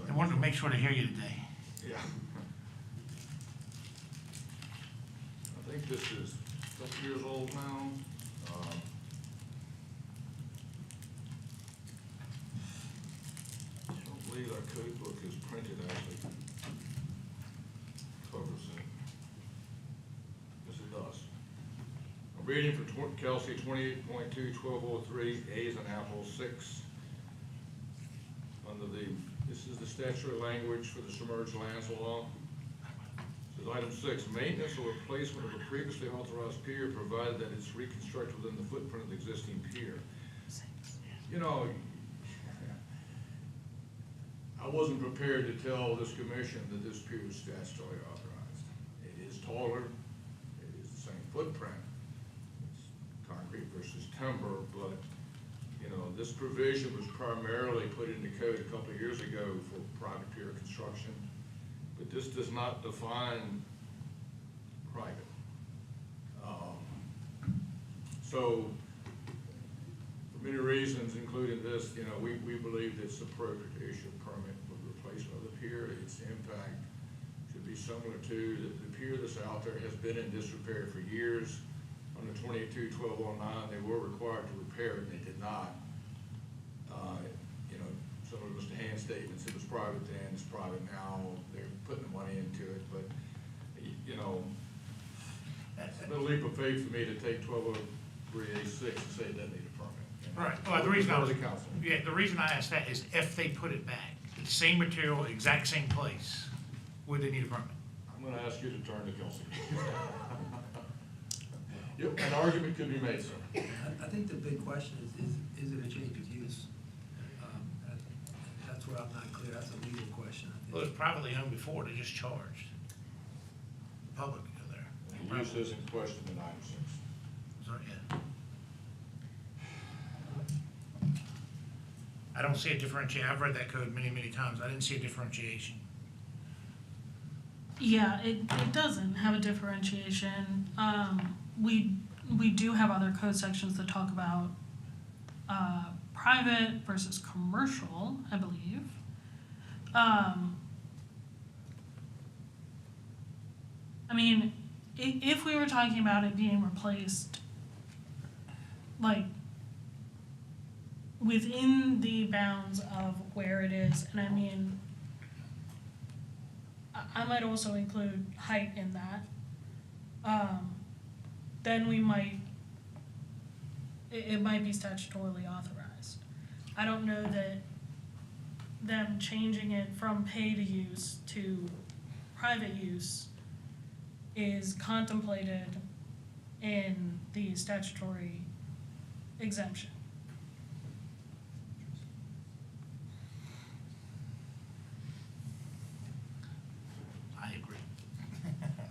I wanted to make sure to hear you today. Yeah. I think this is a couple years old now. I don't believe our code book is printed actually. Covers it. Yes, it does. I'm reading for Kelsey 28.2, 1203, A as an apple, 6. This is the statutory language for the submerged lands law. It says item 6, maintenance or replacement of a previously authorized pier provided that it's reconstructed within the footprint of the existing pier. You know, I wasn't prepared to tell this commission that this pier is statutorily authorized. It is taller, it is the same footprint. It's concrete versus timber, but you know, this provision was primarily put into code a couple of years ago for private pier construction, but this does not define private. So, for many reasons, including this, you know, we believe it's appropriate to issue a permit for the replacement of the pier. Its impact should be similar to the pier that's out there has been in disrepair for years. Under 22-1209, they were required to repair it, and they did not. You know, some of Mr. Hand's statements, it was private then, it's private now, they're putting the money into it, but, you know, it's a leap of faith for me to take 1203A6 and say it doesn't need a permit. Right, well, the reason I was, The council. yeah, the reason I asked that is if they put it back, the same material, exact same place, would they need a permit? I'm gonna ask you to turn to Kelsey. Yep, an argument could be made, sir. I think the big question is it a change of use? That's where I'm not clear, that's a legal question, I Well, it think. was privately owned before, they just charged the public to go there. The use isn't questioned in item 6. Sorry, yeah. I don't see a differentiation. I've read that code many, many times. I didn't see a differentiation. Yeah, it doesn't have a differentiation. We do have other code sections that talk about private versus commercial, I believe. I mean, if we were talking about it being replaced, like, within the bounds of where it is, and I mean, I might also include height in that, then we might, it might be statutorily authorized. I don't know that them changing it from pay to use to private use is contemplated in the statutory exemption. I agree.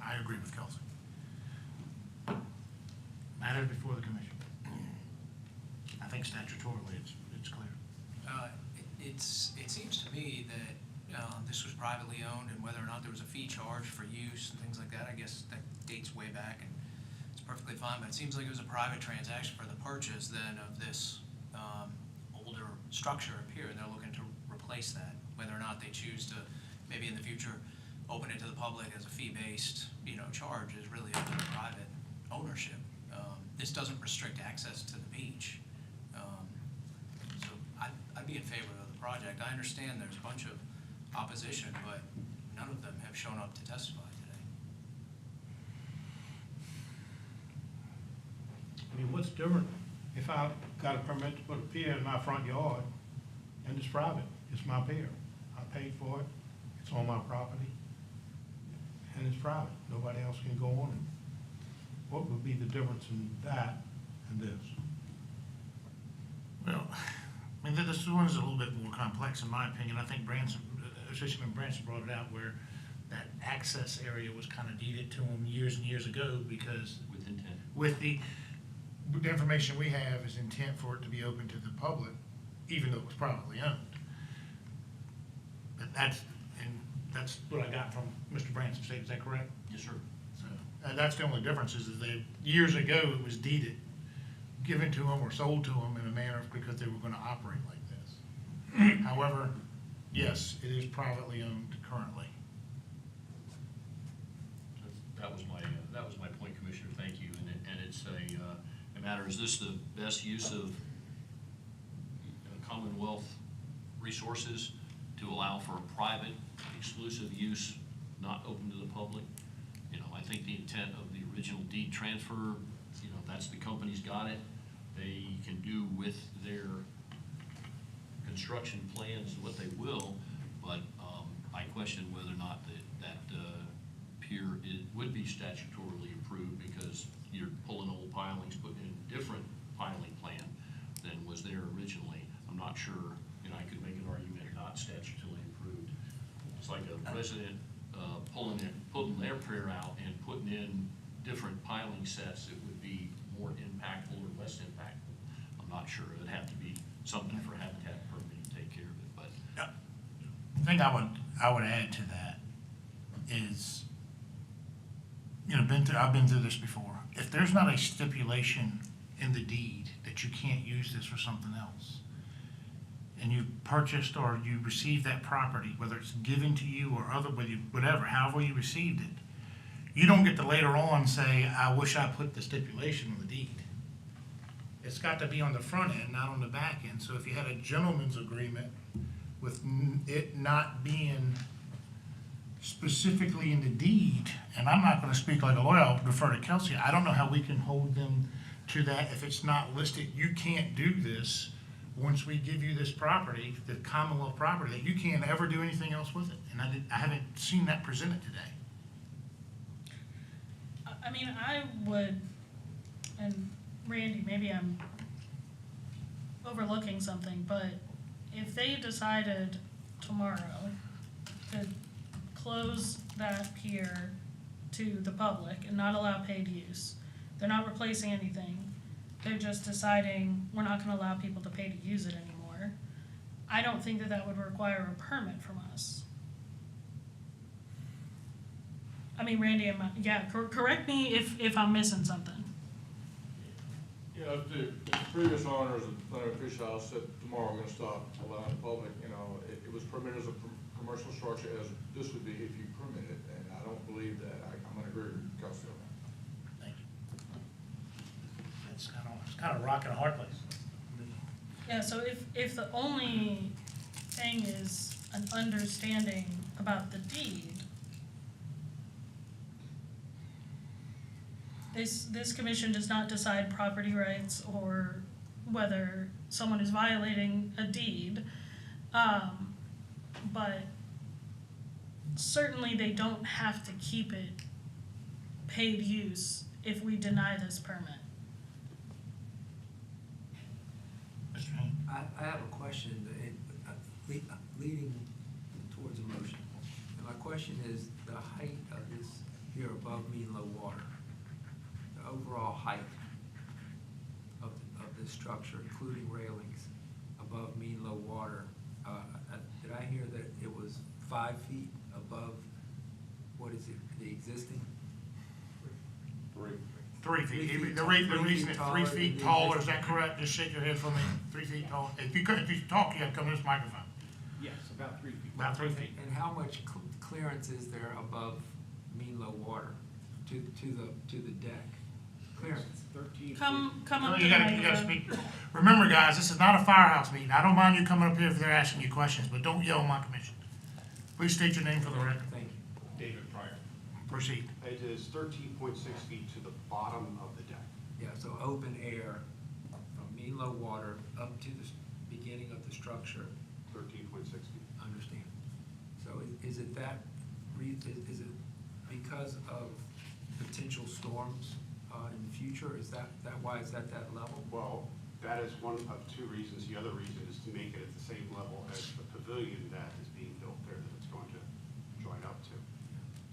I agree with Kelsey. Matters before the commission. I think statutorily it's clear. It seems to me that this was privately owned, and whether or not there was a fee charged for use and things like that, I guess that dates way back, and it's perfectly fine, but it seems like it was a private transaction for the purchase then of this older structure up here, and they're looking to replace that. Whether or not they choose to, maybe in the future, open it to the public as a fee-based, charge is really up to the private ownership. This doesn't restrict access to the beach. So I'd be in favor of the project. I understand there's a bunch of opposition, but none of them have shown up to testify today. I mean, what's different if I got a permit to put a pier in my front yard and it's private, it's my pier. I paid for it, it's on my property, and it's private, nobody else can go on it. What would be the difference in that and this? Well, I mean, this one is a little bit more complex in my opinion. I think Assistant Branson brought it out where that access area was kind of deeded to them years and years ago because With intent. with the information we have is intent for it to be open to the public, even though it was privately owned. But that's what I got from Mr. Branson's statement. Is that correct? Yes, sir. So that's the only difference is that years ago it was deeded, given to them or sold to them in a manner because they were going to operate like this. However, yes, it is privately owned currently. That was my point, Commissioner, thank you, and it's a matter, is this the best use of Commonwealth resources to allow for a private, exclusive use, not open to the public? I think the intent of the original deed transfer, that's the company's got it. They can do with their construction plans what they will, but I question whether or not that pier would be statutorily approved because you're pulling old pilings, putting in a different piling plan than was there originally. I'm not sure, I could make an argument not statutorily approved. It's like a resident pulling their pier out and putting in different piling sets that would be more impactful or less impactful. I'm not sure. It would have to be something for Habitat permitting to take care of it, but. The thing I would add to that is, I've been through this before. If there's not a stipulation in the deed that you can't use this for something else, and you purchased or you received that property, whether it's given to you or whatever, however you received it, you don't get to later on say, I wish I put the stipulation on the deed. It's got to be on the front end, not on the back end. So if you had a gentleman's agreement with it not being specifically in the deed, and I'm not going to speak like a lawyer, I'll refer to Kelsey. I don't know how we can hold them to that if it's not listed. You can't do this once we give you this property, the Commonwealth property, that you can't ever do anything else with it. And I haven't seen that presented today. I mean, I would, and Randy, maybe I'm overlooking something, but if they decided tomorrow to close that pier to the public and not allow paid use. They're not replacing anything. They're just deciding we're not gonna allow people to pay to use it anymore. I don't think that that would require a permit from us. I mean, Randy, correct me if I'm missing something. You know, if the previous owners of Thunder Fish House said tomorrow we're gonna stop allowing the public, you know, it was permitted as a commercial structure as this would be if you permit it, and I don't believe that. I'm gonna agree with Costello. Thank you. It's kind of a rock and a hard place. Yeah, so if the only thing is an understanding about the deed, this commission does not decide property rights or whether someone is violating a deed. But certainly they don't have to keep it paid use if we deny this permit. Mr. Haynes? I have a question leading towards a motion. And my question is the height of this here above mean low water, the overall height of this structure, including railings above mean low water. Did I hear that it was 5 feet above, what is it, the existing? 3 feet. 3 feet The tall- reason it's 3 taller feet than the taller, is existing. that correct? Just shake your head for me. 3 feet tall. If you talk, you have to come to this microphone. Yes, about 3 feet. About 3 feet. And how much clearance is there above mean low water to the deck? Clearance? 13. Come No, up to you the gotta microphone. speak. Remember, guys, this is not a firehouse meeting. I don't mind you coming up here if they're asking you questions, but don't yell in my commission. Please state your name for the record. Thank you. David Pryor. Proceed. It is 13.6 feet to the bottom of the deck. Yeah, so open air from mean low water up to the beginning of the structure. 13.6 feet. Understand. So is it that, is it because of potential storms in the future? Is that why it's at that level? Well, that is one of two reasons. The other reason is to make it at the same level as the pavilion that is being built there that it's going to join up to.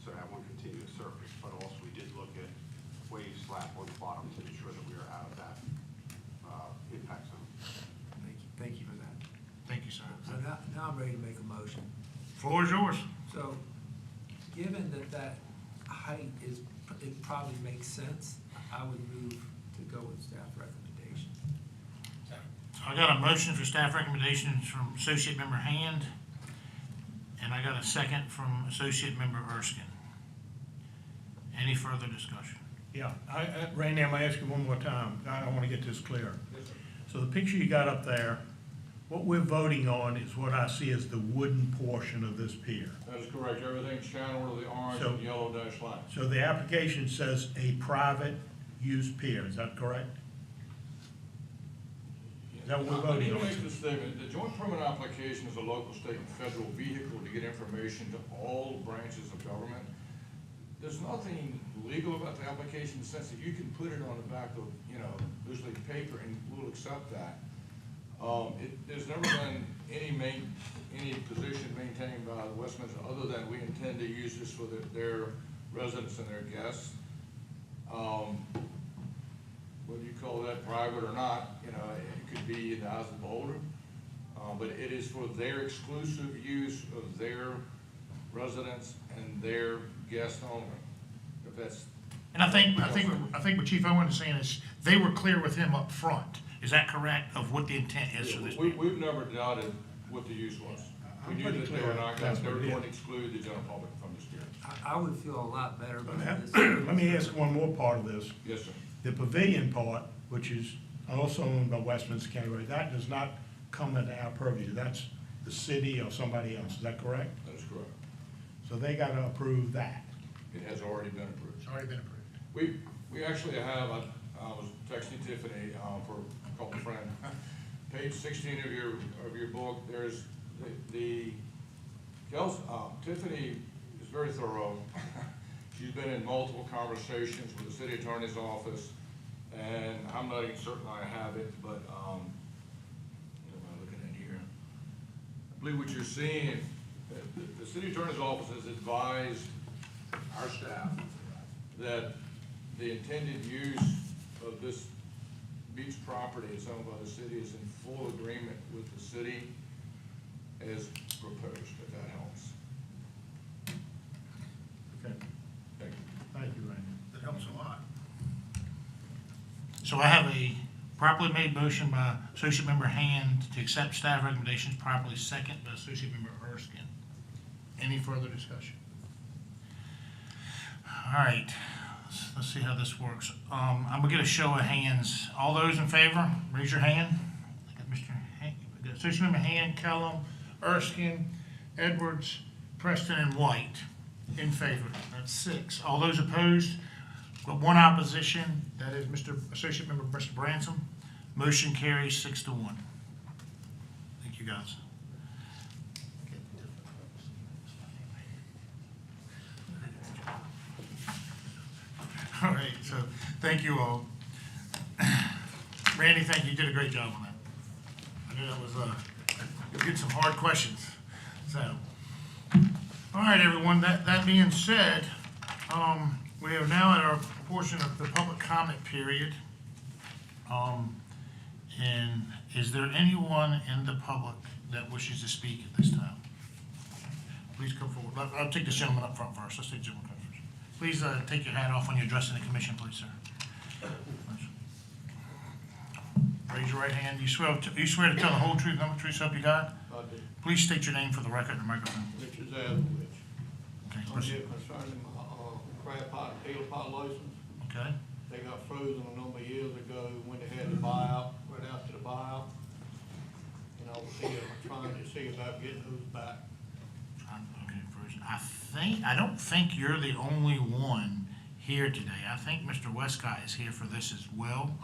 So to have one continuous surface, but also we did look at wave slap on the bottom to ensure that we are out of that impact zone. Thank you for that. Thank you, sir. So now I'm ready to make a motion. Floor is yours. So, given that height it probably makes sense, I would move to go with staff recommendation. So I got a motion for staff recommendations from Associate Member Hand, and I got a second from Associate Member Erskine. Any further discussion? Yeah, Randy, I'm gonna ask you one more time. I want to get this clear. Yes, sir. So the picture you got up there, what we're voting on is what I see as the wooden portion of this pier. That is correct. Everything's channeled to the orange So- and yellow dash line. So the application says a private use pier, is that correct? Is that what we're I need voting to make on? this statement. The joint permit application is a local, state, and federal vehicle to get information to all branches of government. There's nothing legal about the application in the sense that you can put it on the back of, loose leaf paper and we'll accept that. There's never been any position maintained by the Westminster other than we intend to use this for their residents and their guests. Whether you call that private or not, it could be in the eyes of the beholder. But it is for their exclusive use of their residents and their guests only. If that's. And I think what Chief Owen is saying is they were clear with him up front. Is that correct, of what the intent is for this? We've never doubted what the use was. We I'm knew pretty that they clear were not that's going what it to is. exclude the general public from this hearing. I would feel a lot better about this. Let me ask one more part of this. Yes, sir. The pavilion part, which is also owned by Westminster County Road, that does not come into our purview. That's the city or somebody else, is that correct? That is correct. So they gotta approve that. It has already been approved. It's already been approved. We actually have, I was texting Tiffany, for a couple of friends. Page 16 of your book, there's Tiffany is very thorough. She's been in multiple conversations with the city attorney's office, and I'm not even certain I have it, but, what am I looking at here? I believe what you're seeing, the city attorney's office has advised our staff that the intended use of this beach property is owned by the city is in full agreement with the city as proposed, if that helps. Okay. Thank you. Thank you, Randy. That helps a lot. So I have a properly made motion by Associate Member Hand to accept staff recommendations, properly second by Associate Member Erskine. Any further discussion? All right, let's see how this works. I'm gonna get a show of hands. All those in favor, raise your hand. I got Mr. Hand, I got Associate Member Hand, Kellum, Erskine, Edwards, Preston, and White in favor. That's 6. All those opposed? Got 1 opposition. That is Associate Member Mr. Bransom. Motion carries 6-1. Thank you, guys. All right, so thank you all. Randy, thank you. You did a great job on that. I knew that was, you'll get some hard questions. So, all right, everyone, that being said, we are now at our portion of the public comment period. And is there anyone in the public that wishes to speak at this time? Please come forward. I'll take this gentleman up front first. Let's take the gentleman up first. Please take your hat off when you're addressing the commission, please, sir. Raise your right hand. You swear to tell the whole truth, nothing but the truth, so help you God? I do. Please state your name for the record and the microphone. Richard Zadowich. Okay, I'm proceed. here concerning my crab pot, tail pot license. Okay. They got frozen a number of years ago when they had the buyout, right after the buyout. And I was here trying to see about getting those back. Okay, first, I don't think you're the only one here today. I think Mr. Westcott is here for this as well.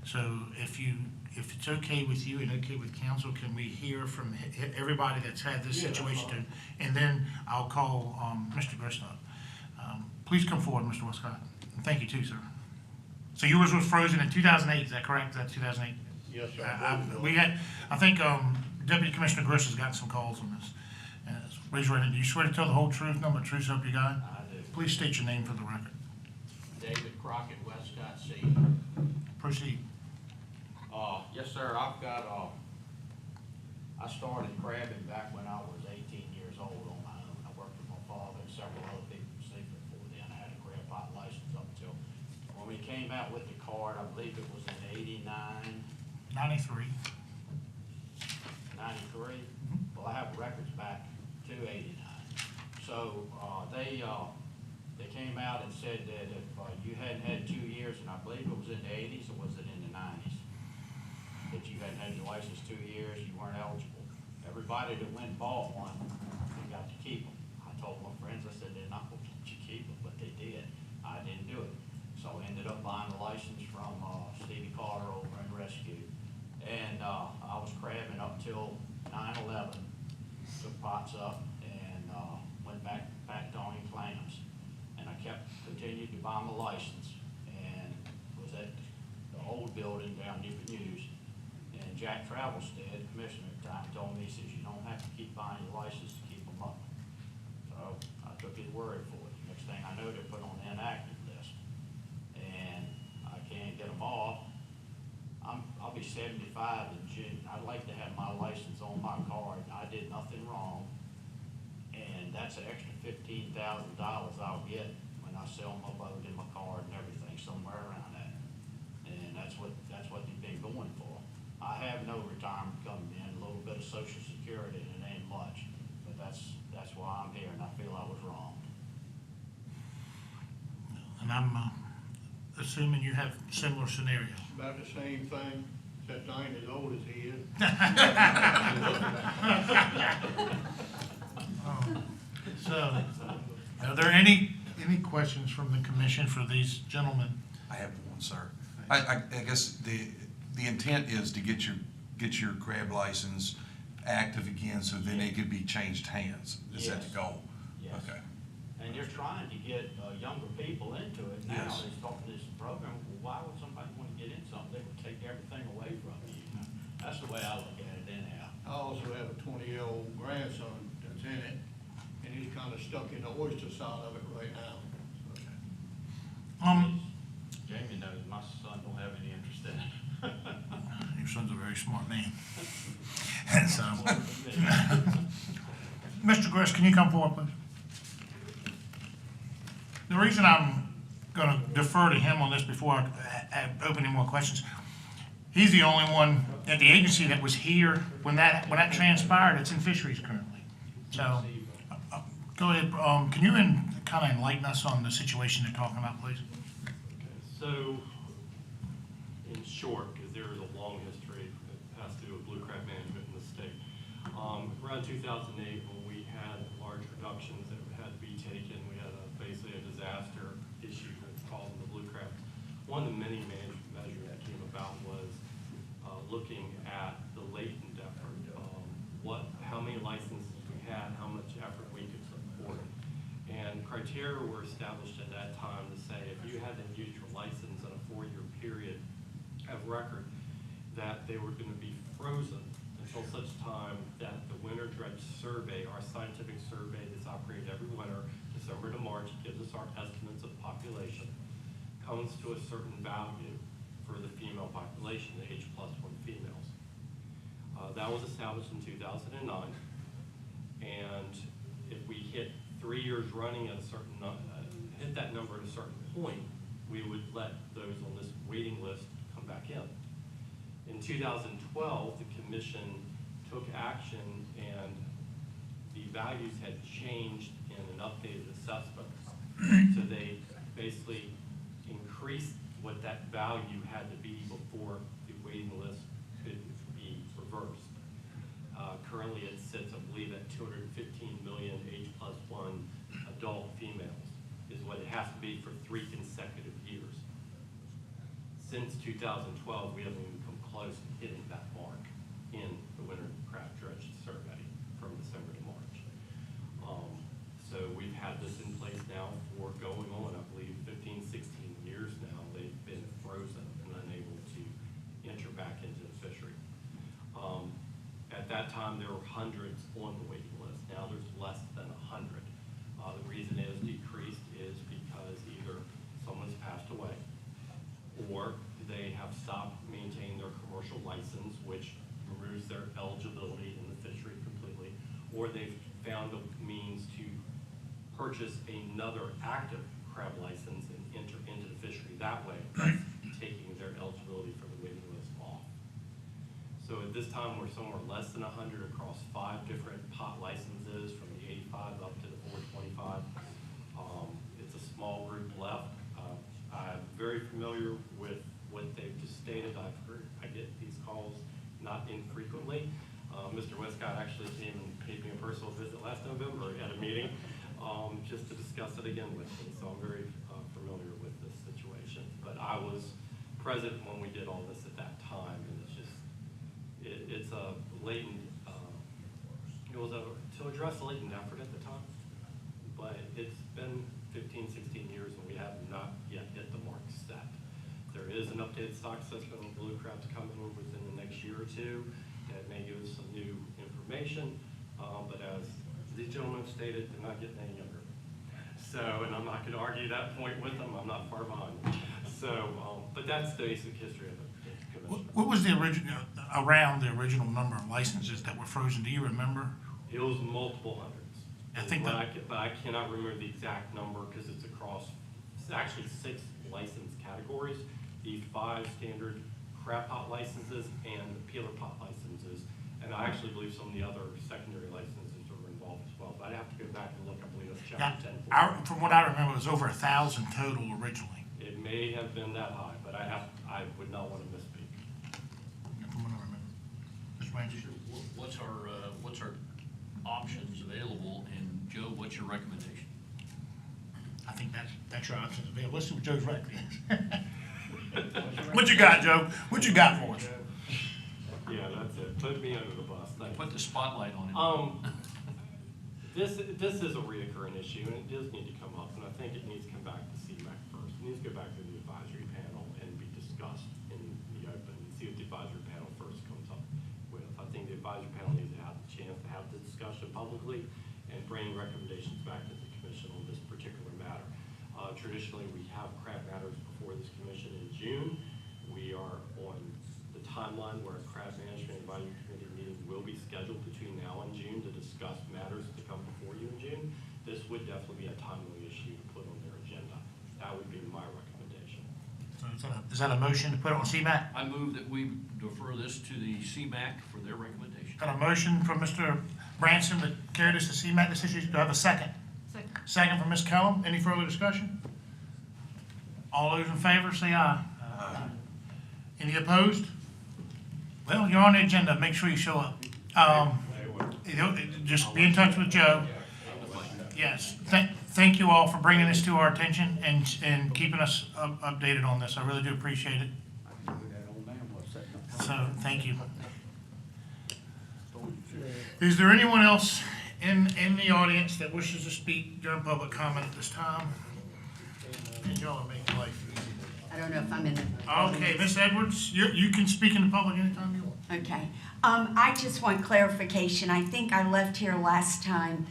So if it's okay with you and okay with council, can we hear from everybody that's had this Yeah, that's situation? fine. And then I'll call Mr. Gristow. Please come forward, Mr. Westcott. And thank you too, sir. So yours was frozen in 2008, is that correct? Is that 2008? Yes, sir. I think Deputy Commissioner Grish has gotten some calls on this. Raise your right hand. Do you swear to tell the whole truth, nothing but the truth, so help you God? I do. Please state your name for the record. David Crockett, Westcott C. Proceed. Yes, sir, I've got, I started crabbing back when I was 18 years old on my own. I worked with my father and several other people in Seaford before then. I had a crab pot license up until, when we came out with the card, I believe it was in 89, 93. 93. Well, I have records back to 89. So, they came out and said that if you hadn't had 2 years, and I believe it was in the 80s or was it in the 90s, that you hadn't had your license 2 years, you weren't eligible. Everybody that went and bought one, they got to keep them. I told my friends, I said, they're not gonna let you keep them, but they did. I didn't do it. So I ended up buying the license from Stevie Carter over in Rescue. And I was crabbing up till 9/11, took pots up, and went back to owning clams. And I continued to buy my license, and was at the old building down Newport News. And Jack Travelstead, commissioner at the time, told me, he says, you don't have to keep buying your license to keep them up. So I took his word for it. Next thing I know, they're put on the inactive list. And I can't get them off. I'll be 75 in June. I'd like to have my license on my card. I did nothing wrong. And that's an extra $15,000 I'll get when I sell my boat and my card and everything, somewhere around that. And that's what they've been going for. I have no retirement coming in, a little bit of Social Security, and it ain't much. But that's why I'm here, and I feel I was wrong. And I'm assuming you have similar scenarios. About the same thing, except I ain't as old as he is. So, are there any questions from the commission for these gentlemen? I have one, sir. I guess the intent is to get your crab license active again, so then it could be changed hands. Is that the goal? Yes. Okay. And you're trying to get younger people into it now. Yes. They're starting this program. Well, why would somebody want to get in something that would take everything away from you? That's the way I look at it anyhow. I also have a 20-year-old grandson that's in it, and he's kind of stuck in the oyster side of it right now. Jamie knows my son don't have any interest in it. Your son's a very smart man. And so, Mr. Grist, can you come forward, please? The reason I'm gonna defer to him on this before I open any more questions, he's the only one at the agency that was here when that transpired. It's in fisheries currently. So, go ahead, can you kind of enlighten us on the situation they're talking about, please? So, in short, because there is a long history that has to do with blue crab management in the state. Around 2008, when we had large reductions that had to be taken, we had basically a disaster issue that's causing the blue crabs. One of the many management measures that came about was looking at the latent effort, how many licenses we had, how much effort we could support. And criteria were established at that time to say if you had to use your license in a 4-year period of record, that they were going to be frozen until such time that the winter dredge survey, our scientific survey that's operated every winter, December to March, gives us our estimates of population, comes to a certain value for the female population, the H+1 females. That was established in 2009, and if we hit 3 years running at a certain, hit that number at a certain point, we would let those on this waiting list come back in. In 2012, the commission took action and the values had changed in an updated assessment. So they basically increased what that value had to be before the waiting list could be reversed. Currently it sits, I believe, at 215 million H+1 adult females is what it has to be for 3 consecutive years. Since 2012, we haven't even come close to hitting that mark in the winter crab dredge survey from December to March. So we've had this in place now for going on, I believe, 15, 16 years now. They've been frozen and unable to enter back into the fishery. At that time, there were hundreds on the waiting list. Now there's less than 100. The reason it has decreased is because either someone's passed away or they have stopped maintaining their commercial license, which removes their eligibility in the fishery completely, or they've found a means to purchase another active crab license and enter into the fishery that way, taking their eligibility for the waiting list off. So at this time, we're somewhere less than 100 across 5 different pot licenses, from the 85 up to the 425. It's a small group left. I'm very familiar with what they've just stated. I get these calls not infrequently. Mr. Westcott actually came and paid me a personal visit last November at a meeting just to discuss it again with me. So I'm very familiar with this situation. But I was present when we did all this at that time, and it's just, it's a latent, it was to address a latent effort at the time, but it's been 15, 16 years and we have not yet hit the mark set. There is an updated stock assessment on blue crabs coming within the next year or two that may give us some new information, but as these gentlemen stated, they're not getting any younger. So, and I'm not going to argue that point with them, I'm not far behind. So, but that's the basic history of it. What was the original, around the original number of licenses that were frozen? Do you remember? It was multiple hundreds. I think but I cannot remember the exact number because it's across, it's actually 6 license categories. The 5 standard crab pot licenses and the peeler pot licenses. And I actually believe some of the other secondary licenses are involved as well. But I'd have to go back and look, I believe that's chapter 10. From what I remember, it was over 1,000 total originally. It may have been that high, but I would not want to misspeak. From what I remember. Mr. Ranger? What's our options available, and Joe, what's your recommendation? I think that's your options available. Let's see what Joe's recommendation. What you got, Joe? What you got for us? Yeah, that's it. Put me under the bus. Thank Put the spotlight on it. This is a reoccurring issue, and it does need to come up, and I think it needs to come back to CMAC first. It needs to go back to the advisory panel and be discussed in the open, and see what the advisory panel first comes up with. I think the advisory panel needs to discussion publicly and bring recommendations back to the commission on this particular matter. Traditionally, we have crab matters before this commission in June. We are on the timeline where a crab management advisory committee meeting will be scheduled between now and June to discuss matters to come before you in June. This would definitely be a timely issue to put on their agenda. That would be my recommendation. So is that a motion to put it on CMAC? I move that we defer this to the CMAC for their recommendation. Got a motion from Mr. Branson to carry this to CMAC, this issue. Do I have a second? Second. Second from Ms. Kellum. Any further discussion? All those in favor, say aye. Aye. Any opposed? Well, you're on the agenda. Make sure you show up. Just be in touch with Joe. Yes. Thank you all for bringing this to our attention and keeping us updated on this. I really do appreciate it. So, thank you. Is there anyone else in the audience that wishes to speak during public comment at this time? And y'all are making life easy. I don't know if I'm in the. Okay, Ms. Edwards, you can speak in the public anytime you want. Okay. I just want clarification. I think I left here last time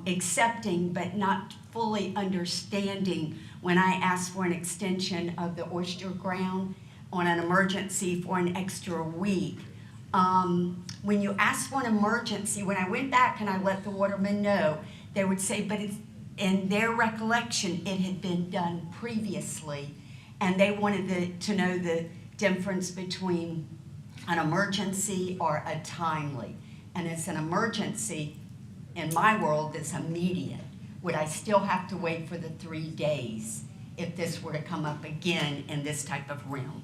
accepting but not fully understanding when I asked for an extension of the oyster ground on an emergency for an extra week. When you ask for an emergency, when I went back and I let the watermen know, they would say, but it's, in their recollection, it had been done previously, and they wanted to know the difference between an emergency or a timely. And it's an emergency, in my world, that's immediate. Would I still have to wait for the 3 days if this were to come up again in this type of realm?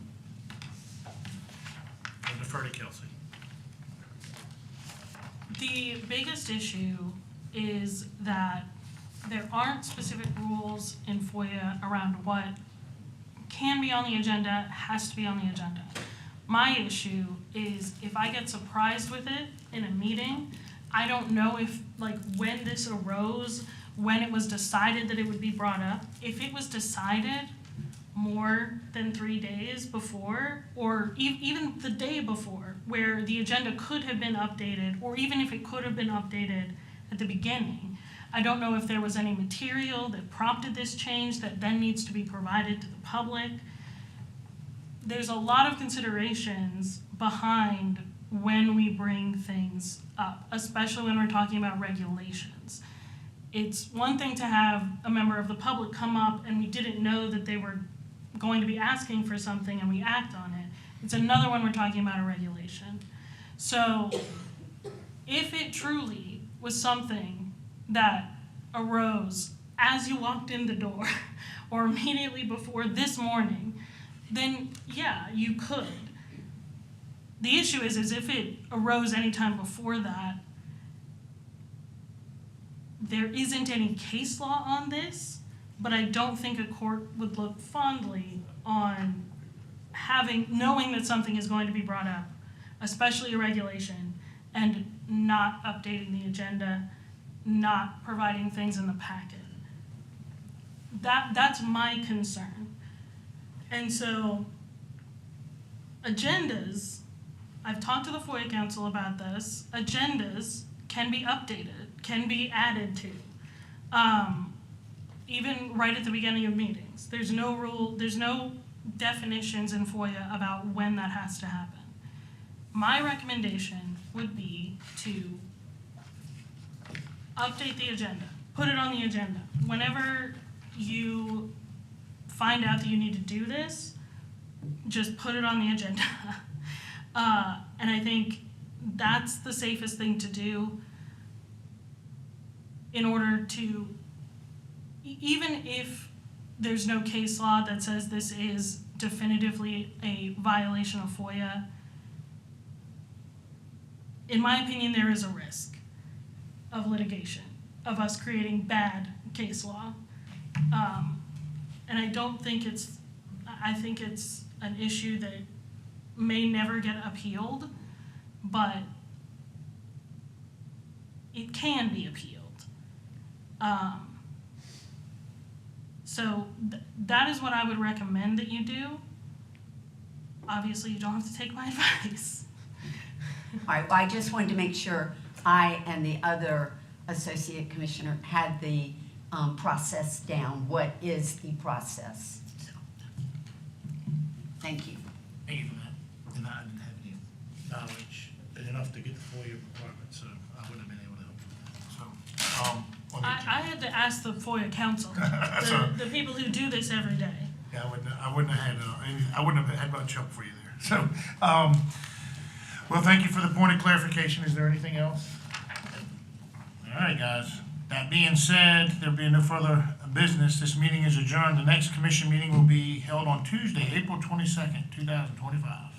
I'll defer to Kelsey. The biggest issue is that there aren't specific rules in FOIA around what can be on the agenda, has to be on the agenda. My issue is if I get surprised with it in a meeting, I don't know if, like, when this arose, when it was decided that it would be brought up. If it was decided more than 3 days before, or even the day before, where the agenda could have been updated, or even if it could have been updated at the beginning, I don't know if there was any material that prompted this change that then needs to be provided to the public. There's a lot of considerations behind when we bring things up, especially when we're talking about regulations. It's one thing to have a member of the public come up and we didn't know that they were going to be asking for something and we act on it. It's another when we're talking about a regulation. So if it truly was something that arose as you walked in the door or immediately before this morning, then yeah, you could. The issue is if it arose anytime before that, there isn't any case law on this, but I don't think a court would look fondly on knowing that something is going to be brought up, especially a regulation, and not updating the agenda, not providing things in the packet. That's my concern. And so, agendas, I've talked to the FOIA Council about this, agendas can be updated, can be added to, even right at the beginning of meetings. There's no rule, there's no definitions in FOIA about when that has to happen. My recommendation would be to update the agenda, put it on the agenda. Whenever you find out that you need to do this, just put it on the agenda. And I think that's the safest thing to do in order to, even if there's no case law that says this is definitively a violation of FOIA, in my opinion, there is a risk of litigation, of us creating bad case law. And I don't think I think it's an issue that may never get appealed, but it can be appealed. So that is what I would recommend that you do. Obviously, you don't have to take my advice. All right, well, I just wanted to make sure I and the other associate commissioner had the process down. What is the process? Thank you. Thank you for that. And I didn't have any knowledge enough to get the FOIA requirements, so I wouldn't have been able to help with that. So, on the I had to ask the FOIA council, So- the people who do this every day. Yeah, I wouldn't have had much help for you there. So, well, thank you for the point of clarification. Is there anything else? All right, guys. That being said, there being no further business, this meeting is adjourned. The next commission meeting will be held on Tuesday, April 22nd, 2025.